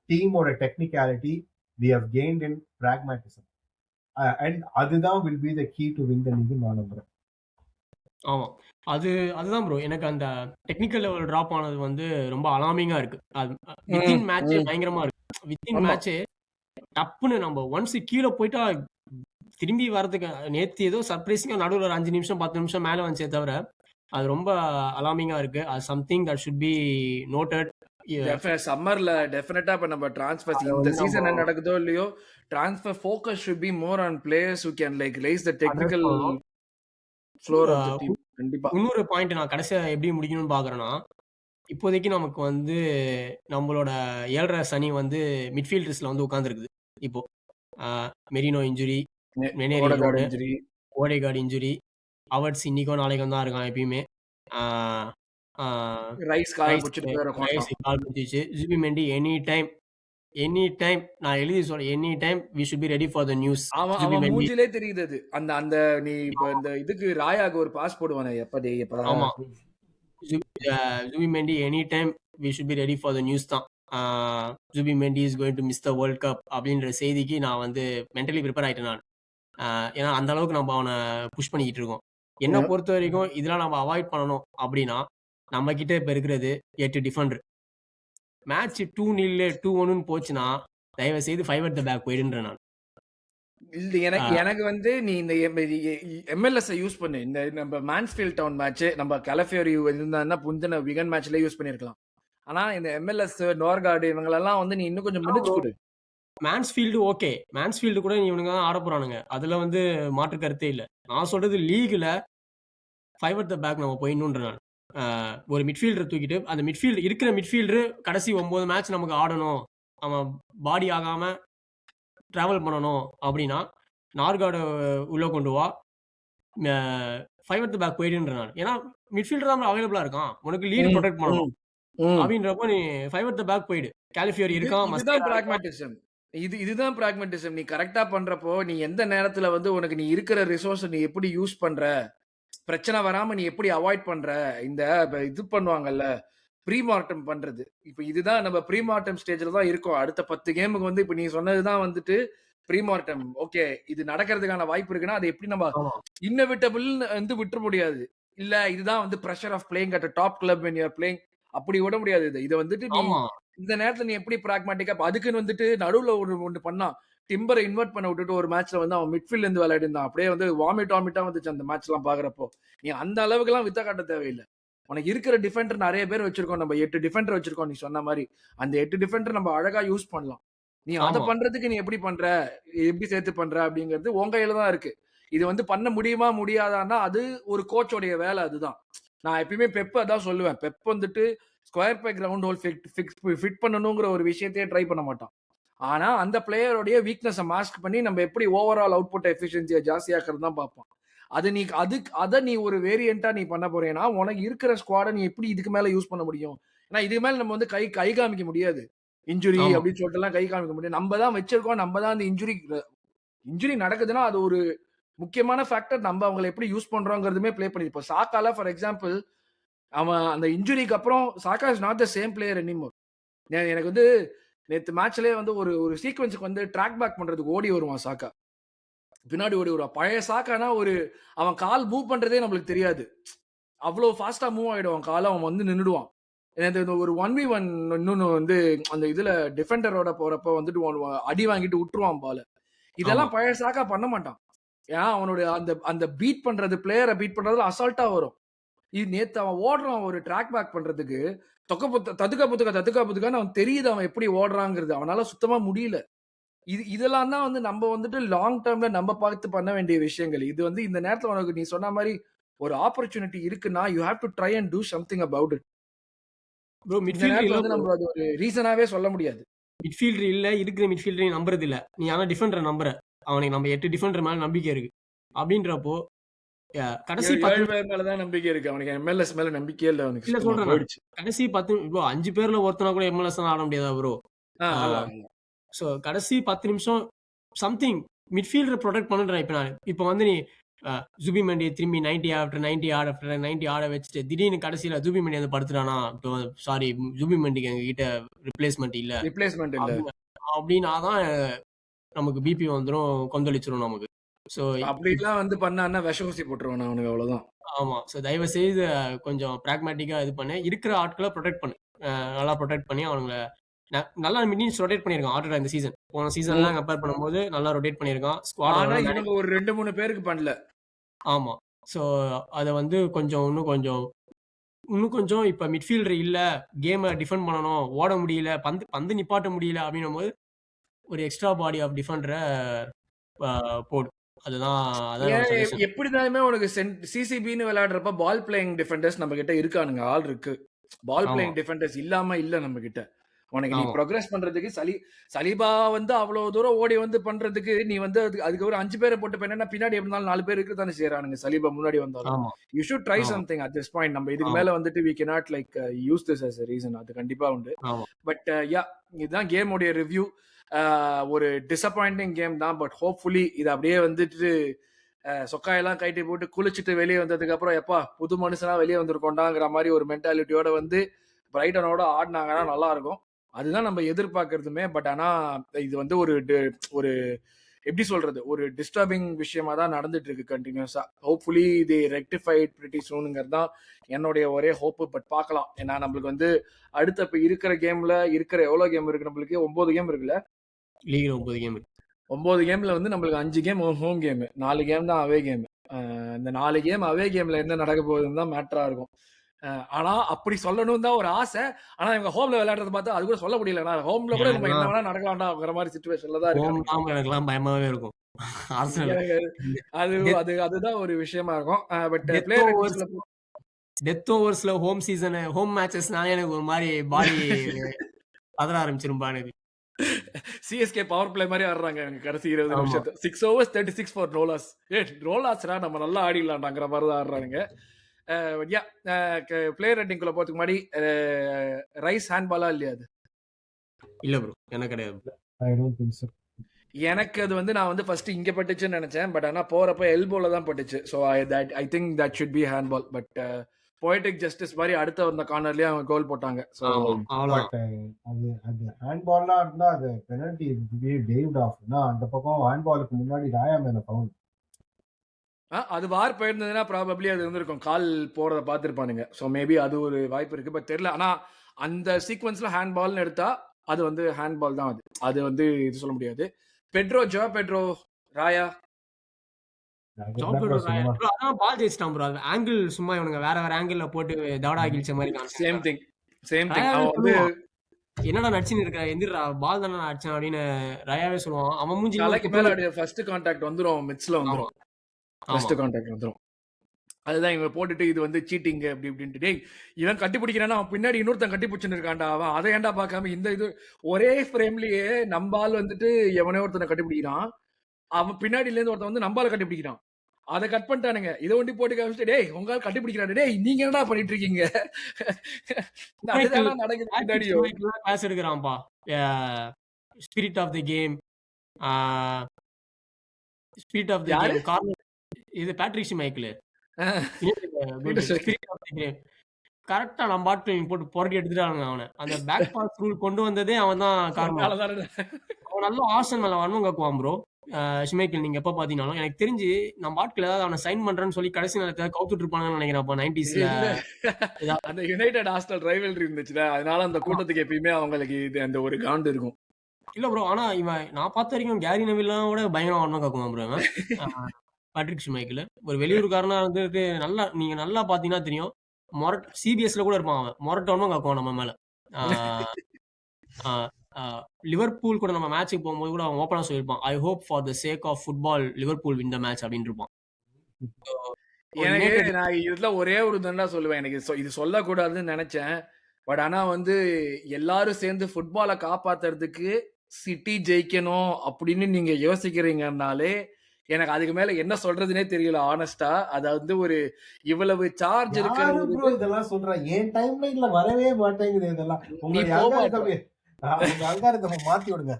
டீமோட technicality we have gained in pragmatism. And அதுதான் will be the key to win the league நான் நம்புறேன். ஆமா, அதுதான் ப்ரோ. எனக்கு அந்த டெக்னிக்கல் லெவல் டிராப் ஆனது வந்து ரொம்ப அலார்மிங்கா இருக்கு. வித்தின் மேட்ச் பயங்கரமா இருக்கு. வித்தின் மேட்ச் டப்புன்னு நம்ம ஒன்ஸ் கீழே போயிட்டா திரும்பி வரதுக்கு நேற்று ஏதோ சர்ப்ரைசிங்கா நடுவில் ஒரு 5 நிமிஷம் 10 நிமிஷம் மேலே வந்துச்சே தவிர அது ரொம்ப அலார்மிங்கா இருக்கு. அது something that should be noted. சம்மர்ல டெஃபினட்டா இப்ப நம்ம டிரான்ஸ்ஃபர் இந்த சீசன் என்ன நடக்குதோ இல்லையோ transfer focus should be more on players who can like rise the technical floor of the team. கண்டிப்பா இன்னொரு பாயிண்ட் நான் கடைசியா எப்படி முடிக்கணும்னு பாக்குறேன்னா, இப்போதைக்கு நமக்கு வந்து நம்மளோட 7.5 சனி வந்து மிட்ஃபீல்டர்ஸ்ல வந்து உட்கார்ந்துருக்குது. இப்போ மெரினோ இன்ஜுரி, ஓடேகார்டு இன்ஜுரி, அவர்ட்ஸ் இன்னைக்கோ நாளைக்கும் தான் இருக்கான் எப்பயுமே. ரைஸ் கால் பிடிச்சிச்சு. ஜூபி மெண்டி எனி டைம் நான் எழுதி சொல்றேன், any time we should be ready for the news. அவன் மூஞ்சிலே தெரியுது அது. அந்த நீ இப்ப இந்த இதுக்கு ராயாக்கு ஒரு பாஸ் போடுவானே எப்ப ஆமா, Zupee Mendy any time we should be ready for the news தான். Zupee Mendy is going to miss the world cup அப்படின்ற செய்திக்கு நான் வந்து மென்டலி ப்ரிப்பேர் ஆயிட்டேன் நான். ஏன்னா அந்த அளவுக்கு நம்ம அவனை புஷ் பண்ணிக்கிட்டு இருக்கோம். என்ன பொறுத்த வரைக்கும் இதெல்லாம் நம்ம அவாய்ட் பண்ணணும் அப்படின்னா நம்ம கிட்ட இப்ப இருக்கிறது 8 டிஃபெண்டர். மேட்ச் 2-0 2-1 போச்சுன்னா தயவு செய்து 5 at the back போயிடுன்ற நான். எனக்கு வந்து நீ இந்த MLS யூஸ் பண்ணு. இந்த நம்ம மான்ஸ்ஃபீல்ட் டவுன் மேட்ச் நம்ம கலஃபியோரி இருந்தான்னா புந்தின விகன் மேட்ச்ல யூஸ் பண்ணிருக்கலாம். ஆனா இந்த MLS நோர்கார்டு இவங்களெல்லாம் வந்து நீ இன்னும் கொஞ்சம் முடிச்சு கொடு. மான்ஸ்ஃபீல்டு ஓகே, மான்ஸ்ஃபீல்டு கூட இவனுங்க தான் ஆட போறானுங்க, அதுல வந்து மாற்று கருத்தே இல்லை. நான் சொல்றது லீக்ல 5 at the back நம்ம போயிடணுன்ற நான். ஒரு மிட்ஃபீல்டர் தூக்கிட்டு அந்த இருக்கிற மிட்ஃபீல்டர் கடைசி 9 மேட்ச் நமக்கு ஆடணும், அவன் பாடி ஆகாம டிராவல் பண்ணணும் அப்படின்னா நார்கார்டு உள்ள கொண்டு வா, 5 at the back போயிடுன்ற நான். ஏன்னா மிட்ஃபீல்டர் தான் அவைலபிளா இருக்கான், உனக்கு லீட் ப்ரொடெக்ட் பண்ணணும் அப்படின்றப்போ நீ 5 at the back போயிடு. காலிஃபியோரி இருக்கான். இதுதான் பிராக்மெட்டிசம். நீ கரெக்டா பண்றப்போ நீ எந்த நேரத்துல வந்து உனக்கு நீ இருக்கிற ரிசோர்ஸ் நீ எப்படி யூஸ் பண்ற, பிரச்சனை வராம நீ எப்படி அவாய்ட் பண்ற, இந்த இது பண்ணுவாங்கல்ல ப்ரீமார்டம் பண்றது. இப்ப இதுதான் நம்ம ப்ரீமார்டம் ஸ்டேஜ்ல தான் இருக்கோம். அடுத்த 10 கேமுக்கு வந்து இப்ப நீ சொன்னதுதான் வந்துட்டு ப்ரீமார்டம். ஓகே, இது நடக்கிறதுக்கான வாய்ப்பு இருக்குன்னா அதை எப்படி நம்ம இன்னவிட்டபிள் வந்து விட்டுற முடியாது. இல்ல இதுதான் வந்து pressure of playing at top club when you are playing அப்படி விட முடியாது. இதை வந்துட்டு நீ இந்த நேரத்துல நீ எப்படி பிராக்மேட்டிக்கா அதுக்குன்னு வந்துட்டு நடுவுல ஒன்று பண்ணா டிம்பரை இன்வெர்ட் பண்ண விட்டுட்டு ஒரு மேட்ச்ல வந்து அவன் மிட்ஃபீல்ட்ல இருந்து விளையாடி இருந்தான். அப்படியே வந்து வாமிட்டா வந்துச்சு அந்த மேட்ச் எல்லாம் பாக்குறப்போ. நீ அந்த அளவுக்கு எல்லாம் வித்த காட்ட தேவையில்லை. உனக்கு இருக்கிற டிஃபெண்டர் நிறைய பேர் வச்சிருக்கோம், நம்ம 8 டிஃபெண்டர் வச்சிருக்கோம். நீ சொன்ன மாதிரி அந்த 8 டிஃபெண்டர் நம்ம அழகா யூஸ் பண்ணலாம். நீ அத ஆமா. பண்றதுக்கு நீ எப்படி பண்ற? எப்படி சேர்த்து பண்ற? அப்படிங்கிறது உன் கையில தான் இருக்கு. இது வந்து பண்ண முடியுமா? முடியாதான்னா, அது ஒரு கோச்சோடைய வேலை அதுதான். நான் எப்பயுமே பெப் அதான் சொல்லுவேன். பெப் வந்துட்டு ஸ்கொயர் பெக் ரவுண்ட் ஹோல் ஃபிட் பண்ணணுங்கிற ஒரு விஷயத்தையே ட்ரை பண்ண மாட்டான். ஆனா, அந்த பிளேயருடைய வீக்னஸ மாஸ்க் பண்ணி நம்ம எப்படி ஓவரால் அவுட்புட் எஃபிஷியன்சிய ஜாஸ்தியாக்குறது தான் பார்ப்போம். அது நீ அத நீ ஒரு வேரியன்ட்டா நீ பண்ண போறேன்னா, உனக்கு இருக்கிற ஸ்குவாட நீ எப்படி இதுக்கு மேல யூஸ் பண்ண முடியும்? ஏன்னா, இதுக்கு மேல நம்ம வந்து கை கை காமிக்க முடியாது. இன்ஜுரி ஆமா. அப்படின்னு சொல்லிட்டுலாம் கை காமிக்க முடியாது. நம்ம தான் வச்சிருக்கோம். நம்ம தான் அந்த இன்ஜுரி நடக்குதுன்னா, அது ஒரு முக்கியமான ஃபேக்டர் நம்ம அவங்கள எப்படி யூஸ் பண்றோங்கிறதுமே ப்ளே பண்ணி இப்போ சாக்கால ஃபார் எக்ஸாம்பிள் அவன் அந்த இன்ஜுரிக்கு அப்புறம் சாக்கா is not the same player anymore. எனக்கு வந்து நேத்து மேட்ச்லயே வந்து ஒரு ஒரு சீக்வென்ஸ்க்கு வந்து ட்ராக் பேக் பண்றதுக்கு ஓடி வருவான் சாக்கா. பின்னாடி ஓடி வருவான். பழைய சாக்கானா அவன் கால் மூவ் பண்றதே நம்மளுக்கு தெரியாது. அவ்வளோ ஃபாஸ்டா மூவ் ஆயிடும் அவன் கால். அவன் வந்து நின்னுடுவான். எனக்கு இந்த ஒரு 1v1 இன்னொன்னு வந்து அந்த இதுல டிஃபெண்டரோட போறப்ப வந்துட்டு அடி வாங்கிட்டு விட்டுருவான் பால. ஆமா. இதெல்லாம் பழைய சாக்கா பண்ண மாட்டான். ஏன்னா அவனுடைய அந்த அந்த பீட் பண்றது பிளேயரை பீட் பண்றதுல அசால்ட்டா வரும். இது நேத்து அவன் ஓடுறான் ஒரு ட்ராக் பேக் பண்றதுக்கு. தத்துக்கா புத்துக்கான்னு அவன் தெரியுது அவன் எப்படி ஓடுறாங்கிறது. அவனால சுத்தமா முடியல. இதெல்லாம் தான் வந்து நம்ம வந்துட்டு லாங் டர்ம்ல நம்ம பார்த்து பண்ண வேண்டிய விஷயங்கள். இது வந்து இந்த நேரத்துல உனக்கு நீ சொன்ன மாரி ஒரு ஆப்பர்ச்சுனிட்டி இருக்குன்னா, you have to try and do something about it. Bro இந்த மிட்ஃபீல்டர் நேரத்துல இல்ல வந்து ப்ரோ. நம்ம அது ஒரு ரீசனாவே சொல்ல முடியாது. மிட்ஃபீல்டர் இல்ல. இருக்கிற மிட்ஃபீல்டரையும் நம்புறது இல்ல. நீ ஆனா டிஃபெண்டர நம்புற. அவனுக்கு நம்ம 8 டிஃபெண்டர் மேல நம்பிக்கை இருக்கு. அப்படின்றப்போ கடைசி 10 7 பேர் மேல தான் நம்பிக்கை இருக்கு. அவனுக்கு எம்எல்எஸ் மேல நம்பிக்கையே இல்ல அவனுக்கு இல்ல சுத்தமா சொல்றேன் நான். போயிடுச்சு. கடைசி 10 இப்போ 5 பேர்ல ஒருத்தனா கூட MLS ஆட முடியாதா ப்ரோ? ஆடலாம். ஸோ கடைசி 10 நிமிஷம் சம்திங் மிட்ஃபீல்டர் ப்ரொடெக்ட் பண்ணுறேன் இப்போ நான். இப்போ வந்து நீ ஜுபிமெண்டி திரும்பி 90 ஆட வச்சுட்டு திடீர்னு கடைசியில ஜுபிமெண்டி வந்து படுத்துட்டானா, சாரி ஜுபிமெண்டிக்கு எங்ககிட்ட ரிப்ளேஸ்மெண்ட் இல்ல ரிப்ளேஸ்மென்ட் இல்ல. அப்படின்னா தான் நமக்கு பிபி வந்துரும், கொந்தளிச்சிரும் நமக்கு. ஸோ அப்படிலாம் வந்து பண்ணான்னா விஷ ஊசி போட்டுருவான் அவனுக்கு அவ்வளவுதான். ஆமா. ஸோ தயவு செய்து கொஞ்சம் பிராக்மேட்டிக்கா இது பண்ணு. இருக்கிற ஆட்கள ப்ரொடெக்ட் பண்ணு. நல்லா ப்ரொடெக்ட் பண்ணி அவனுங்கள நல்லா மினிட்ஸ் ரொட்டேட் பண்ணியிருக்கான் ஆர்டெட்டா இந்த சீசன். போன சீசன்லாம் கம்பேர் பண்ணும்போது நல்லா ரொட்டேட் பண்ணியிருக்கான். ஸ்குவாட் ஆனா ஓரளவு இவங்க ஒரு 2, 3 பேருக்கு பண்ணல. ஆமா. ஸோ அத வந்து இன்னும் கொஞ்சம் இப்ப மிட்ஃபீல்டர் இல்ல, கேம டிஃபெண்ட் பண்ணணும், ஓட முடியல, பந்து நிப்பாட்ட முடியல அப்படின்னும்போது ஒரு எக்ஸ்ட்ரா பாடி ஆஃப் டிஃபெண்டர போடு. அதான் என்னோட சஜஷன். எப்படினாலுமே உனக்கு சிசிபின்னு விளையாடுறப்ப பால் பிளேயிங் டிஃபெண்டர்ஸ் நம்ம கிட்ட இருக்கானுங்க. ஆள் இருக்கு. பால் ஆமா. பிளேயிங் டிஃபெண்டர்ஸ் இல்லாம இல்ல நம்ம கிட்ட. உனக்கு நீ ஆமா. ப்ரோகிரஸ் பண்றதுக்கு சலீபா வந்து அவ்வளவு தூரம் ஓடி வந்து பண்றதுக்கு நீ வந்து அதுக்கு ஒரு 5 பேரை போட்டு பண்ணா பின்னாடி எப்படி இருந்தாலும் 4 பேர் இருக்க தானே செய்யறானுங்க சலீபா முன்னாடி வந்தாலும். ஆமா. யூ ஷுட் ட்ரை ஆமா. Something at this point. நம்ம இதுக்கு ஆமா. மேல வந்துட்டு we cannot like use this as a reason. அது கண்டிப்பா உண்டு. ஆமா. பட் யா இதுதான் கேமோடைய ரிவ்யூ. ஒரு டிசப்பாயிண்டிங் கேம் தான். பட் ஹோப்ஃபுல்லி இது அப்படியே வந்துட்டு சொக்காயெல்லாம் கைட்டி போட்டு குளிச்சுட்டு வெளியே வந்ததுக்கு அப்புறம் எப்பா புது மனுஷனா வெளியே வந்திருக்கோண்டாங்கிற மாதிரி ஒரு மென்டாலிட்டியோட வந்து பிரைட்டனோட ஆடினாங்கன்னா நல்லா இருக்கும். அதுதான் நம்ம எதிர்பார்க்கறதுமே. பட் ஆனா இது வந்து ஒரு எப்படி சொல்றது ஒரு டிஸ்டர்பிங் விஷயமா தான் நடந்துட்டு இருக்கு கண்டினியூஸா. ஹோப்ஃபுல்லி இது ரெக்டிஃபைட் பிரிட்டி சூனுங்கிறது தான் என்னுடைய ஒரே ஹோப்பு. பட் பார்க்கலாம். ஏன்னா நம்மளுக்கு வந்து அடுத்த இப்ப இருக்கிற கேம்ல எவ்வளவு கேம் இருக்கு நம்மளுக்கு 9 கேம் இருக்குல்ல. லீக்ல 9 கேம் இருக்கு. 9 கேம்ல வந்து நம்மளுக்கு 5 கேம் ஹோம் கேம், 4 கேம் தான் அவே கேம். இந்த 4 கேம் அவே கேம்ல என்ன நடக்க போகுதுன்னு தான் மேட்டரா இருக்கும். ஆனா அப்படி சொல்லணும்னு தான் ஒரு ஆசை. ஆனா இவங்க ஹோம்ல விளையாடுறத பார்த்தா அது கூட சொல்ல முடியல. ஹோம்ல கூட நம்ம என்ன வேணா நடக்கலாம்டாங்கிற மாதிரி சிச்சுவேஷன்ல தான் இருக்கு. எனக்குலாம் பயமாவே இருக்கும். ஆர்சனல் அதுதான் ஒரு விஷயமா இருக்கும். But death player overs death ஓவர்ஸ்ல ஹோம் மேட்சஸ்னாலே எனக்கு ஒரு மாதிரி பாடி பதற ஆரம்பிச்சிரும் எனக்கு. சிஎஸ்கே பவர் பிளே மாதிரி ஆடுறாங்க கடைசி 20 நிமிஷத்துல. 6 overs 36 for no loss. ரோலாஸ்ரா நம்ம நல்லா ஆடிடலாம்டாங்கிற மாதிரி தான் ஆடுறாங்க. பிளேயர் ரேட்டிங்குள்ள போறதுக்கு முன்னாடி ரைஸ் ஹேண்ட்பாலா இல்லையா அது? இல்ல ப்ரோ எனக்கு கிடையாது. I don't think so. எனக்கு அது வந்து நான் வந்து ஃபர்ஸ்ட் இங்க பட்டுச்சுன்னு நினைச்சேன். பட் ஆனா போறப்ப எல்போல தான் பட்டுச்சு. So I think that should be handball. But poetic justice மாதிரி அடுத்த வந்த கார்னர்லயே அவங்க கோல் போட்டாங்க. ஸோ பட் அது ஹேண்ட்பால்னா இருந்தா அது பெனல்டி வேவ்ட் ஆஃப். அந்த பக்கம் ஹேண்ட்பாலுக்கு முன்னாடி ராயா மேல பவுல். அது வார் போயிருந்ததுன்னா ப்ராபப்ளி அது இருந்திருக்கும். கால் போறத பார்த்துருப்பானுங்க. ஸோ மேபி அது ஒரு வாய்ப்பு இருக்கு. பட் தெரியல. ஆனா அந்த சீக்வன்ஸ்ல ஹேண்ட்பால்னு எடுத்தா அது வந்து ஹேண்ட்பால் தான். அது வந்து இது சொல்ல முடியாது. பெட்ரோ ராயா அதான் பால் ஜெயிச்சிட்டான் ப்ரோ. ஆங்கிள் சும்மா இவனுங்க வேற ஆங்கிள் போட்டு தவடா கிழிச்ச மாதிரி சேம் திங். அவன் வந்து என்னடா நடிச்சுன்னு இருக்க, எந்திரா பால் தானே நான் அடிச்சேன் அப்படின்னு ரயாவே சொல்லுவான். அவன் மூஞ்சில ஒரு தலைக்கு குத்து. மேல அப்படியே ஃபர்ஸ்ட் கான்டாக்ட் வந்துரும், மிட்ஸ்ல ஆமா வந்துரும், ஆமா ஃபர்ஸ்ட் கான்டாக்ட் வந்துரும். அதுதான் இவன் போட்டுட்டு இது வந்து சீட்டிங் அப்படி இப்படின்ட்டு, டேய் இவன் கட்டி பிடிக்கிறானா அவன் பின்னாடி இன்னொருத்தன் கட்டி பிடிச்சுன்னு இருக்கான்டா, அவன் அதை ஏன்டா பார்க்காம இந்த இது ஒரே ஃப்ரேம்லயே நம்பால் வந்துட்டு எவனே ஒருத்தனை கட்டி பிடிக்கிறான், அவன் பின்னாடில இருந்து ஒருத்தன் வந்து நம்பால கட்டி பிடிக்கிறான், அதை கட் பண்ணிட்டானுங்க. இதை ஒண்டி போட்டு காமிச்சிட்டு டேய் உங்களால் கட்டி பிடிக்கிறான், டேய் நீங்க என்னடா பண்ணிட்டு இருக்கீங்க, அதுதானா நடக்குது பின்னாடியோ. கிளாஸ் எடுக்கிறான்ப்பா. Spirit of the game, spirit of the யாரு? Game corner. இது Patrick Michael. Spirit of the game கரெக்டா நம்ம பாட்டு போட்டு புரட்டி எடுத்துட்டாங்க அவனை. அந்த பேக் பாஸ் ரூல் கொண்டு வந்ததே அவன் தான் காரணம். அதனாலதானே. அவன் நல்லா ஆர்சனல் மேல வன்மம் காக்குவான் ப்ரோ. ஷிமைக்கிள் நீங்க எப்ப பாத்தீங்கன்னாலும் எனக்கு தெரிஞ்சு நம்ம ஆட்கள் ஏதாவது அவனை சைன் பண்றேன்னு சொல்லி கடைசி நேரத்துல கவுத்துட்டு இருப்பாங்கன்னு நினைக்கிறேன். அப்ப 90sல இல்ல, அந்த யுனைடெட் ஆர்சனல் ரைவல்ரி இருந்துச்சுல, அதனால அந்த கூட்டத்துக்கு எப்பயுமே அவங்களுக்கு இது அந்த ஒரு காண்டு இருக்கும். இல்ல ப்ரோ, ஆனா இவன் நான் பார்த்த வரைக்கும் கேரி நெவில்லாம் கூட பயங்கரமா வன்மம் காக்குவான் ப்ரோ இவன். பேட்ரிக் ஷிமைக்கிள் ஒரு வெளியூர்காரனா வந்துட்டு நல்லா நீங்க நல்லா பாத்தீங்கன்னா தெரியும். சிபிஎஸ்ல கூட இருப்பான் அவன். மொரட்டோனும் காக்குவான் நம்ம மேல. லிவர்பூல் கூட நம்ம மேட்சுக்கு போகும்போது கூட அவன் ஓப்பனா சொல்லியிருப்பான், I hope for the sake of football Liverpool win the match அப்படின்னு இருப்பான். எனக்கு நான் இதுல ஒரே ஒரு தண்டா சொல்லுவேன், எனக்கு இது சொல்லக்கூடாதுன்னு நினைச்சேன். பட் ஆனா வந்து எல்லாரும் சேர்ந்து ஃபுட்பாலை காப்பாத்துறதுக்கு சிட்டி ஜெயிக்கணும் அப்படின்னு நீங்க யோசிக்கிறீங்கன்னாலே எனக்கு அதுக்கு மேல என்ன சொல்றதுனே தெரியல ஆனஸ்டா. அது வந்து ஒரு இவ்வளவு சார்ஜ் இருக்கிறது இதெல்லாம் சொல்றேன். என் டைம்லைன்ல வரவே மாட்டேங்குது இதெல்லாம். உங்க மாத்தி விடுங்க.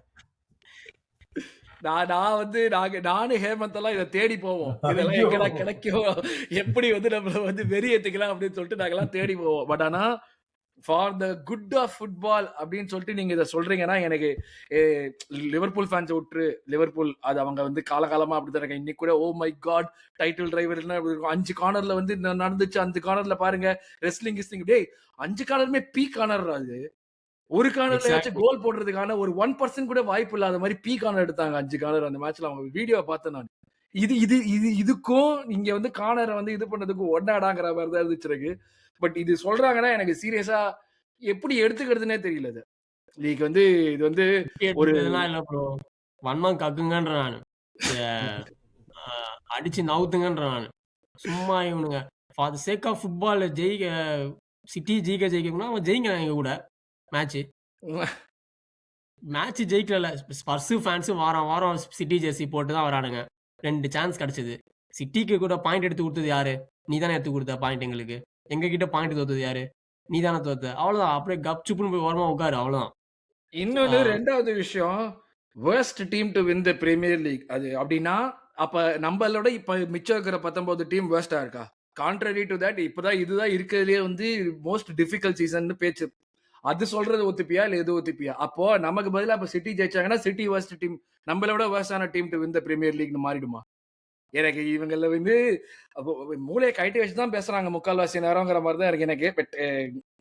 நான் வந்து நானும் ஹேமந்த் எல்லாம் இதை தேடி போவோம், இதெல்லாம் எங்கடா கிடைக்கும், எப்படி வந்து நம்மள வந்து வெறியேத்துக்கலாம் அப்படின்னு சொல்லிட்டு நாங்கெல்லாம் தேடி போவோம். பட் ஆனா for the good of football அப்படின்னு சொல்லிட்டு நீங்க இதை சொல்றீங்கன்னா எனக்கு லிவர்பூல் ஃபேன்ஸ் விட்டுரு, லிவர்பூல் அது அவங்க வந்து காலகாலமா அப்படிதான் இருக்காங்க. இன்னைக்கு கூட ஓ மை காட் டைட்டில் டிரைவர்னா 5 கார்னர்ல வந்து நடந்துச்சு, 5 கார்னர்ல பாருங்க ரெஸ்லிங் கிஸ்லிங், டேய் 5 கார்னருமே பீ கார்னர், அது ஒரு கார்னர்ல வச்சு கோல் போடுறதுக்கான ஒரு 1% கூட வாய்ப்பு இல்லாத மாதிரி பீ கார்னர் எடுத்தாங்க 5 கார்னர் அந்த மேட்ச்ல. அவங்க வீடியோவை பார்த்தேன் நான். இதுக்கும் இங்க வந்து கார்னரை வந்து இது பண்ணதுக்கும் ஒன்னாடாங்கிற மாதிரி தான் இருந்துச்சு எனக்கு. பட் இது சொல்றாங்கன்னா எனக்கு சீரியஸா எப்படி எடுத்துக்கிறதுனே தெரியல. இது லீக் வந்து இது வந்து ஒரு இல்ல ப்ரோ, வன்மம் கக்குங்கன்ற நானு, அடிச்சு நவுத்துங்கன்ற நானு. சும்மா இவனுங்க for the sake of football ஜெயிக்க சிட்டி ஜெயிக்கணும்னா அவன் ஜெயிங்க எங்க கூட மேட்ச் ஜெயிக்கல. ஸ்பர்ஸ் ஃபேன்ஸ் வாரம் சிட்டி ஜெர்சி போட்டு தான் வரானுங்க. 2 சான்ஸ் கிடைச்சது. சிட்டிக்கு கூட பாயிண்ட் எடுத்து கொடுத்தது யாரு? நீ தானே எடுத்து கொடுத்த பாயிண்ட் எங்களுக்கு. எங்க கிட்ட பாயிண்ட் தோத்தது யாரு? நீ தானே தோத்த. அவ்வளவுதான். அப்படியே கப் சுப்புன்னு போய் ஓரமா உட்காரு, அவ்வளவுதான். இன்னொன்னு ரெண்டாவது விஷயம், worst team to win the premier league அது அப்படின்னா அப்ப நம்மளோட இப்ப மிச்சம் இருக்கிற 19 டீம் வேர்ஸ்டா இருக்கா? கான்ட்ரரி டு தட் இப்பதான் இதுதான் இருக்கிறதுலயே வந்து மோஸ்ட் டிஃபிகல்ட் சீசன் பேச்சு. அது சொல்றது ஒத்துப்பியா இல்ல எது ஒத்துப்பியா? அப்போ நமக்கு பதிலா இப்ப சிட்டி ஜெயிச்சாங்கன்னா சிட்டி வேர்ஸ்ட் டீம், நம்மளோட வேர்ஸ்டான team to win the Premier லீக்னு மாறிடுமா? எனக்கு இவங்கள வந்து மூளையை கைட்டு வச்சுதான் பேசுறாங்க முக்கால்வாசி நேரங்கிற மாதிரி தான் இருக்கு எனக்கு.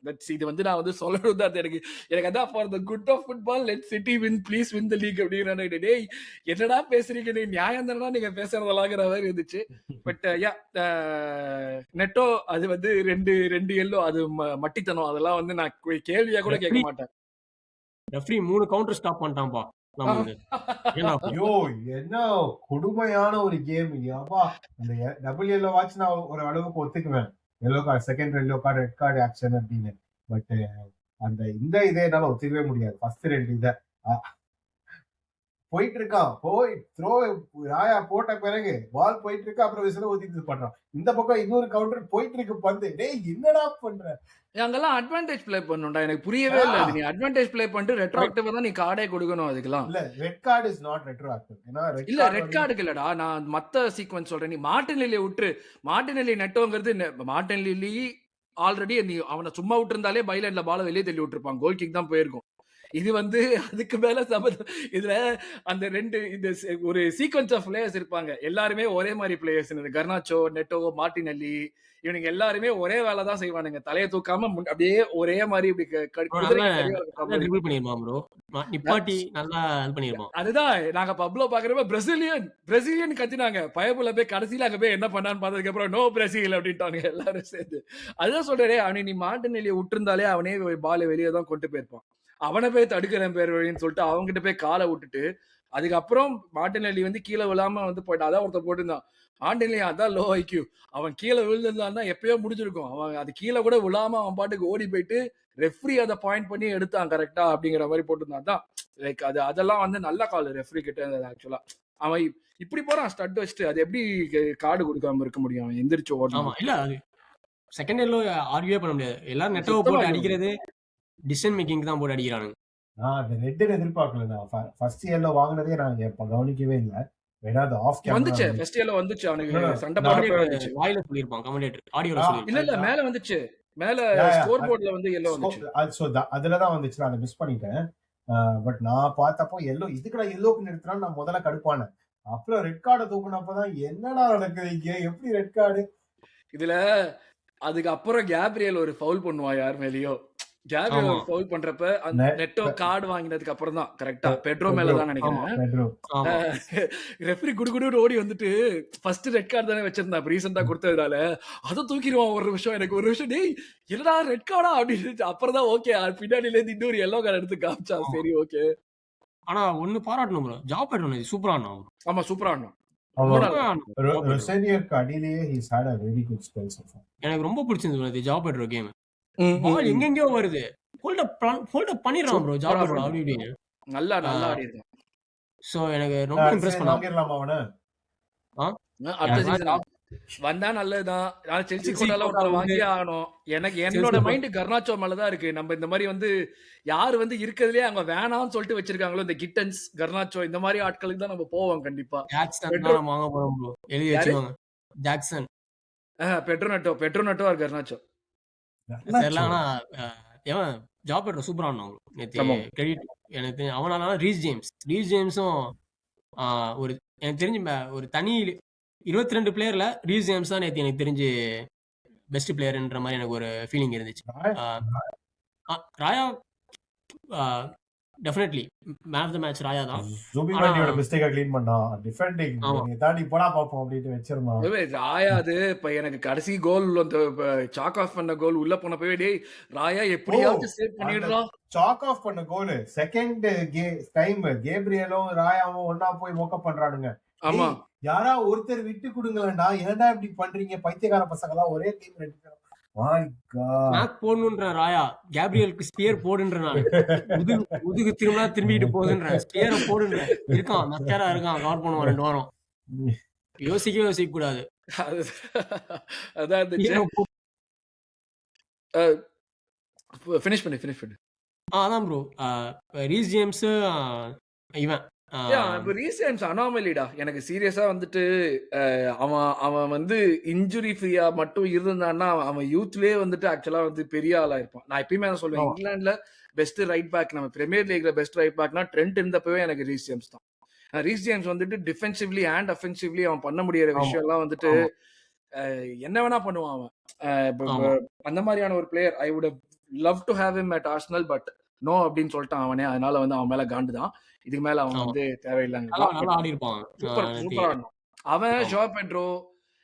பட் இது வந்து நான் வந்து சொல்லணும் தான் எனக்கு அதான் for the good of football let city win please win the league அப்படின்னு. டேய் என்னடா பேசுறீங்க நீ, நியாயம் தானடா நீங்க பேசுறதெல்லாங்கிற மாதிரி இருந்துச்சு. பட் யா நெட்டோ அது வந்து ரெண்டு எல்லோ அது மட்டித்தனம், அதெல்லாம் வந்து நான் கேள்வியா கூட கேட்க மாட்டேன். ரெஃப்ரி 3 கவுண்டர் ஸ்டாப் பண்ணிட்டான்பா நமக்கு. ஐயோ என்ன கொடுமையான ஒரு கேம். அப்பா அந்த டபுள் எல்லோ வாட்ச் நான் ஒரு அளவுக்கு ஒத்துக்குவேன், yellow card second yellow card red card action அப்படின்னு. பட் அந்த இதே என்னால ஒத்துக்கவே முடியாது. ஃபர்ஸ்ட் 2 இதை போயிட்டு இருக்கான், போய் த்ரோ ராயா போட்ட பிறகு பால் போயிட்டு இருக்கு, அப்புறம் விசில ஊத்திட்டு பண்றான். இந்த பக்கம் இன்னொரு கவுண்டர் போயிட்டு இருக்கு பந்து. டேய் என்னடா பண்ற? அங்கெல்லாம் அட்வான்டேஜ் பிளே பண்ணணும்டா, எனக்கு புரியவே இல்லை. நீ அட்வான்டேஜ் பிளே பண்ணிட்டு ரெட்ரோஆக்டிவா தான் நீ கார்டே கொடுக்கணும் அதுக்கெல்லாம். இல்ல ரெட் கார்டு இஸ் நாட் ரெட்ரோஆக்டிவ். இல்ல ரெட் கார்டுக்கு இல்லடா, நான் மத்த சீக்வென்ஸ் சொல்றேன். நீ மார்டினெல்லியை விட்டுரு. மார்டினெல்லி நெட்டோங்கிறது மார்டினெல்லி ஆல்ரெடி நீ அவனை சும்மா விட்டுருந்தாலே பைலைன்ல பால வெளியே தள்ளி விட்டுருப்பான், கோல் கிக் தான் போயிருக்கும். இது வந்து அதுக்கு மேல சம்பந்தம். இதுல அந்த இந்த ஒரு சீக்வென்ஸ் ஆஃப் பிளேயர்ஸ் இருப்பாங்க, எல்லாருமே ஒரே மாதிரி பிளேயர்ஸ். கர்னாச்சோ, நெட்டோ, மார்டினெல்லி இவனுங்க எல்லாருமே ஒரே வேலை தான் செய்வானுங்க, தலையை தூக்காம அப்படியே ஒரே மாதிரி அதுதான். நாங்க பப்ளோ பாக்குறப்ப பிரசிலியன் கத்தினாங்க, பயப்புல போய் கடைசியில அங்க போய் என்ன பண்ணான்னு பார்த்ததுக்கு அப்புறம் நோ பிரசில் அப்படின்ட்டாங்க எல்லாரும் சேர்ந்து. அதுதான் சொல்றேன், அவனை நீ மார்டினெல்லியை விட்டுருந்தாலே அவனே பாலை வெளியே தான் கொண்டு போயிருப்பான். அவனை போய் தடுக்கிறேன் பேர் வழின்னு சொல்லிட்டு அவங்ககிட்ட போய் காலை விட்டுட்டு அதுக்கப்புறம் மார்டினெல்லி வந்து கீழே விழாம வந்து போயிட்டு அதான் ஒருத்தர் போட்டிருந்தான். மார்டினெல்லி அதான் லோ ஐக்யூ, அவன் கீழே விழுந்திருந்தான்னா எப்பயோ முடிஞ்சிருக்கும். அவன் அது கீழே கூட விழாம அவன் பாட்டுக்கு ஓடி போயிட்டு ரெஃப்ரி அதை பாயிண்ட் பண்ணி எடுத்தான் கரெக்டா அப்படிங்கிற மாதிரி போட்டிருந்தான். தான் லைக் அதெல்லாம் வந்து நல்ல கால் ரெஃப்ரி கிட்ட இருந்தது ஆக்சுவலா. அவன் இப்படி போறான் ஸ்டட் வச்சுட்டு, அது எப்படி கார்டு கொடுக்காம இருக்க முடியும்? அவன் எந்திரிச்சு ஆமா ஓடணும். இல்ல அது செகண்ட் இயர்ல ஆர்கியூவே பண்ண முடியாது. எல்லாரும் நெட்டோவை சுத்தமா போட்டு இல்ல. அடிக்கிறது டிசிஷன் மேக்கிங் தான் போட்டு அடிக்கிறானுங்க. நான் அந்த ரெட்டுன்னு எதிர்பார்க்கல. நான் ஃபர்ஸ்ட் இயர்ல வாங்கினதே நான் இப்ப கவனிக்கவே இல்லை. வேணா அது ஆஃப் கேமரா வந்துச்சு ஃபர்ஸ்ட் இயர்ல வந்துச்சு அவனுக்கு சண்டை போடுறப்ப கமெண்டேட்டர் வந்துச்சு. வாயில சொல்லியிருப்பான், கமெண்டேட்டர் ஆடியோல ஆ, சொல்லியிருப்பான். இல்ல இல்ல மேல வந்துச்சு, மேல ஸ்கோர் போர்ட்ல வந்து எல்லோ வந்துச்சு. அதுலதான் வந்துச்சு. நான் அதை மிஸ் பண்ணிட்டேன். பட் நான் பார்த்தப்போ எல்லோ, இதுக்குடா எல்லோக்கு நிறுத்தினா நான் முதல்ல கடுப்பானேன். அப்புறம் ரெட் கார்டை தூக்குனப்பதான் என்னடா நடக்குது இங்க, எப்படி ரெட் கார்டு? இதுல அதுக்கப்புறம் கேப்ரியல் ஒரு ஃபவுல் பண்ணுவா யார் மேலயோ. கேப்ரியல் ஆமா ஒரு ஃபவுல் பண்றப்ப அந்த நெ- நெட்டோ கார்டு வாங்கினதுக்கு அப்புறம் தான் கரெக்டா பெட்ரோ மேல தான் ஆமா நினைக்கிறேன். பெட்ரோ. ஆமா ரெஃப்ரி குடுகுடு ஓடி வந்துட்டு ஃபர்ஸ்ட் ரெட் கார்டு தானே வச்சிருந்தா ரீசெண்டா கொடுத்ததுனால அதை தூக்கிடுவான். ஒரு நிமிஷம் எனக்கு ஒரு நிமிஷம் டேய் என்னடா ரெட் கார்டா அப்படின்னு அப்புறம் தான் ஓகே பின்னாடில இருந்து இன்னொரு எல்லோ கார்டு எடுத்து காமிச்சா. ஆமா. சரி ஓகே. ஆனா ஒண்ணு பாராட்டணும் ப்ரோ, ஜாப் பண்ணணும், சூப்பரா ஆடணும். ஆமா சூப்பரா ஆடணும். அவன் ரொம்ப சூப்பரா நல்லா ஆடணும் ஜாப் பெட்ரோ. ரொசேனியருக்கு அடியிலேயே he's had a very good spell so far. எனக்கு ரொம்ப பிடிச்சிருந்தது ப்ரோ ஜாப் பெட்ரோ கேம். ம், ம், பால் ம். எங்கெங்கயோ வருது, ஹோல்ட் அப் பண்ணிடுறான் ப்ரோ ஜாப் சூப்பரா பெட்ரோ பண்ணான். அப்படி இப்படின்னு. நல்லா நல்லா ஆடி இருக்கான். ஸோ எனக்கு ரொம்ப இம்ப்ரெஸ் சரி, பண்ணான். வாங்கிடலாமா அவனை? அடுத்த எனக்கு சீசன் வந்தா நல்லதுதான். ஆனா செல்சி செல்சி கோட்டால கோட்டா ஒருத்தர் வந்து வாங்கியே ஆகணும். எனக்கு செல்சி என்னோட கோட்டா மைண்ட் கர்னாச்சோ மேலதான் இருக்கு. நம்ம இந்த மாதிரி வந்து யாரு வந்து இருக்கிறதுலே அவங்க வேணாம்னு சொல்லிட்டு வச்சிருக்காங்களோ இந்த கிட்டன்ஸ் கர்னாச்சோ இந்த மாதிரி ஆட்களுக்கு தான் நம்ம போவோம் கண்டிப்பா. ஜாக்சன் பெட்ரோ தான் நம்ம வாங்க போறோம் ப்ரோ, எழுதி யாரு? வச்சுக்கோங்க. Jackson Pedro Neto or Garnacho. தெரியல. கர்னாச்சோ. ஆனா எவன் ஜாப் பெட்ரோ சூப்பரா ஆடணும் நேற்று. ஆமா. கிரெடிட் எனக்கு அவனால. ரீஸ் ஜேம்ஸும் ஒரு எனக்கு தெரிஞ்சு ஒரு தனி 22 பிளேயர்ல ரீஸ் ஜேம்ஸ் தான் நேற்று எனக்கு தெரிஞ்சு பெஸ்ட் பிளேயர்ன்ற மாதிரி எனக்கு ஒரு ஃபீலிங் இருந்துச்சு. Raya definitely man of the match Raya தான். ஜூபிமெண்டியோட மிஸ்டேக்கை க்ளீன் பண்ணான். டிஃபெண்டிங் ஆமா நீ தாண்டி போடா பாப்போம் அப்படின்ட்டு வச்சிருந்தான். ராயா அது இப்ப எனக்கு கடைசி கோல் அந்த சாக் ஆஃப் பண்ண கோல் உள்ள போனப்பவே டேய் ராயா எப்படியாவது சேவ் அந்த பண்ணிடுறா. சாக் ஆஃப் பண்ண கோல் செகண்ட் டைம் கேப்ரியலும் ராயாவும் ஒன்னா போய் மோக்கப் பண்றானுங்க. ஆமா டேய் யாரா ஒருத்தர் விட்டு கொடுங்களேன்டா, ஏன்டா இப்படி பண்றீங்க பைத்தியக்கார பசங்க எல்லாம் ஒரே டீம் ரெண்டு பேரும். My God. Snack போடணுன்ற Raya கேப்ரியலுக்கு sphere போடுன்ற நான் முதுகு திரும்பினா திரும்பிட்டு போகுதுன்ற ஸ்பியரை போடுன்ற இருக்கான். நக்கரா இருக்கான், கவர் பண்ணுவான் 2 வாரம். யோசிக்க கூடாது. அது- அதான் இருந்துச்சு. ஸ்பியரை போ- ஃபினிஷ் பண்ணு. அதான் ப்ரோ ரீஸ் ஜேம்ஸ் இவன் இப்போ ரீசன்ஸ் அனாமலிடா. எனக்கு சீரியஸா வந்துட்டு அவன் வந்து இன்ஜுரி ஃப்ரீயா மட்டும் இருந்தான்னா அவன் யூத்லயே வந்துட்டு ஆக்சுவலா வந்து பெரிய ஆளா இருப்பான். நான் எப்பயுமே தான் சொல்லுவேன், ஆமா. இங்கிலாந்துல பெஸ்ட் ரைட் பேக், நம்ம பிரீமியர் லீக்ல பெஸ்ட் ரைட் பேக்னா ட்ரெண்ட் இருந்தப்பவே எனக்கு ரீஸ் ஜேம்ஸ் தான். ரீஸ் ஜேம்ஸ் வந்துட்டு டிஃபென்சிவ்லி அண்ட் அஃபென்சிவ்லி அவன் பண்ண முடியற ஆமா விஷயம்லாம் வந்துட்டு ஆமா என்ன வேணா பண்ணுவான் அவன். ஆமா அந்த மாதிரியான ஒரு player I would love to have him at Arsenal, but no அப்படின்னு சொல்லிட்டான் அவனே. அதனால வந்து அவன் மேல காண்டு தான். இதுக்கு மேல அவன் ஆமா வந்து தேவையில்லைங்க. நல்லா ஆடி இருப்பான் சூப்பரா ஆடணும் அவன். ஆமா ஷோ பெட்ரோ,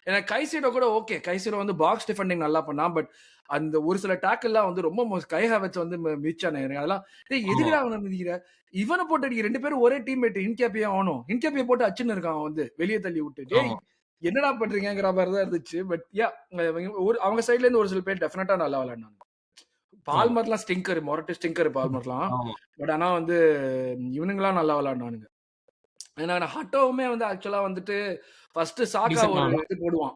எனக்கு கைசீடோ கூட ஓகே. கைசீடோ வந்து பாக்ஸ் டிஃபெண்டிங் நல்லா பண்ணான். பட் அந்த ஒரு சில டேக்கிள்லாம் வந்து ரொம்ப கை ஹாவர்ட்ஸ் வந்து மிச்சானே. அதெல்லாம் டேய் ஆமா எதுக்குடா அவனை மிதிக்கிற? இவனை போட்டு அடிக்க 2 பேரும் ஒரே டீம்மேட். இன்கேப்பியா ஆகணும். இன்கேப்பியா போட்டு அச்சுன்னு இருக்கான் அவன் வந்து வெளியே தள்ளி விட்டு. டேய் ஆமா என்னடா பண்றீங்கிற மாதிரி தான் இருந்துச்சு. பட் யா அவங்க சைட்ல இருந்து ஒரு சில பேர் டெஃபினட்டா நல்லா விளையாடுனாங்க. ஆமா பால்மர்லாம் ஸ்டிங்கர், மொரட்டு ஸ்டிங்கர் பால்மர்லாம். ஆமா பட் ஆனா வந்து இவனுங்களாம் நல்லா விளையாடுனானுங்க. ஏன்னா ஹட்டோவுமே வந்து ஆக்சுவலா வந்துட்டு ஃபர்ஸ்ட் சாக்கா டீசென்ட் ஒரு ஆடலாம். இது போடுவான்.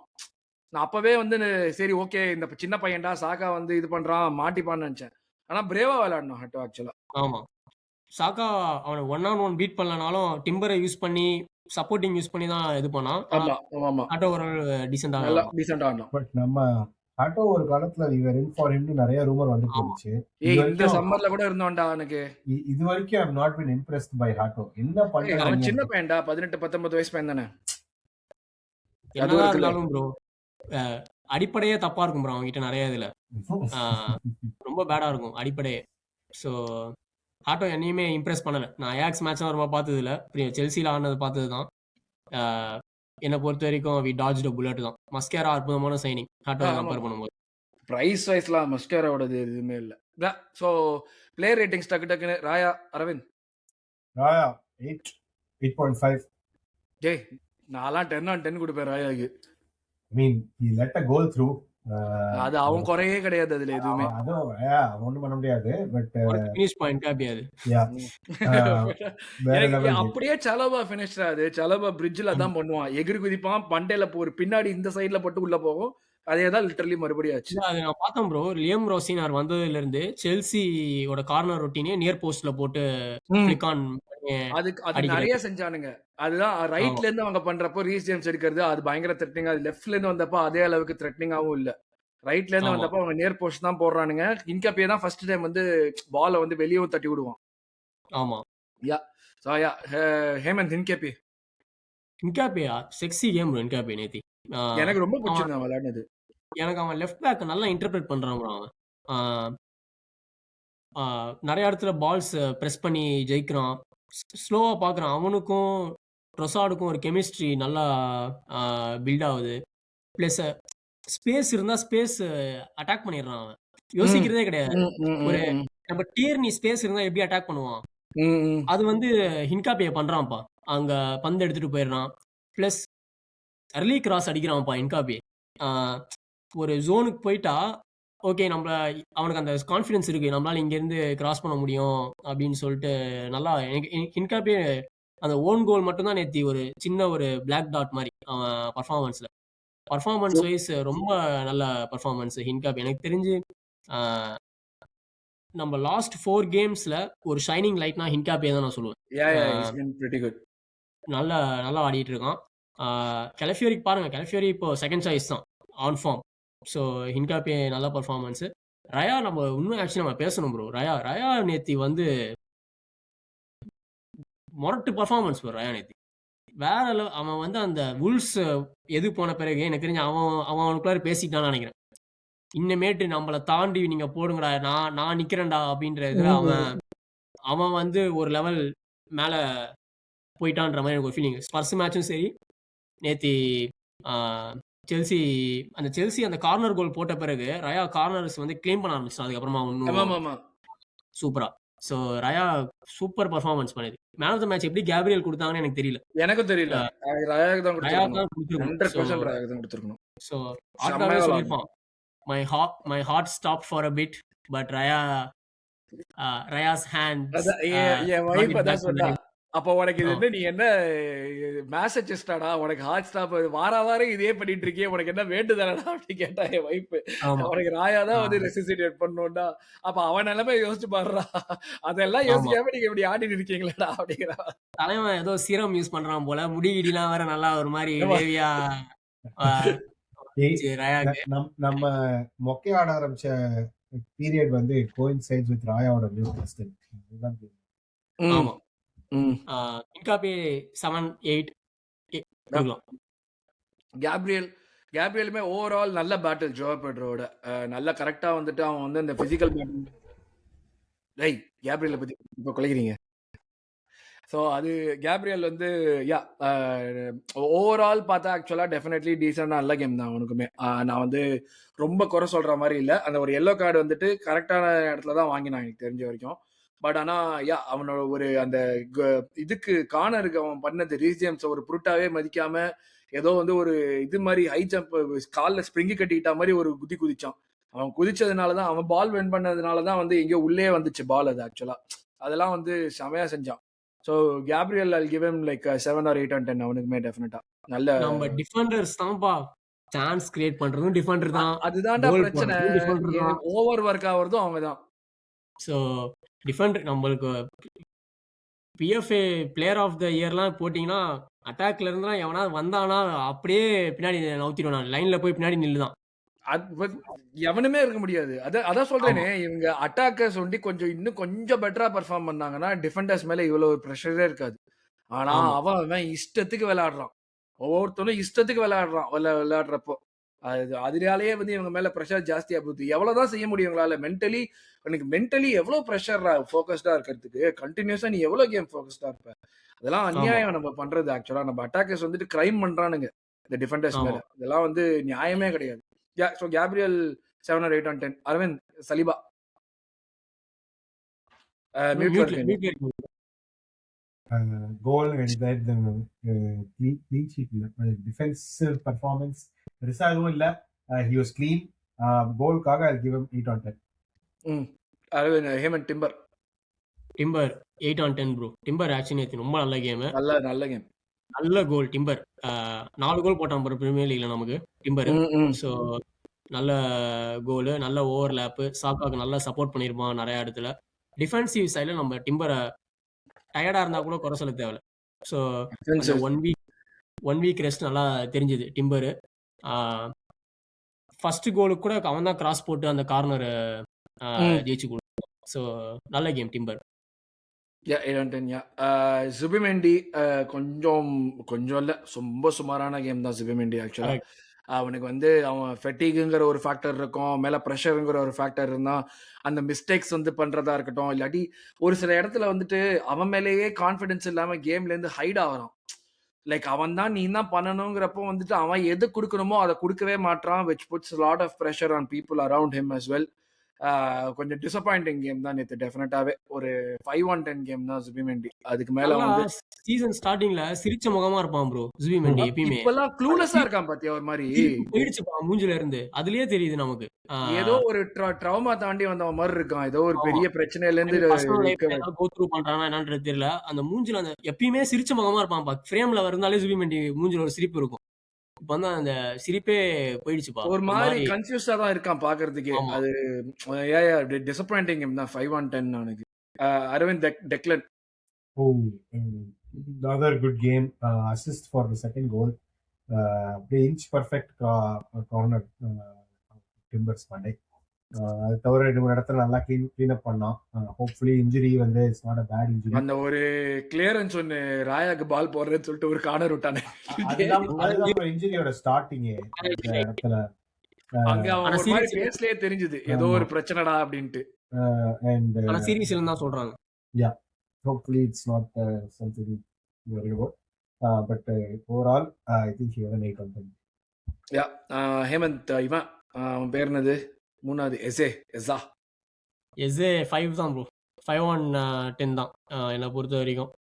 நான் அப்பவே வந்து சரி ஓகே இந்த சின்ன பையன்டா சாக்கா வந்து இது பண்றான் மாட்டிப்பான்னு நினைச்சேன். ஆனா பிரேவா விளையாடணும் ஹட்டோ ஆக்சுவலா. ஆமா சாக்கா அவனை 1-on-1 பீட் பண்ணலனாலும் டிம்பரை யூஸ் பண்ணி சப்போர்ட்டிங் யூஸ் பண்ணி தான் இது பண்ணான். ஆனா ஆமா ஆமா ஆட்டோ ஒரு டீசெண்டாக நல்லா ஆடலாம். டீசெண்டா ஆடணும். பட் நம்ம ஆட்டோ ஒரு காலத்துல இவர் இன் ஃபார் ஹிம்னு நிறைய ரூமர் வந்து ஆமா போச்சு. ஏய் இந்த வரைக்கும் சம்மர்ல கூட இருந்தோம்டா எனக்கு. இது வரைக்கும் I not been impressed by Hato. என்ன அவன் பண்றாங்க? சின்ன பையன்டா, 18-19 வயசு பையன் தானே. அது என்னதான் இருக்குல்ல. இருந்தாலும் ப்ரோ அடிப்படையே தப்பா இருக்கும் ப்ரோ அவங்ககிட்ட நிறைய இதுல ரொம்ப பேடா இருக்கும் அடிப்படையே. ஸோ ஆட்டோ என்னையுமே இம்ப்ரெஸ் பண்ணல. நான் ஏக்ஸ் மேட்ச்லாம் ரொம்ப பார்த்தது இல்லை, செல்சியில் ஆடினது பார்த்தது தான். என்னை பொறுத்த வரைக்கும் வி டாஜ் புல்லட் தான். மஸ்கேரா அற்புதமான சைனிங் ஆட்டோ கம்பேர் பண்ணும்போது. பிரைஸ் வைஸ்லாம் மஸ்கேராவோடது எதுவுமே இல்லை. ஸோ பிளேயர் ரேட்டிங்ஸ் டக்குன்னு ராயா, அரவிந்த். ராயா 8.5. டேய் நான்லாம் 10/10 கொடுப்பேன் ராயாக்கு. I mean, he let a goal through. அது அவன் குறையே கிடையாது அதுல எதுவுமே. அதுவும் ஒண்ணும் பண்ண முடியாது. பட் ஃபினிஷ் பாயிண்ட் காப்பியாது. அப்படியே சலபா ஃபினிஷ்டா அது. சலபா பிரிட்ஜ்ல தான் பண்ணுவான், எகிரி குதிப்பான், பண்டையில ஒரு பின்னாடி இந்த சைடுல போட்டு உள்ள போகும். அதேதான் லிட்டரலி மறுபடியும் ஆச்சு. அது நான் பார்த்தேன் ப்ரோ. லியம் ரோசினார் வந்ததுல இருந்து செல்சியோட கார்னர் ரொட்டீனே நியர் போஸ்ட்ல போட்டு கிளிக் ஆன் அது நிறைய செஞ்சானுங்க. அதுதான் ரைட்ல இருந்து அவங்க பண்றப்போ ரீஸ் ஜேம்ஸ் எடுக்கிறது அது பயங்கர த்ரெட்னிங்கா. அது லெஃப்ட்ல இருந்து வந்தப்போ அதே அளவுக்கு த்ரெட்னிங்காவும் இல்ல. ரைட்ல இருந்து வந்தப்போ அவங்க நியர் போஸ்ட் தான் போடுறானுங்க. இன்கேப்பியே தான் ஃபர்ஸ்ட் டைம் வந்து பால வந்து வெளியவும் தட்டி விடுவான். ஆமா. யா சோ யா ஹேமந்த் இன்கேப்பியா செக்ஸி கேம் ப்ரோ. இன்கேப்பி நேத்தி எனக்கு ரொம்ப பிடிச்சிருந்தான் விளையாடுனது. எனக்கு அவன் லெஃப்ட் பேக் நல்லா இன்டர்பிரேட் பண்றான் ப்ரோ. அவன் நிறைய இடத்துல பால்ஸ் ப்ரெஸ் பண்ணி ஜெயிக்கிறான். ஸ்லோவா பார்க்குறான். அவனுக்கும் ட்ரொசார்டுக்கும் ஒரு கெமிஸ்ட்ரி நல்லா பில்ட் ஆகுது. ப்ளஸ் ஸ்பேஸ் இருந்தா ஸ்பேஸ் அட்டாக் பண்ணிடுறான். அவன் யோசிக்கிறதே கிடையாது. ஒரு நம்ம டியர்னி ஸ்பேஸ் இருந்தா எப்படி அட்டாக் பண்ணுவான், அது வந்து ஹின்காப்பியை பண்றான்ப்பா. அங்க பந்து எடுத்துட்டு போயிடுறான். ப்ளஸ் அர்லி கிராஸ் அடிக்கிறான்ப்பா ஹின்காப்பி. ஒரு ஜோனுக்கு போயிட்டா ஓகே, அவனுக்கு அந்த கான்ஃபிடன்ஸ் இருக்கு, நம்மளால இங்க இருந்து கிராஸ் பண்ண முடியும் அப்படின்னு சொல்லிட்டு நல்லா ஹின்காப்பி அந்த ஓன் கோல் மட்டும் தான் நேத்தி ஒரு சின்ன ஒரு பிளாக் டாட் மாதிரி அவன் பர்ஃபார்மன்ஸ் வைஸ் ரொம்ப நல்ல பர்ஃபார்மன்ஸ் ஹின்காப்பி. எனக்கு தெரிஞ்சு நம்ம லாஸ்ட் 4 கேம்ஸ்ல ஒரு ஷைனிங் லைட்னா ஹின்காப்பியை தான் நான் சொல்லுவேன். நல்லா ஆடிட்டு இருக்கான். கெலஃபியோரிக்கு பாருங்க, கெலஃபியோரி இப்போ செகண்ட் சாய்ஸ் தான் ஆன் ஃபார்ம். ஸோ ஹின்காப்பி நல்ல பர்ஃபார்மன்ஸு. ரயா நம்ம இன்னும் ஆக்சுவலி நம்ம பேசணும் ப்ரோ. ரயா நேத்தி வந்து மொரட்டு பர்ஃபார்மன்ஸ் ப்ரோ. ரயா நேத்தி வேற அவன் வந்து அந்த உல்ஸ் எது போன பிறகு எனக்கு தெரிஞ்சு அவனுக்குள்ளார பேசிட்டான்னு நினைக்கிறேன். இன்னமேட்டு நம்மளை தாண்டி நீங்க போடுங்கடா, நான் நிக்கிறேன்டா அப்படின்றது அவன் வந்து ஒரு லெவல் மேல போயிட்டான்ற மாதிரி எனக்கு ஒரு ஃபீலிங். ஸ்பர்ஸ் மேட்சும் சரி, நேத்தி செல்சி அந்த கார்னர் கோல் போட்ட பிறகு ரயா கார்னர்ஸ் வந்து கிளைம் பண்ண ஆரம்பிச்சிட்டான். அதுக்கப்புறமா சூப்பரா. ஸோ ரயா சூப்பர் பர்ஃபார்மன்ஸ் பண்ணுது. மேன் ஆஃப் த மேட்ச் எப்படி கேப்ரியல் கொடுத்தாங்கன்னு எனக்கு தெரியல. எனக்கும் தெரியல. ரயா தான் கொடுத்துருக்கணும். ஸோ ஆட்டாவே சொல்லியிருப்பான், my heart stop for a bit but Raya's hands. அப்போ உனக்கு இது வந்து நீ என்ன மேசேஜஸ்டாடா, உனக்கு ஹாட் ஸ்டாப் வாரம் இதே பண்ணிட்டு இருக்கியே, உனக்கு என்ன வேண்டுதானடா அப்படி கேட்டா என் வைஃப். உனக்கு ராயா தான் வந்து ரெசிசிடேட் பண்ணணும்டா. அப்ப அவன் நிலைமை யோசிச்சு பாடுறா, அதெல்லாம் யோசிக்காம நீங்க இப்படி ஆடிட்டு இருக்கீங்களா அப்படிங்கிறா. தலைவன் ஏதோ சீரம் யூஸ் பண்றான் போல, முடிகிடிலாம் வேற நல்லா ஒரு மாதிரி வேவியா. நம்ம மொக்கை ஆட ஆரம்பிச்ச பீரியட் வந்து கோயின்சைட்ஸ் வித் ராயாவோட நியூ கிறிஸ்டன். ஆமா. ஹின்காப்பி 7-8 கொடுக்கலாம். கேப்ரியலுமே ஓவரால் நல்ல பேட்டில். ஜோ பெட்ரோட நல்ல கரெக்டா வந்துட்டு அவன் வந்து இந்த பிசிக்கல் பேட்டில். கேப்ரியலை பத்தி இப்போ குலைக்கிறீங்க. ஸோ அது கேப்ரியல் வந்து ஓவரால் பார்த்தா ஆக்சுவலாக டெஃபினெட்லி டீசெண்டாக நல்ல கேம் தான் அவனுக்குமே. நான் வந்து ரொம்ப குறை சொல்கிற மாதிரி இல்லை. அந்த ஒரு எல்லோ கார்டு வந்துட்டு கரெக்டான இடத்துல தான் வாங்கினான் எனக்கு தெரிஞ்ச வரைக்கும். பட் ஆனால் அவனோட ஒரு அந்த இதுக்கு கார்னருக்கு அவன் பண்ணது ரீஸ் ஜேம்ஸ் ஒரு புருட்டாவே மதிக்காம ஏதோ வந்து ஒரு இது மாதிரி ஹை ஜம்ப் காலில் ஸ்ப்ரிங்கி கட்டிக்கிட்ட மாதிரி ஒரு குதிச்சான். அவன் குதிச்சதுனால தான், அவன் பால் வின் பண்ணதுனால தான் வந்து எங்கேயோ உள்ளே வந்துச்சு பால். அது ஆக்சுவலாக அதெல்லாம் வந்து செமையா செஞ்சான். So Gabriel I'll give him like 7 or 8 on 10. அவனுக்குமே டெஃபினட்டா நல்ல. நம்ம டிஃபெண்டர்ஸ் தான்ப்பா சான்ஸ் கிரியேட் பண்றதும் டிஃபெண்டர் தான். அதுதான்டா பிரச்சனை. ஓவர் ஒர்க் ஆவறதும் அவங்க தான். ஸோ டிஃபெண்டர் நம்மளுக்கு பிஎஃப்ஏ பிளேயர் ஆஃப் த இயர்லாம் போட்டிங்கன்னா அட்டாக்ல இருந்தா எவனா வந்தானா அப்படியே பின்னாடி நவுத்திடுவான். லைன்ல போய் பின்னாடி நில்லுதான். எவனுமே இருக்க முடியாது. அதான் சொல்றேனே, இவங்க அட்டாக்கர்ஸ் ஒண்டி இன்னும் கொஞ்சம் பெட்டரா பெர்ஃபார்ம் பண்ணாங்கன்னா டிஃபெண்டர்ஸ் மேல இவ்வளவு ஒரு ப்ரெஷரே இருக்காது. ஆனா அவன் இஷ்டத்துக்கு விளையாடுறான். ஒவ்வொருத்தரும் இஷ்டத்துக்கு விளையாடுறப்போ அதனாலேயே வந்து இவங்க மேல ப்ரெஷர் ஜாஸ்தியா போகுது. எவ்வளவுதான் செய்ய முடியும் இவங்களால? மென்டலி எவ்வளவு ப்ரெஷர் ஃபோக்கஸ்டா இருக்கிறதுக்கு கண்டினியூஸா நீ எவ்வளவு கேம் ஃபோக்கஸ்டா இருப்ப? அதெல்லாம் அநியாயம் நம்ம பண்றது. ஆக்சுவலா நம்ம அட்டாக்கர்ஸ் வந்துட்டு கிரைம் பண்றானுங்க இந்த டிஃபெண்டர்ஸ் மேல. இதெல்லாம் வந்து நியாயமே கிடையாது. So Gabriel 7 or 8 on 10. Aravind, Saliba. மியூட்ல மியூட்ல இருக்கீங்க. மியூட்ல இருக்கு. goal and that the clean sheet defensive performance பெருசா எதுவும் இல்ல. He was clean. கோல்காக I'll give him 8 on 10. Aravind Hemant Timber Timber 8 on 10 bro. Timber actually நேற்று ரொம்ப நல்ல கேம், நல்ல கேம். நல்ல கோல் டிம்பர். 4 கோல் போட்டான் ப்ரோ பிரீமியர் லீக்ல நமக்கு டிம்பர். ஸோ நல்ல கோலு, நல்ல ஓவர்லேப்பு, சாக்காக்கு நல்லா சப்போர்ட் பண்ணியிருப்பான் நிறைய இடத்துல. டிஃபென்சிவ் சைடில் நம்ம டிம்பரை டயர்டாக இருந்தால் கூட குறை சொல்ல தேவையில்ல. ஸோ அந்த ஒன் வீக் ரெஸ்ட் நல்லா தெரிஞ்சுது டிம்பரு. ஃபர்ஸ்ட் கோலுக்கு கூட அவன் தான் கிராஸ் போட்டு அந்த கார்னர் ஜெயிச்சு கொடுத்தான். ஸோ நல்ல கேம் டிம்பர். சுபிமெண்டி கொஞ்சம் இல்ல, ரொம்ப சுமாரான கேம் தான் சுபிமெண்டி. ஆக்சுவலா அவனுக்கு வந்து அவன் ஃபெட்டிக்குங்கிற ஒரு ஃபேக்டர் இருக்கும், மேல ப்ரெஷருங்கிற ஒரு ஃபேக்டர் இருந்தா அந்த மிஸ்டேக்ஸ் வந்து பண்றதா இருக்கட்டும், இல்லாட்டி ஒரு சில இடத்துல வந்துட்டு அவன் மேலேயே கான்ஃபிடன்ஸ் இல்லாம கேம்ல இருந்து ஹைட் ஆகிறான். லைக் அவன் தான் நீ தான் பண்ணணுங்கிறப்போ வந்துட்டு அவன் எது கொடுக்கணுமோ அதை கொடுக்கவே மாட்டான், which puts a lot of pressure on people around him as well. கொஞ்சம் டிசப்பாயிண்டிங் கேம் தான் நேத்து. டெஃபினட்டாவே ஒரு 5 on 10 கேம் தான் சுபிமெண்டி. அதுக்கு மேல வந்து சீசன் ஸ்டார்டிங்ல சிரிச்ச முகமா இருப்பான் ப்ரோ சுபிமெண்டி எப்பயுமே. இப்பெல்லாம் க்ளூலெஸ்ஸா இருக்கான் பாத்தியா, ஒரு மாதிரி போயிடுச்சுப்பா மூஞ்சில இருந்து. அதுலயே தெரியுது நமக்கு ஏதோ ஒரு ட்ரௌமா தாண்டி வந்த மாதிரி இருக்கான். ஏதோ ஒரு பெரிய பிரச்சனையில இருந்து கோ த்ரூ பண்றானா என்னன்றது தெரியல. அந்த மூஞ்சில அந்த எப்பயுமே சிரிச்ச முகமா இருப்பான். ஃப்ரேம்ல இருந்தாலே சுபிமெண்டி மூஞ்சில ஒரு சிரிப்பு இருக்கும். இப்ப வந்து அந்த சிரிப்பே போயிடுச்சுப்பா. ஒரு மாதிரி கன்ஃபியூஸ்டா தான் இருக்கான் பாக்குறதுக்கு. அது டிசப்பாயிண்டிங் கேம் தான். 5 on 10 அவனுக்கு. Aravind டெக்லன். Another good game. Assist for the second goal. Inch perfect corner Timbers Monday. அது தவிர 2 இடத்துல நல்லா க்ளீன் அப் பண்ணான். ஹோப்ஃபுல்லி இன்ஜுரி வந்து it's not a bad injury. அந்த ஒரு கிளியரன்ஸ் ஒன்னு ராயாக்கு பால் போடுறேன்னு சொல்லிட்டு ஒரு கார்னர் விட்டானே, அதுதான் இன்ஜுரியோட ஸ்டார்டிங். அந்த இடத்துல அங்க அவன் ஒரு மாதிரி ஃபேஸ்லயே தெரிஞ்சது ஏதோ ஒரு பிரச்சனைடா அப்படினு. and ஆனா சீரியஸ்ல தான் சொல்றாங்க. Yeah, hopefully it's not something to worry about. But overall I think he was an 8 on 10. Yeah, Hemant இவன் அவன் பேர் என்னது மூணாவது? எஸ்ஏ 5 தான் ப்ரோ. 5 on 10 தான் என்னை பொறுத்த வரைக்கும்.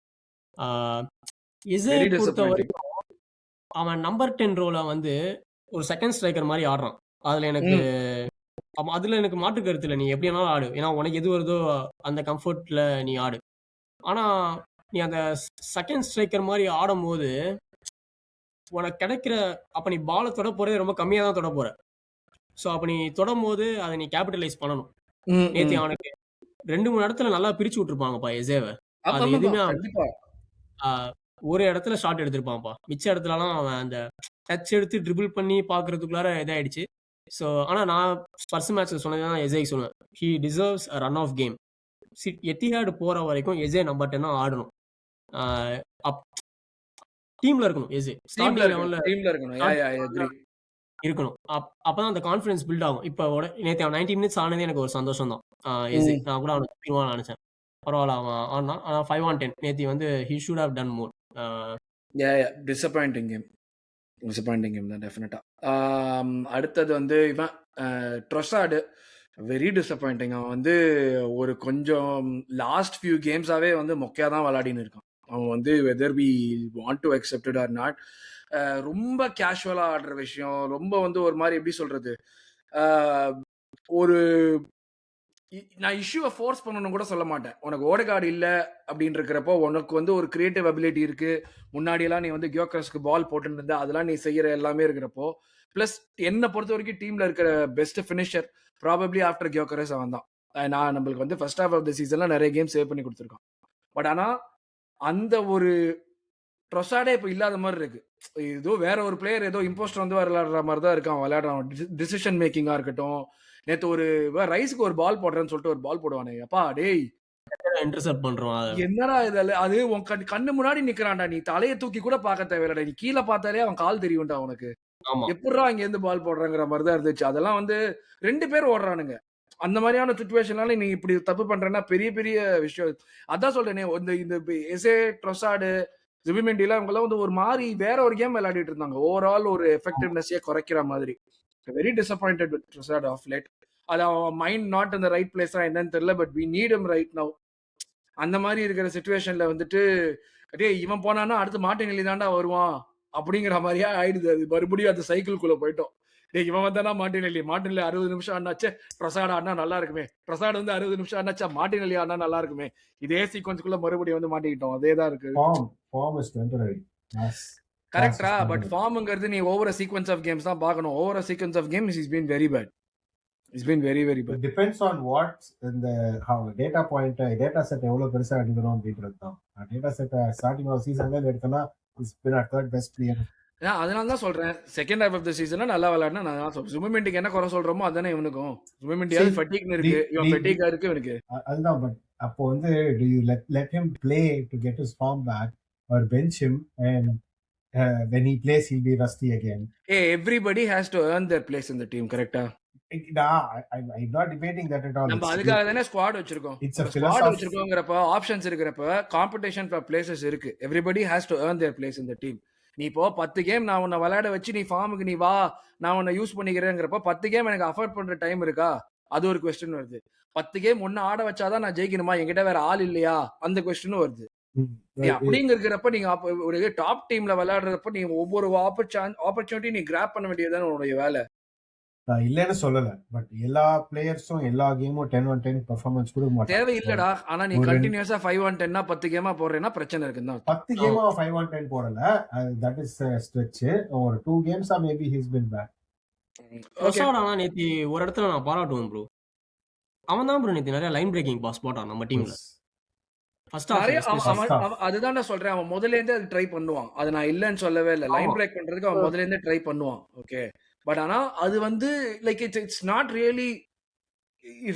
எஸ்ஏ பொறுத்த வரைக்கும் அவன் நம்பர் 10 ரோல வந்து ஒரு செகண்ட் ஸ்ட்ரைக்கர் மாதிரி ஆடுறான். அதுல எனக்கு மாற்று கருத்து இல்லை. நீ எப்படி வேணாலும் ஆடு, ஏன்னா உனக்கு எது வருதோ அந்த கம்ஃபர்ட்ல நீ ஆடு. ஆனா நீ அந்த செகண்ட் ஸ்ட்ரைக்கர் மாதிரி ஆடும் போது உனக்கு கிடைக்கிற அப்ப நீ பாலை தொட போறது ரொம்ப கம்மியா தான் தொட போற. ஸோ அப்ப நீ தொடும் போது அதை நீ கேபிட்டலைஸ் பண்ணணும். நேற்று அவனுக்கு 2-3 இடத்துல நல்லா பிரிச்சு விட்டுருப்பாங்கப்பா எசேவை. அது எதுவுமே ஒரு இடத்துல ஷாட் எடுத்திருப்பான்ப்பா. மிச்ச இடத்துலலாம் அவன் அந்த டச் எடுத்து ட்ரிபிள் பண்ணி பாக்குறதுக்குள்ளார இதாயிடுச்சு. ஸோ ஆனா நான் ஃபர்ஸ்ட் மேட்ச்ல சொன்னதுதான் எசேக்கு சொல்லுவேன், he deserves a run of game. Etihad போற வரைக்கும் எசே நம்பர் 10 ஆடணும். டீம்ல இருக்கணும். எசே ஸ்டார்டிங் லெவல்ல இருக்கணும். அப்பதான் அந்த கான்ஃபிடன்ஸ் பில்ட் ஆகும். இப்போ நேற்று அவன் 90 minutes ஆனதே எனக்கு ஒரு சந்தோஷம் தான். எசே நான் கூட அவனுக்கு தீர்வான நினைச்சேன். பரவாயில்ல அவன் ஆனான். ஆனால் 5 on 10 நேற்று வந்து he should have done more. Disappointing game தான் டெஃபினட்டா. அடுத்தது வந்து இவன் ட்ரொசார்டு. Very disappointing. அவன் வந்து ஒரு கொஞ்சம் லாஸ்ட் ஃபியூ கேம்ஸாவே வந்து மொக்கையா தான் விளையாடின்னு இருக்கான். அவன் வந்து whether we want to accept it or not, ரொம்ப கேஷுவலா ஆடுற விஷயம். ரொம்ப வந்து ஒரு மாதிரி எப்படி சொல்றது, ஒரு நான் இஷ்யூவை ஃபோர்ஸ் பண்ணணும் கூட சொல்ல மாட்டேன். உனக்கு ஓடகார்டு இல்லை அப்படின்னு இருக்கிறப்போ உனக்கு வந்து ஒரு கிரியேட்டிவ் அபிலிட்டி இருக்கு. முன்னாடியெல்லாம் நீ வந்து கியோக்ரஸ்க்கு பால் போட்டுன்னு இருந்தா அதெல்லாம் நீ செய்யற எல்லாமே இருக்கிறப்போ, பிளஸ் என்னை பொறுத்த வரைக்கும் டீம்ல இருக்கிற பெஸ்ட் ஃபினிஷர் ப்ராபப்ளி ஆஃப்டர் கியோக்கரஸ் அவன் தான். நான் நம்மளுக்கு வந்து ஃபர்ஸ்ட் ஹாஃப் ஆஃப் த சீசன்ல நிறைய கேம் சேவ் பண்ணி கொடுத்துருக்கான். பட் ஆனா அந்த ஒரு ட்ரொசார்டே இப்போ இல்லாத மாதிரி இருக்கு. ஏதோ வேற ஒரு பிளேயர் ஏதோ இம்போஸ்டர் வந்து விளையாடுற மாதிரி தான் இருக்கான். விளையாடுறான். டிசிஷன் மேக்கிங்கா இருக்கட்டும். நேற்று ஒரு ரைஸுக்கு ஒரு பால் போடுறேன்னு சொல்லிட்டு ஒரு பால் போடுவானே, அப்பா டேய் இன்டர்செப்ட் பண்றோம். என்னடா இதில் அது உன் கண்ணு முன்னாடி நிக்கிறான்டா, நீ தலையை தூக்கி கூட பார்க்க தேவையில்லடா, நீ கீழே பார்த்தாலே அவன் கால் தெரியும்டா உனக்கு. எப்படா இங்க இருந்து பால் போடுறாங்கிற மாதிரி தான் இருந்துச்சு. அதெல்லாம் வந்து 2 பேர் ஓடுறானுங்க. அந்த மாதிரியான சிச்சுவேஷனால நீ இப்படி தப்பு பண்றேன்னா பெரிய பெரிய விஷயம். அதான் சொல்றேனே, இந்த எசே, ட்ரொசார்டு, ஜுபிமெண்டிலாம் இவங்கெல்லாம் வந்து ஒரு மாதிரி வேற ஒரு கேம் விளையாடிட்டு இருந்தாங்க. ஓவரால் ஒரு எஃபெக்டிவ்னஸையே குறைக்கிற மாதிரி. Very disappointed with Trossard of late. அது அவன் மைண்ட் நாட் இந்த ரைட் பிளேஸா என்னன்னு தெரியல. But we need him right now. அந்த மாதிரி இருக்கிற சுச்சுவேஷன்ல வந்துட்டு டேய் இவன் போனான்னா அடுத்து மார்டினெல்லி தான்டா வருவான் அப்படிங்கிற மாதிரியா ஆயிடுது. அது மறுபடியும் அந்த சைக்கிள்குள்ள போயிட்டோம். டேய் இவன் வந்தானா மார்டினெல்லி 60 நிமிஷம் ஆனாச்சே ட்ரொசாட் ஆடினா நல்லா இருக்குமே, ட்ரொசாட் வந்து 60 நிமிஷம் ஆனாச்சா மார்டினெல்லி ஆடினா நல்லா இருக்குமே, இதே சீக்வன்ஸ்குள்ள மறுபடியும் வந்து மாட்டிக்கிட்டோம். அதே தான் இருக்கு. Form is temporary. கரெக்டா? பட் ஃபார்ம்ங்கிறது நீ ஓவர் சீக்வன்ஸ் ஆஃப் கேம்ஸ் தான் பார்க்கணும். Over sequence of games is been very bad. It's been very very bad. It depends on what how data point data set எவ்வளவு பெருசா எடுக்கணும் அப்படின்றது தான். டேட்டா செட் ஸ்டார்டிங் ஆஃப் சீசன்ல எடுத்தனா is been our third best player. அதனால தான் சொல்றேன் second half of the சீசன்ல நல்லா விளையாடுனா நான் தான் சொல்றேன். ஜுபிமெண்டிக்கு என்ன குறை சொல்றோமோ அதானே இவனுக்கும். ஜுபிமெண்டியால ஃபட்டிக்னு இருக்கு, இவன் ஃபட்டிகா இருக்கு இவனுக்கு. அதுதான். பட் அப்போ வந்து do you let him play to get his form back or bench him and when he plays he'll be rusty again? Hey, everybody has to earn their place in the team, correctா? I'm not debating that at all. நம்ம அதுக்காக தானே squad வச்சிருக்கோம். Squad வச்சிருக்கோங்கறப்ப options இருக்கறப்ப competition for places இருக்கு. everybody has to earn their place in the team. நீ இப்போ 10 game நான் உன்னை விளையாட வச்சு நீ ஃபார்முக்கு நீ வா நான் உன்னை யூஸ் பண்ணிக்கிறேங்கிறப்ப 10 கேம் எனக்கு அஃபோர்ட் பண்ற டைம் இருக்கா? அது ஒரு क्वेश्चन வருது. 10 கேம் ஒன்னு ஆட வச்சாதான் நான் ஜெயிக்கணுமா, என்கிட்ட வேற ஆள் இல்லையா, அந்த क्वेश्चனும் வருது. அப்படிங்கிறப்ப நீங்க ஒரு டாப் டீம்ல விளையாடுறப்ப நீ ஒவ்வொரு ஆப்பர்ச்சுனிட்டி நீ கிராப் பண்ண வேண்டியதுதான் உன்னுடைய வேலை. நான் இல்லன்னு சொல்லல, பட் எல்லா பிளேயர்ஸும் எல்லா கேமும் 10-on-10 பெர்ஃபார்மன்ஸ் கொடுக்க மாட்டாங்க. தேவை இல்லடா. ஆனா நீ கண்டினியூஸா 5-on-10 10 கேமா போறேன்னா பிரச்சனை இருக்குன்னா 10 கேமா 5-on-10 போடல. That is stretch. ஒரு 2 கேம்ஸா maybe his been back. Trossard ஆனா நேத்தி ஒரு இடத்துல நான் பாராட்டுவேன் ப்ரோ. அவன் தான் ப்ரோ நேத்தி நிறைய லைன் பிரேக்கிங் பாஸ் போட்டான் நம்ம டீம்ல. ஃபர்ஸ்ட் ஆஃப் அதுதான் நான் சொல்றேன். அவன் முதல்ல இருந்தே அது ட்ரை பண்ணுவான். அது நான் இல்லன்னு சொல்லவே இல்லை. லைன் பிரேக் பண்றதுக்கு அவன் முதல்ல இருந்தே ட்ரை பண்ணுவான். ஓகே, பட் ஆனா அது வந்து like it's not really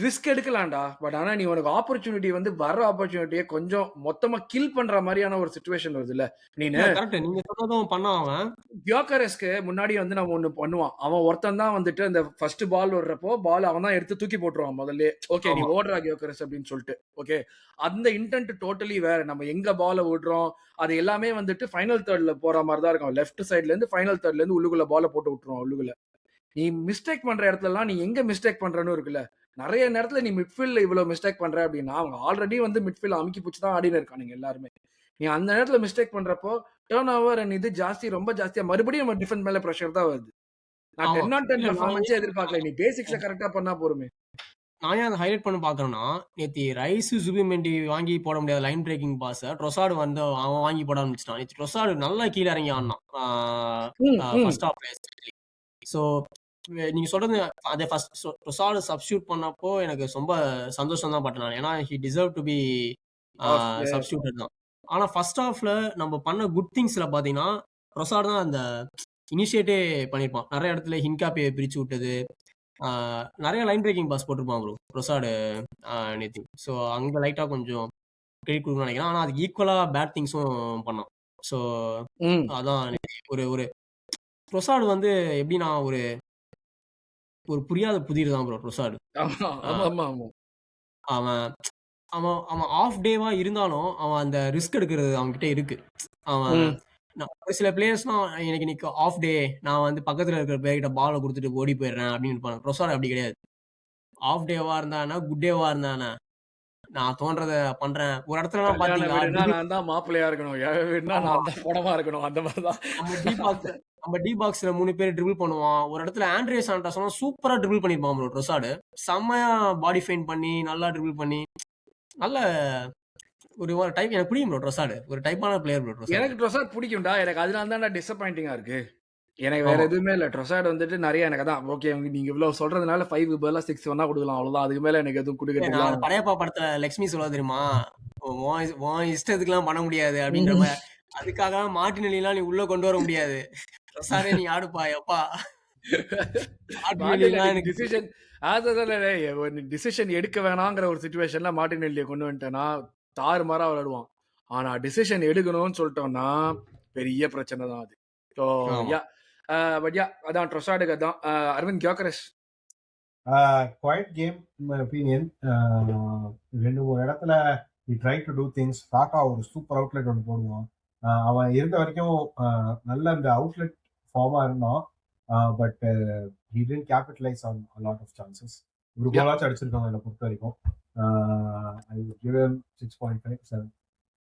risk எடுக்கலாம்டா. பட் ஆனா நீ உனக்கு ஆப்பர்ச்சுனிட்டி வந்து வர ஆப்பர்ச்சுனிட்டியை கொஞ்சம் மொத்தமா கில் பண்ற மாதிரியான ஒரு சிச்சுவேஷன் வருது இல்ல. நீங்க சொன்னதும் பண்ண அவன் கியோக்கரஸ்க்கு முன்னாடி வந்து நம்ம ஒண்ணு பண்ணுவான். அவன் ஒருத்தன் தான் வந்துட்டு அந்த ஃபர்ஸ்ட் பால் விடுறப்போ பால் அவன் தான் எடுத்து தூக்கி போட்டுருவான் முதல்ல. ஓகே நீ ஓடுறா கியோக்கரஸ் அப்படின்னு சொல்லிட்டு. ஓகே, அந்த இன்டென்ட் டோட்டலி வேற. நம்ம எங்க பால விடுறோம் அது எல்லாமே வந்துட்டு ஃபைனல் தேர்ட்ல போற மாதிரி தான் இருக்கும். லெஃப்ட் சைட்ல இருந்து ஃபைனல் தேர்ட்ல இருந்து உள்ளுக்குள்ள பால போட்டு விட்டுருவோம். உள்ளுக்குள்ள நீ மிஸ்டேக் பண்ற இடத்துலலாம் நீ எங்க மிஸ்டேக் பண்றன்னு இருக்குல்ல. நிறைய நேரத்துல நீ மிட்ஃபீல்ட்ல இவ்வளவு மிஸ்டேக் பண்ற அப்படின்னா அவங்க ஆல்ரெடி வந்து மிட்ஃபீல்ட் அமுக்கி பிடிச்சி தான் ஆடினு இருக்கானுங்க எல்லாருமே. நீ அந்த நேரத்துல மிஸ்டேக் பண்றப்போ டர்ன் ஓவர் இது ஜாஸ்தி ரொம்ப ஜாஸ்தியா மறுபடியும் நம்ம டிஃபென்ஸ் மேல ப்ரெஷர் தான் வருது. நான் 10-on-10 பெர்ஃபார்மன்ஸே எதிர்பார்க்கல. நீ பேசிக்ஸை கரெக்டா பண்ணா போருமே. நான் ஏன் அதை ஹைலைட் பண்ண பாக்குறேன்னா நேத்தி ரைஸ் ஜுபிமெண்டி வாங்கி போட முடியாத லைன் பிரேக்கிங் பாஸ் ட்ரொசாட் வந்து அவன் வாங்கி போட ஆரம்பிச்சிட்டான். நேத்தி ட்ரொசாட் நல்லா கீழே இறங்கி ஆடினான் ஃபர்ஸ்ட் ஆஃப். ஸோ நீங்க சொல்றது அதே ஃபர்ஸ்ட் ட்ரொசாட் சப்ஸ்டியூட் பண்ணப்போ எனக்கு ரொம்ப சந்தோஷம் தான் பட்டேன். ஏன்னா he deserve to be substituted தான். ஆனா ஃபர்ஸ்ட் ஹாஃப்ல நம்ம பண்ண குட் திங்ஸ்ல பாத்தீங்கன்னா ட்ரொசாட் தான் அந்த இனிஷியேட்டே பண்ணிருப்பான். நிறைய இடத்துல ஹின்காப்பியை பிரிச்சு விட்டது, நிறைய லைன் பிரேக்கிங் பாஸ் போட்டிருப்பான் ப்ரோ ட்ரொசாட் நேத்தி. ஸோ அங்க லைட்டா கொஞ்சம் கிரெடிட் கொடுக்கணும்னு நினைக்கிறேன். ஆனா அதுக்கு ஈக்குவலா பேட் திங்ஸும் பண்ணான். ஸோ அதான் ஒரு ஒரு ட்ரொசாட் வந்து எப்படின்னா ஒரு ஒரு புரியாத புதிர் தான் ப்ரோ ட்ரொசாட். அவன் அவன் அவன் ஆஃப் டேவா இருந்தாலும் அவன் அந்த ரிஸ்க் எடுக்கிறது அவன்கிட்ட இருக்கு. அவன் ஒரு சில பிளேயர்ஸ்லாம் எனக்கு இன்னைக்கு ஆஃப் டே நான் வந்து பக்கத்துல இருக்கிற பிளேயர்கிட்ட பாலை கொடுத்துட்டு ஓடி போயிடுறேன் அப்படின்னு இருப்பாங்க. ட்ரொசாட் அப்படி கிடையாது. ஆஃப் டேவா இருந்தானா குட் டேவா இருந்தானா நான் தோன்றத பண்றேன். ஒரு இடத்துல பாத்தீங்கன்னா நான் தான் மாப்பிள்ளையா இருக்கணும், நான் தான் படமா இருக்கணும், அந்த மாதிரிதான். நம்ம டி பாக்ஸ்ல 3 பேர் ட்ரிபிள் பண்ணுவான். ஒரு இடத்துல ஆண்ட்ரே சாண்டர்ஸ் சூப்பரா ட்ரிபிள் பண்ணிருப்பான் ப்ரோ ட்ரொசாட். செம்மையா பாடி ஃபைன் பண்ணி நல்லா ட்ரிபிள் பண்ணி நல்ல ஒரு டைப் எனக்கு பிடிக்கும் ப்ரோ ட்ரொசாட். ஒரு டைப்பான பிளேயர் ப்ரோ ட்ரொசாட். எனக்கு ட்ரொசாட் பிடிக்கும்டா. எனக்கு அதனால தான் டிசப்பாயிண்டிங்கா இருக்கு. எனக்கு வேற எதுவுமே இல்ல. ட்ரொசாட் வந்துட்டு நிறைய எனக்கு தான் ஓகே. நீங்க இவ்வளவு சொல்றதுனால 5 பதிலா 6 வேணா கொடுக்கலாம், அவ்வளவுதான். அதுக்கு மேல எனக்கு எதுவும் கொடுக்க. படையப்பா படத்துல லட்சுமி சொல்ல தெரியுமா, இஷ்டத்துக்குலாம் பண்ண முடியாது அப்படின்ற மாதிரி. அதுக்காக மார்டினெல்லி எல்லாம் நீ உள்ள கொண்டு வர முடியாது. ட்ரொசாடே நீ ஆடுப்பா எப்பா. டிசிஷன் எடுக்க வேணாங்கிற ஒரு சிச்சுவேஷன்ல மார்டினெல்லியை கொண்டு வந்துட்டேன்னா தாறுமாறா விளையாடுவான். ஆனா டிசிஷன் எடுக்கணும்னு சொல்லிட்டோம்னா பெரிய பிரச்சனை தான் அது. ஸோ யா பட் யா அதான் ட்ரொசாடுக்கு அதான். அரவிந்த் Gyokeres quiet game in my opinion. 2-3 இடத்துல he tried to do things. சாக்கா ஒரு சூப்பர் அவுட்லெட் ஒன்று போடுவான். அவன் இருந்த வரைக்கும் நல்ல அந்த அவுட்லெட் ஃபார்மா இருந்தான். But he didn't capitalize on a lot of chances. ஒரு கோலாச்சும் அடிச்சிருக்காங்க என்னை பொறுத்த வரைக்கும். I would give him 6.5, 7.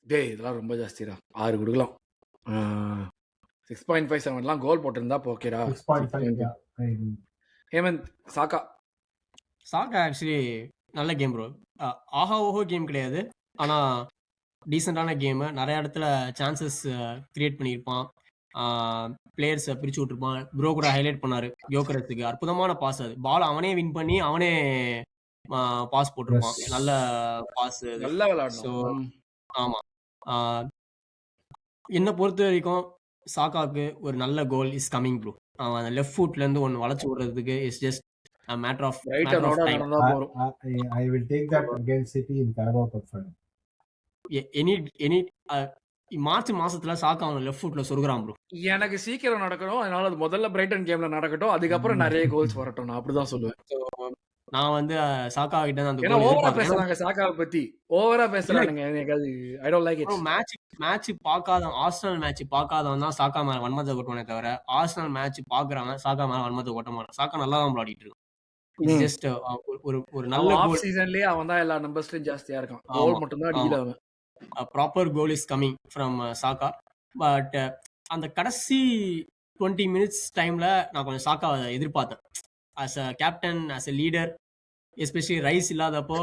டேய் இதெல்லாம் ரொம்ப ஜாஸ்திடா. 6 கொடுக்கலாம். 6.57லாம் கோல் போட்டிருந்தா ஓகேடா. 6.5, yeah. I agree. ஹேமந்த் சாக்கா. சாக்கா ஆக்சுவலி நல்ல கேம் ப்ரோ. ஆஹா ஓஹோ கேம் கிடையாது, ஆனால் டீசெண்டான கேமு. நிறைய இடத்துல சான்சஸ் கிரியேட் பண்ணியிருப்பான், பிளேயர்ஸை பிரித்து விட்டுருப்பான். ப்ரோ கூட ஹைலைட் பண்ணார் யோக்கரஸுக்கு அற்புதமான பாஸ். அது பால் அவனே வின் பண்ணி அவனே பாஸ் போட்டிருப்பான். Yes. நல்ல பாஸ் அது. நல்லா ஸோ விளையாடணும். ஆமாம், என்னை பொறுத்த வரைக்கும் சாக்காவுக்கு ஒரு நல்ல கோல் இஸ் கமிங் ப்ரோ. அவன் அந்த லெஃப்ட் ஃபுட்லேருந்து ஒன்று வளைச்சு விடுறதுக்கு இட்ஸ் ஜஸ்ட் மேட்டர் ஆஃப் ரைட்டனோட டைம். நடந்தா போறோம். I will take that against City in Carabao Cup final. Any March மாசத்துல சாக்கா அவன் லெஃப்ட் ஃபுட்ல சொருகுறான் ப்ரோ. எனக்கு சீக்கிரம் நடக்கணும், அதனால அது முதல்ல பிரைட்டன் கேம்ல நடக்கட்டும், அதுக்கப்புறம் நிறைய கோல்ஸ் வரட்டும். நான் அப்படிதான் சொல்லுவேன். நான் வந்து சாக்கா கிட்ட இருந்து அந்த ஏன்னா கோல் ஓவரா எதிர்பார்க்கறேன். பேசுறாங்க சாக்காவை பத்தி, ஓவரா பேசுறானுங்க. எனக்கு அது I don't like it. Match பார்க்காதவன், ஆர்சனல் மேட்ச் பார்க்காதவன் தான் சாக்கா மேல வன்மத்தை கொட்டுவானே தவிர, ஆர்சனல் மேட்ச் பாக்குறவன் சாக்கா மேல வன்மத்தை கொட்ட மாட்டான். சாக்கா நல்லா தான் விளையாடிட்டு இருக்கான். இட்ஸ் ஜஸ்ட் ஒரு நல்ல அவன் ஆஃப் கோல். சீசன்லயே அவன் தான் எல்லா நம்பர்ஸ்லயும் ஜாஸ்தியா இருக்கான். கோல் மட்டும் தான் அடிக்கல அவன். Proper goal is coming from சாக்கா. பட் அந்த கடைசி 20 மினிட்ஸ் டைம்ல நான் கொஞ்சம் சாக்காவை எதிர்பார்த்தேன். As a captain, as a leader, especially rice இல்லாதப்போ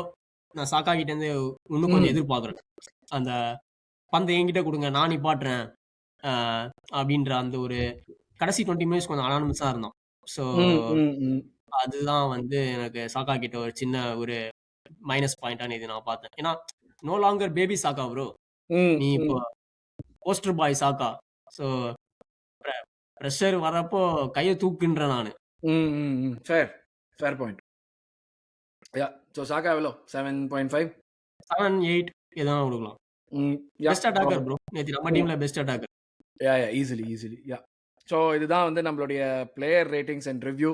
நான் சாக்கா கிட்ட இருந்து இன்னும் கொஞ்சம் எதிர்பார்க்குறேன். அந்த பந்தை என்கிட்ட கொடுங்க, நான் நிப்பாட்டுறேன் அப்படின்ற அந்த ஒரு கடைசி 20 மினிட்ஸ் கொஞ்சம் அனானமஸா இருந்தான். ஸோ அதுதான் வந்து எனக்கு சாக்கா கிட்ட ஒரு சின்ன ஒரு மைனஸ் பாயிண்டான இது நான் பார்த்தேன். ஏன்னா நோ லாங்கர் பேபி சாக்கா ப்ரோ, நீ இப்போ போஸ்டர் பாய் சாக்கா. ஸோ ப்ரெஷர் வரப்போ கையை தூக்குன்ற நான். Fair point. யா, சோ சாக்கா எவ்வளோ? 7.5 7-8 எதாவது கொடுக்கலாம். பெஸ்ட் அட்டாக்கர் ப்ரோ, நேற்று நம்ம டீம்ல பெஸ்ட் அட்டாக்கர். யா ஈஸிலி யா. ஸோ இதுதான் வந்து நம்மளுடைய player ratings and review.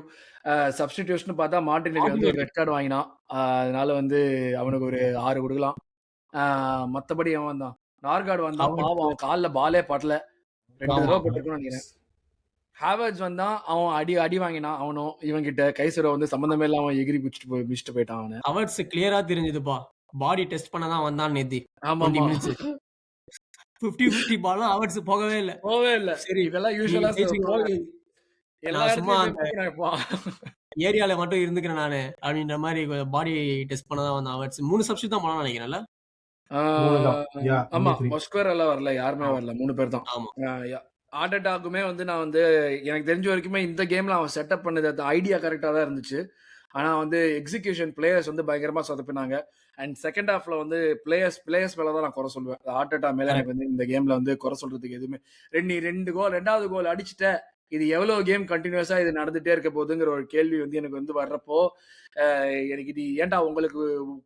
Substitution பார்த்தா மார்டினெல்லி வந்து ஒரு ரெட் கார்டு வாங்கினான், அதனால வந்து அவனுக்கு ஒரு 6 கொடுக்கலாம். மற்றபடி அவன் தான் நார்கார்டு வந்தான், பாவம் அவன் காலில் பாலே படல, 2 தடவை போட்டுருக்குன்னு நினைக்கிறேன். ஹேவர்ட்ஸ் வந்தான், அவன் அடி வாங்கினான். அவனும் இவங்கிட்ட கைசுரை வந்து சம்மந்தமே இல்லாம அவன் எகிரி பிடிச்சிட்டு போயிட்டான். அவனு ஹவர்ட்ஸ் கிளியரா தெரிஞ்சதுப்பா, பாடி டெஸ்ட் பண்ண தான் வந்தான் நேத்தி. ஆமா 50-50 பால்லாம் ஹவர்ட்ஸ் போகவே இல்லை. சரி, இதெல்லாம் யூசுவலா சும்மா ஏரியால மட்டும் இருந்துக்கிறேன் நானு அப்படின்ற மாதிரி பாடி டெஸ்ட் பண்ண தான் வந்தான் ஹவர்ட்ஸ். 3 சப்ஸ்டிட் தான் பண்ண நினைக்கிறேன்ல. ஆமா, மஸ்குவேர் எல்லாம் வரல, யாருமே வரல, 3 பேர் தான். ஆர்டடாக்குமே வந்து நான் வந்து எனக்கு தெரிஞ்ச வரைக்குமே இந்த கேம்ல அவன் செட்டப் பண்ணது ஐடியா கரெக்டா தான் இருந்துச்சு. ஆனா வந்து எக்ஸிகியூஷன் பிளேயர்ஸ் வந்து பயங்கரமா சொதப்பினாங்க. அண்ட் செகண்ட் ஹாஃப்ல வந்து பிளேயர்ஸ் மேல தான் நான் குறை சொல்லுவேன். ஆர்டேட்டா மேல எனக்கு வந்து இந்த கேம்ல வந்து குறை சொல்றதுக்கு எதுவுமே. ரெண்டாவது கோல் அடிச்சுட்ட, இது எவ்வளவு கேம் கண்டினியூஸா இது நடந்துட்டே இருக்க போகுதுங்கிற ஒரு கேள்வி வந்து எனக்கு வந்து வர்றப்போ எனக்கு இது ஏன்டா உங்களுக்கு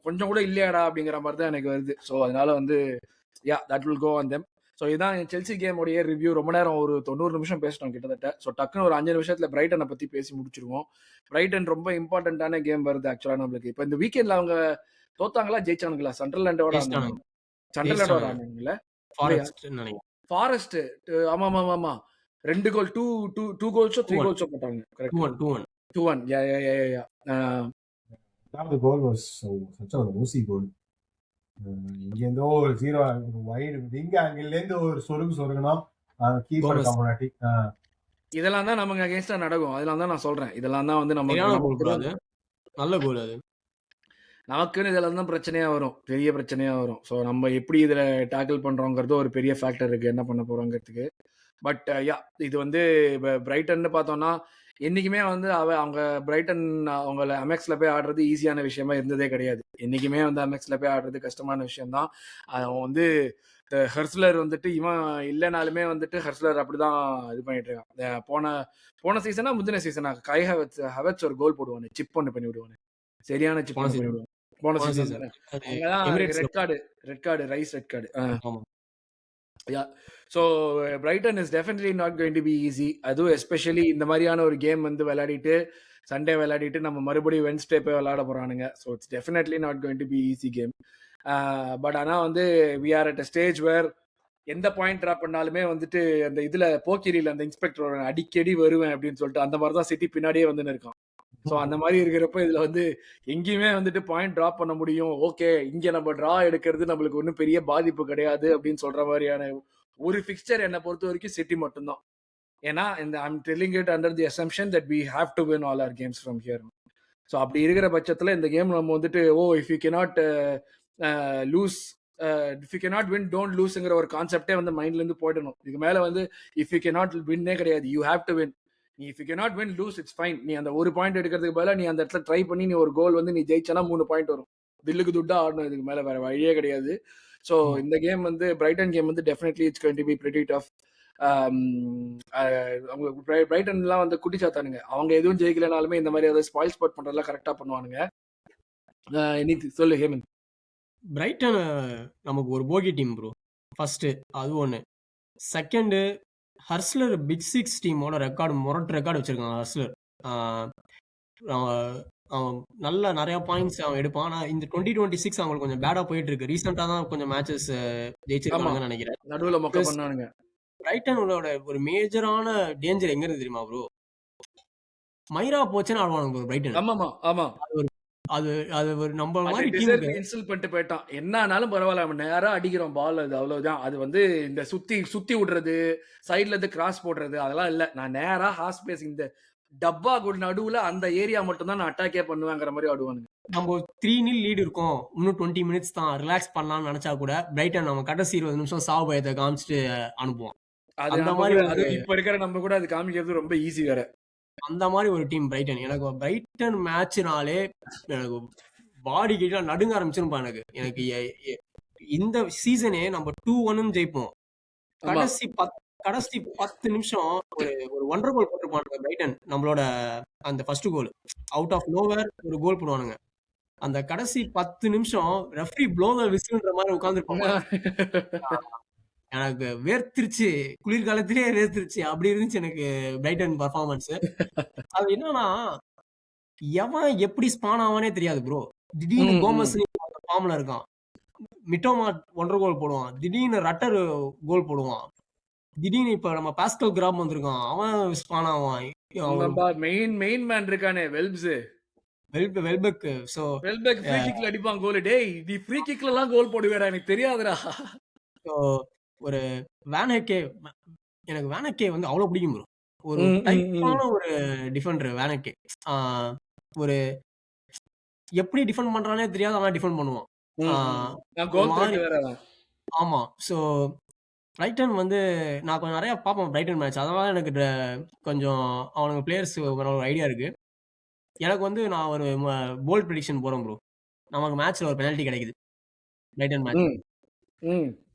கொஞ்சம் கூட இல்லையாடா அப்படிங்கிற மாதிரி தான் எனக்கு வருது. ஸோ அதனால வந்து that will go on them. So இதுதான் செல்சி கேமோடைய ரிவ்யூ. ரொம்ப நேரம், ஒரு 90 நிமிஷம் பேசிட்டோம் கிட்டத்தட்ட. ஸோ டக்குன்னு ஒரு 5 நிமிஷத்துல பிரைட்டனை பத்தி பேசி முடிச்சிருவோம். பிரைட்டன் ரொம்ப இம்பார்ட்டன்டான கேம் வருது ஆக்சுவலா நம்மளுக்கு. இப்போ இந்த வீக்கெண்ட்ல அவங்க தோத்தாங்களா ஜெயிச்சானுங்களா? சண்டர்லாண்டோட ஆனானுங்களா? ஃபாரஸ்ட். ஆமா 2 கோல், 2 கோல்ஸோ 3 கோல்ஸோ போட்டாங்க. Correct, 2-1. Yeah. The goal was such a rosy goal. இங்கேருந்தோ ஒரு 0 வைடு விங்க அங்கிலேருந்து ஒரு சொருகணும் கீப்பர் கம்முனாட்டி. இதெல்லாம் தான் நமக்கு அகைன்ஸ்டா நடக்கும். அதெல்லாம் தான் நான் சொல்றேன். இதெல்லாம் தான் வந்து நல்ல கோல் அது. நமக்குன்னு இதெல்லாம் தான் பிரச்சனையா வரும், பெரிய பிரச்சனையா வரும். ஸோ நம்ம எப்படி இதுல டேக்கிள் பண்றோங்கிறது ஒரு பெரிய ஃபேக்டர் இருக்கு, என்ன பண்ண போறோங்கிறதுக்கு. பட் இது வந்து பிரைட்டன்னு பார்த்தோம்னா என்னைக்குமே வந்து அவங்க பிரைட்டன் அவங்கள அமெக்ஸ்ல போய் ஆடுறது ஈஸியான விஷயமா இருந்ததே கிடையாது. என்னைக்குமே வந்து அமெக்ஸ்ல போய் ஆடுறது கஷ்டமான விஷயம் தான். அவன் வந்து ஹெர்ஸ்லர் வந்துட்டு இவன் இல்லைனாலுமே வந்துட்டு ஹெர்ஸ்லர் அப்படிதான் இது பண்ணிட்டு இருக்கான். போன சீசனா முந்தின சீசனா கை ஹவர்ட்ஸ் ஒரு கோல் போடுவானு, சிப் ஒன்று பண்ணி விடுவானு, சரியான சிப் பண்ணி விடுவான். போன season red card rice red card. So Brayton is definitely not going to be easy. அதுவும் எஸ்பெஷலி இந்த மாதிரியான ஒரு கேம் வந்து விளையாடிட்டு சண்டே விளையாடிட்டு நம்ம மறுபடியும் வென்ஸ்டே போய் விளையாட போறானுங்க. So it's definitely not going to be easy game. But ஆனால் வந்து we are at a stage where எந்த பாயிண்ட் ட்ராப் பண்ணாலுமே வந்துட்டு அந்த இதுல போக்கிரியில் அந்த இன்ஸ்பெக்டர் அடிக்கடி வருவேன் அப்படின்னு சொல்லிட்டு அந்த மாதிரி தான் சிட்டி பின்னாடியே வந்துன்னு இருக்கான். ஸோ அந்த மாதிரி இருக்கிறப்ப இதுல வந்து எங்கேயுமே வந்துட்டு பாயிண்ட் டிராப் பண்ண முடியும். ஓகே, இங்க நம்ம டிரா எடுக்கிறது நம்மளுக்கு ஒன்றும் பெரிய பாதிப்பு கிடையாது அப்படின்னு சொல்ற மாதிரியான ஒரு ஃபிக்சர் என்னை பொறுத்த வரைக்கும் சிட்டி மட்டும்தான். ஏன்னா இந்த I'm telling it under the assumption that we have to win all our games from here. So அப்படி இருக்கிற பட்சத்தில் இந்த கேம் நம்ம வந்துட்டு if you cannot lose if you cannot win don't லூஸ்ங்கிற ஒரு கான்செப்டே வந்து மைண்ட்லேருந்து போயிடணும். இதுக்கு மேலே வந்து இஃப் யூ கேனாட் வின்னே கிடையாது, யூ ஹேவ் டு வின். நீ if you cannot win loose it's fine. நீ அந்த ஒரு பாயிண்ட் எடுக்கிறதுக்கு பதிலாக நீ அந்த இடத்துல ட்ரை பண்ணி நீ ஒரு கோல் வந்து நீ ஜெயிச்சனா 3 பாயிண்ட் வரும். தில்லுக்கு துட்டா ஆடணும், இதுக்கு மேலே வேற வழியே கிடையாது. ஸோ இந்த கேம் வந்து பிரைட்டன் கேம் வந்து definitely it's going to be pretty tough. அவங்க பிரைட்டன்லாம் வந்து குட்டி சாத்தானுங்க. அவங்க எதுவும் ஜெயிக்கலனாலுமே இந்த மாதிரி ஏதாவது ஸ்பாயில் ஸ்பாட் பண்றதெல்லாம் கரெக்டா பண்ணுவானுங்க. சொல்லு ஹேமந்த். பிரைட்டன் நமக்கு ஒரு போகி டீம் ப்ரோ. ஃபர்ஸ்ட் அது ஒன்று. செகண்டு, ஹர்ஸ்லர் பிக் சிக்ஸ் டீமோட ரெக்கார்டு முரட்டு ரெக்கார்டு வச்சிருக்காங்க. ஹர்ஸ்லர் அவன் நல்ல நிறைய பாயிண்ட்ஸ் அவன் எடுப்பான். ஆனால் இந்த 2026 அவங்களுக்கு கொஞ்சம் பேடா போயிட்டு இருக்கு. ரீசெண்டா தான் கொஞ்சம் மேட்சஸ் ஜெயிச்சிருக்காங்கன்னு நினைக்கிறேன். நடுவில் மொக்க பண்ணானுங்க. பிரைட்டனோட ஒரு மேஜரான டேஞ்சர் எங்க இருந்து தெரியுமா ப்ரோ? மைரா போச்சுன்னு ஆடுவானுங்க பிரைட்டன். ஆமாமா ஆமா, அது அது ஒரு நம்ம மாதிரி டீமுக்கு இன்சல்ட் பண்ணிட்டு போயிட்டான். என்னன்னாலும் பரவாயில்ல, அவன் நேரா அடிக்கிறோம் பால், அது அவ்வளவுதான். அது வந்து இந்த சுத்தி விடுறது, சைட்ல இருந்து கிராஸ் போடுறது அதெல்லாம் இல்ல. நான் நேரா ஹாஸ் பேஸ் இந்த டப்பா கூட நடுவுல அந்த ஏரியா மட்டும் தான் நான் அட்டாக்கே பண்ணுவேங்கிற மாதிரி ஆடுவானுங்க. நம்ம 3-0 லீடு இருக்கும், இன்னும் 20 மினிட்ஸ் தான் ரிலாக்ஸ் பண்ணலாம்னு நினைச்சா கூட பிரைட்டன் நம்ம கடைசி 20 நிமிஷம் சாவு பயத்தை காமிச்சிட்டு அனுப்புவோம். அந்த மாதிரி இப்ப இருக்கிற நம்ம கூட அது காமிக்கிறது ரொம்ப ஈஸி வேற. அந்த மாதிரி ஒரு டீம் பிரைட்டன். எனக்கு பிரைட்டன் மேட்ச்னாலே எனக்கு பாடி கிட்ட நடுங்க ஆரம்பிச்சிருப்பா. எனக்கு இந்த சீசனே நம்ம 2-1 ஜெயிப்போம். கடைசி 10 நிமிஷம் ஒரு ஒன்றரை கோல் போட்டுருப்பானுங்க பிரைட்டன். நம்மளோட அந்த first goal out of nowhere ஒரு கோல் போடுவானுங்க. அந்த கடைசி 10 நிமிஷம் ரெஃப்ரி ப்ளோத விசில்ன்ற மாதிரி உட்காந்துருப்பாங்க. எனக்கு வேர்த்திருச்சு, குளிர்காலத்திலேயே வேர்த்திருச்சு. அப்படி இருந்துச்சு எனக்கு பிரைட்டன் பர்ஃபார்மன்ஸ். அது என்னன்னா, எவன் எப்படி ஸ்பான் ஆவானே தெரியாது ப்ரோ. திடீர்னு கோமஸ் ஃபார்ம்ல இருக்கான், மிட்டோமா ஒன்றரை கோல் போடுவான், திடீர்னு ரட்டர் கோல் போடுவான், திடீர்னு இப்ப நம்ம பாஸ்கல் கிராம் வந்திருக்கான், அவன் ஸ்பான் ஆவான். மெயின் மேன் இருக்கானே வெல்பெக். சோ வெல்பெக் ஃப்ரீ கிக்ல அடிப்பான் கோல். டேய், நீ ஃப்ரீ கிக்ல எல்லாம் கோல் போடுவேடா, எனக்கு தெரியாதுடா. ஒரு வேனக்கே, எனக்கு வேனக்கே வந்து அவ்வளவு பிடிக்கும் ப்ரோ. ஒரு டைப்பான ஒரு டிஃபெண்டர் வேனக்கே. ஒரு எப்படி டிஃபெண்ட் பண்றானே தெரியாது, அவன் டிஃபெண்ட் பண்ணுவான். ஆமா. சோ பிரைட்டன் வந்து நான் கொஞ்சம் நிறைய பார்ப்பேன் பிரைட்டன் மேட்ச். அதனால எனக்கு கொஞ்சம் அவனுக்கு பிளேயர்ஸ் ஒரு ஐடியா இருக்கு. எனக்கு வந்து நான் ஒரு போல்ட் ப்ரெடிக்ஷன் போறேன் ப்ரோ. நமக்கு மேட்ச்ல ஒரு பெனல்டி கிடைக்குது பிரைட்டன் மேட்ச்.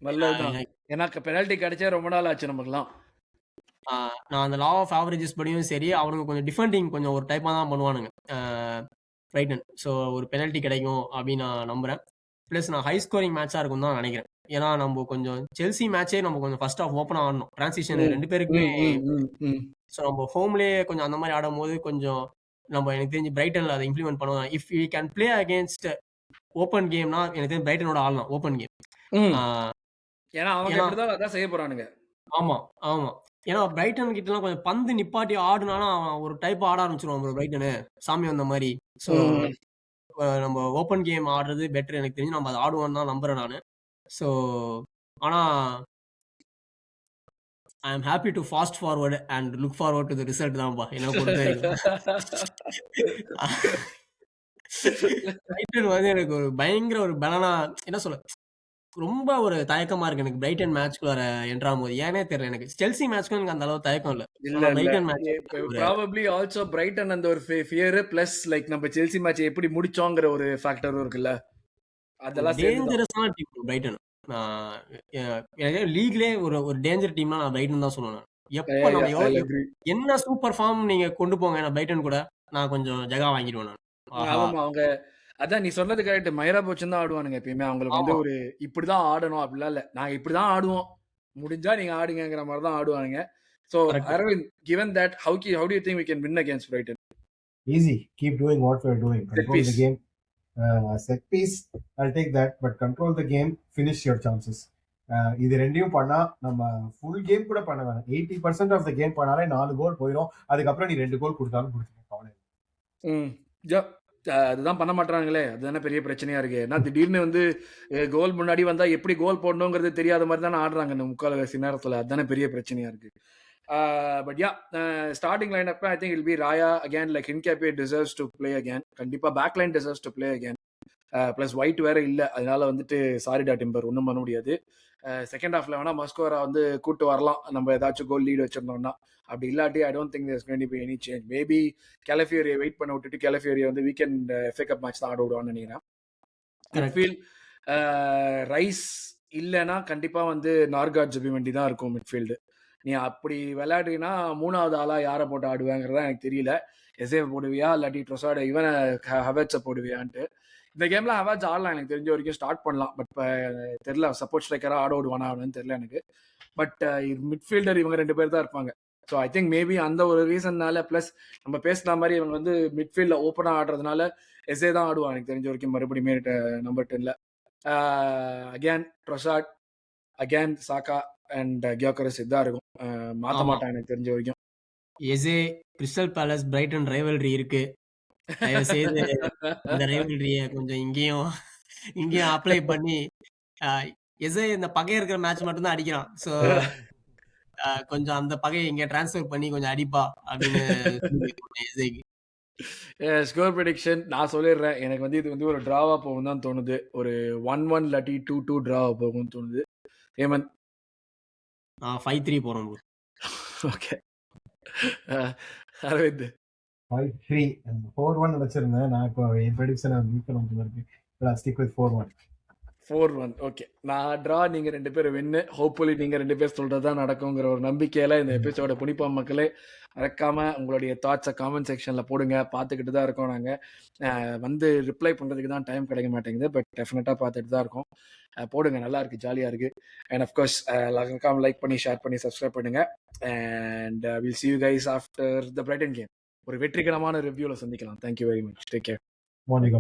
நல்லதுதான். எனக்கு பெனல்டி கிடைச்சே ரொம்ப நாள் ஆச்சு நமக்குலாம். நான் அந்த லா ஆஃப் ஆவரேஜஸ் படியும் சரி, அவனுக்கு கொஞ்சம் டிஃபெண்டிங் கொஞ்சம் ஒரு டைப்பாக தான் பண்ணுவானுங்க பிரைட்டன். ஸோ ஒரு பெனல்டி கிடைக்கும் அப்படின்னு நான் நம்புறேன். ப்ளஸ் நான் ஹை ஸ்கோரிங் மேட்சாக இருக்கும் தான் நினைக்கிறேன். ஏன்னா நம்ம கொஞ்சம் செல்சி மேட்சே நம்ம கொஞ்சம் ஃபர்ஸ்ட் ஆஃப் ஓப்பனாக ஆடணும், டிரான்சிஷன் 2 பேருக்குமே. ஸோ நம்ம ஹோம்லேயே கொஞ்சம் அந்த மாதிரி ஆடும் போது கொஞ்சம் நம்ம எனக்கு தெரிஞ்சு பிரைட்டனில் அதை இம்ப்ளிமெண்ட் பண்ணுவோம். If you can play against open கேம்னா எனக்கு தெரிஞ்சு பிரைட்டனோட ஆடலாம் ஓப்பன் கேம். ஏன்னா அவங்க அதான் செய்ய போறானுங்க. ஆமா ஆமா. ஏன்னா பிரைட்டன் கிட்ட எல்லாம் கொஞ்சம் பந்து நிப்பாட்டி ஆடுனாலும் அவன் ஒரு டைப் ஆட ஆரம்பிச்சிருவான் பிரைட்டனு, சாமி வந்த மாதிரி. ஸோ நம்ம ஓப்பன் கேம் ஆடுறது பெட்டர். எனக்கு தெரிஞ்சு நம்ம அதை ஆடுவோம்னு தான் நம்புறேன் நான். ஸோ ஆனா I am happy to fast forward and look forward to the result தான்ப்பா என்ன பொறுத்த வரைக்கும். பிரைட்டன் வந்து எனக்கு ஒரு பயங்கர ஒரு பலனா, என்ன சொல்ல, ரொம்ப ஒரு தயக்கமா இருக்கு எனக்கு பிரைட்டன் மேட்ச்க்கு வர என்ட்ராகும் போது. ஏனே தெரியல, எனக்கு செல்சி மேட்ச்க்கு எனக்கு அந்த அளவு தயக்கம் இல்ல. Brayton match probably also Brayton அந்த ஒரு ஃபியர் பிளஸ் லைக் நம்ம செல்சி மேட்ச் எப்படி முடிச்சோங்கிற ஒரு ஃபேக்டரும் இருக்குல்ல. அதெல்லாம் டேஞ்சரஸான டீம் பிரைட்டன். லீக்லயே ஒரு டேஞ்சர் டீம்னா நான் பிரைட்டன் தான் சொல்லுவேன். எப்ப நம்ம என்ன சூப்பர் ஃபார்ம் நீங்க கொண்டு போங்க, நான் பிரைட்டன் கூட நான் கொஞ்சம் ஜகா வாங்கிடுவேன் நான். ஆமா, அவங்க அதான் நீ சொன்னது கரெக்ட். மைரா போச்சுன்னு தான் ஆடுவானுங்க எப்பயுமே. அவங்களுக்கு வந்து ஒரு இப்படிதான் ஆடணும் அப்படிலாம் இல்ல, நாங்க இப்படிதான் ஆடுவோம், முடிஞ்சா நீங்க ஆடுங்கிற மாதிரி தான் ஆடுவானுங்க. So Arvind, given that, how do you think we can win against Brighton? Easy. Keep doing what we're doing. Control the game. Set piece, I'll take that. But control the game. Finish your chances. இது ரெண்டையும் பண்ணா நம்ம full game கூட பண்ண வேணாம். 80% of the game பண்ணாலே 4 கோல் போயிடும். அதுக்கப்புறம் நீ 2 கோல் கொடுத்தாலும் கொடுத்துருக்க கவலை. அதுதான் பண்ண மாட்டாங்களே, அதுதானே பெரிய பிரச்சனையா இருக்கு. ஏன்னா திடீர்னு வந்து கோல் முன்னாடி வந்தா எப்படி கோல் போடணுங்கிறது தெரியாத மாதிரி தானே ஆடுறாங்க இந்த முக்கால்வாசி நேரத்துல. அதுதானே பெரிய பிரச்சனையா இருக்கு. But starting lineup I think it'll be Raya again, like Hincapie deserves to play again. கண்டிப்பா back line deserves to play again. Plus White வேற இல்ல, அதனால வந்துட்டு சாரிடா டிம்பர், ஒன்றும் பண்ண முடியாது. செகண்ட் ஹாஃப்ல வேணா மஸ்கோரா வந்து கூட்டு வரலாம், நம்ம ஏதாச்சும் கோல் லீடு வச்சிருந்தோம்னா. அப்படி இல்லாட்டி I don't think there's going to be any change. Maybe கேலஃபியோரியை வெயிட் பண்ண விட்டுட்டு கேலஃபியோரியை வந்து வீக்கெண்ட் எஃப்ஏ கப் மேட்ச் தான் ஆட விடுவான்னு நினைக்கிறேன். மிட்ஃபீல்ட் ரைஸ் இல்லைன்னா கண்டிப்பா வந்து நார்காட் ஜுபிமெண்டி தான் இருக்கும் மிட்ஃபீல்டு. நீ அப்படி விளையாடுனா மூணாவது ஆளா யாரை போட்டு ஆடுவேங்கிறதா எனக்கு தெரியல. எஸ்ஏ போடுவியா இல்லாட்டி ட்ரொசார்ட் இவனை ஹவர்ட்ஸை போடுவியான்ட்டு. இந்த கேம்ல ஹவர்ட்ஸ் ஆடலாம், எனக்கு தெரிஞ்ச வரைக்கும் ஸ்டார்ட் பண்ணலாம். பட் இப்போ தெரியல, சப்போர்ட் ஸ்ட்ரைக்கரா ஆட விடுவானா அப்படின்னு தெரியல எனக்கு. பட் மிட்ஃபீல்டர் இவங்க 2 பேர் தான் இருப்பாங்க. ஸோ ஐ திங்க் மேபி அந்த ஒரு ரீசன்னால, பிளஸ் நம்ம பேசுன மாதிரி இவங்க வந்து மிட்ஃபீல்ட்ல ஓப்பனா ஆடுறதுனால எஸ்ஏ தான் ஆடுவான் எனக்கு தெரிஞ்ச வரைக்கும் மறுபடியும் நம்பர் 10ல. Again Trossard, again Saka and Gyokeres இதான் இருக்கும். மாற்ற ஆமா. மாட்டான் எனக்கு தெரிஞ்ச வரைக்கும். எஸ்ஏ கிறிஸ்டல் பேலஸ் பிரைட்டன் ரைவல்ரி இருக்கு. தயவு செய்து இந்த ரைவல்ரிய கொஞ்சம் இங்கேயும் அப்ளை பண்ணி எஸ்ஏ இந்த பகை இருக்கிற மேட்ச் மட்டும் தான் அடிக்கிறான். ஸோ கொஞ்சம் அந்த பகையை இங்க டிரான்ஸ்ஃபர் பண்ணி கொஞ்சம் அடிப்பா அப்படின்னு எஸ்ஏக்கு. ஸ்கோர் ப்ரெடிக்ஷன் நான் சொல்லிடுறேன். எனக்கு வந்து இது வந்து ஒரு டிராவா போகும் தான் தோணுது. ஒரு 1-1 இல்லாட்டி 2-2 டிராவா போகும்னு தோணுது. ஹேமந்த்? 5-3 போறோம். ஓகே. அரவிந்த்? 5-3 and 4-1 வச்சிருந்தேன். நான் இப்போ என் ப்ரெடிக்ஷனை மீட் பண்ண முடியாது. Stick with 4-1. 4-1. ஓகே, நான் ட்ரா, நீங்க 2 பேரும் வின்னு. ஹோப்ஃபுல்லி நீங்க 2 பேர் சொல்றதுதான் நடக்குங்கிற ஒரு நம்பிக்கையில இந்த எபிசோட புனிப்போம். மக்களே, மறக்காம உங்களுடைய தாட்ஸை காமெண்ட் செக்ஷன்ல போடுங்க. பார்த்துக்கிட்டு தான் இருக்கோம் நாங்க. வந்து ரிப்ளை பண்றதுக்கு தான் டைம் கிடைக்க மாட்டேங்குது, பட் டெஃபினட்டா பார்த்துட்டு தான் இருக்கோம். போடுங்க, நல்லா இருக்கு, ஜாலியா இருக்கு. அண்ட் அஃப்கோர்ஸ் மறக்காம லைக் பண்ணி ஷேர் பண்ணி சப்ஸ்கிரைப் பண்ணுங்க. And will see you guys after the Brighton game. ஒரு வெற்றிகரமான ரிவ்யூல சந்திக்கலாம். Thank you very much. Take care. Morning,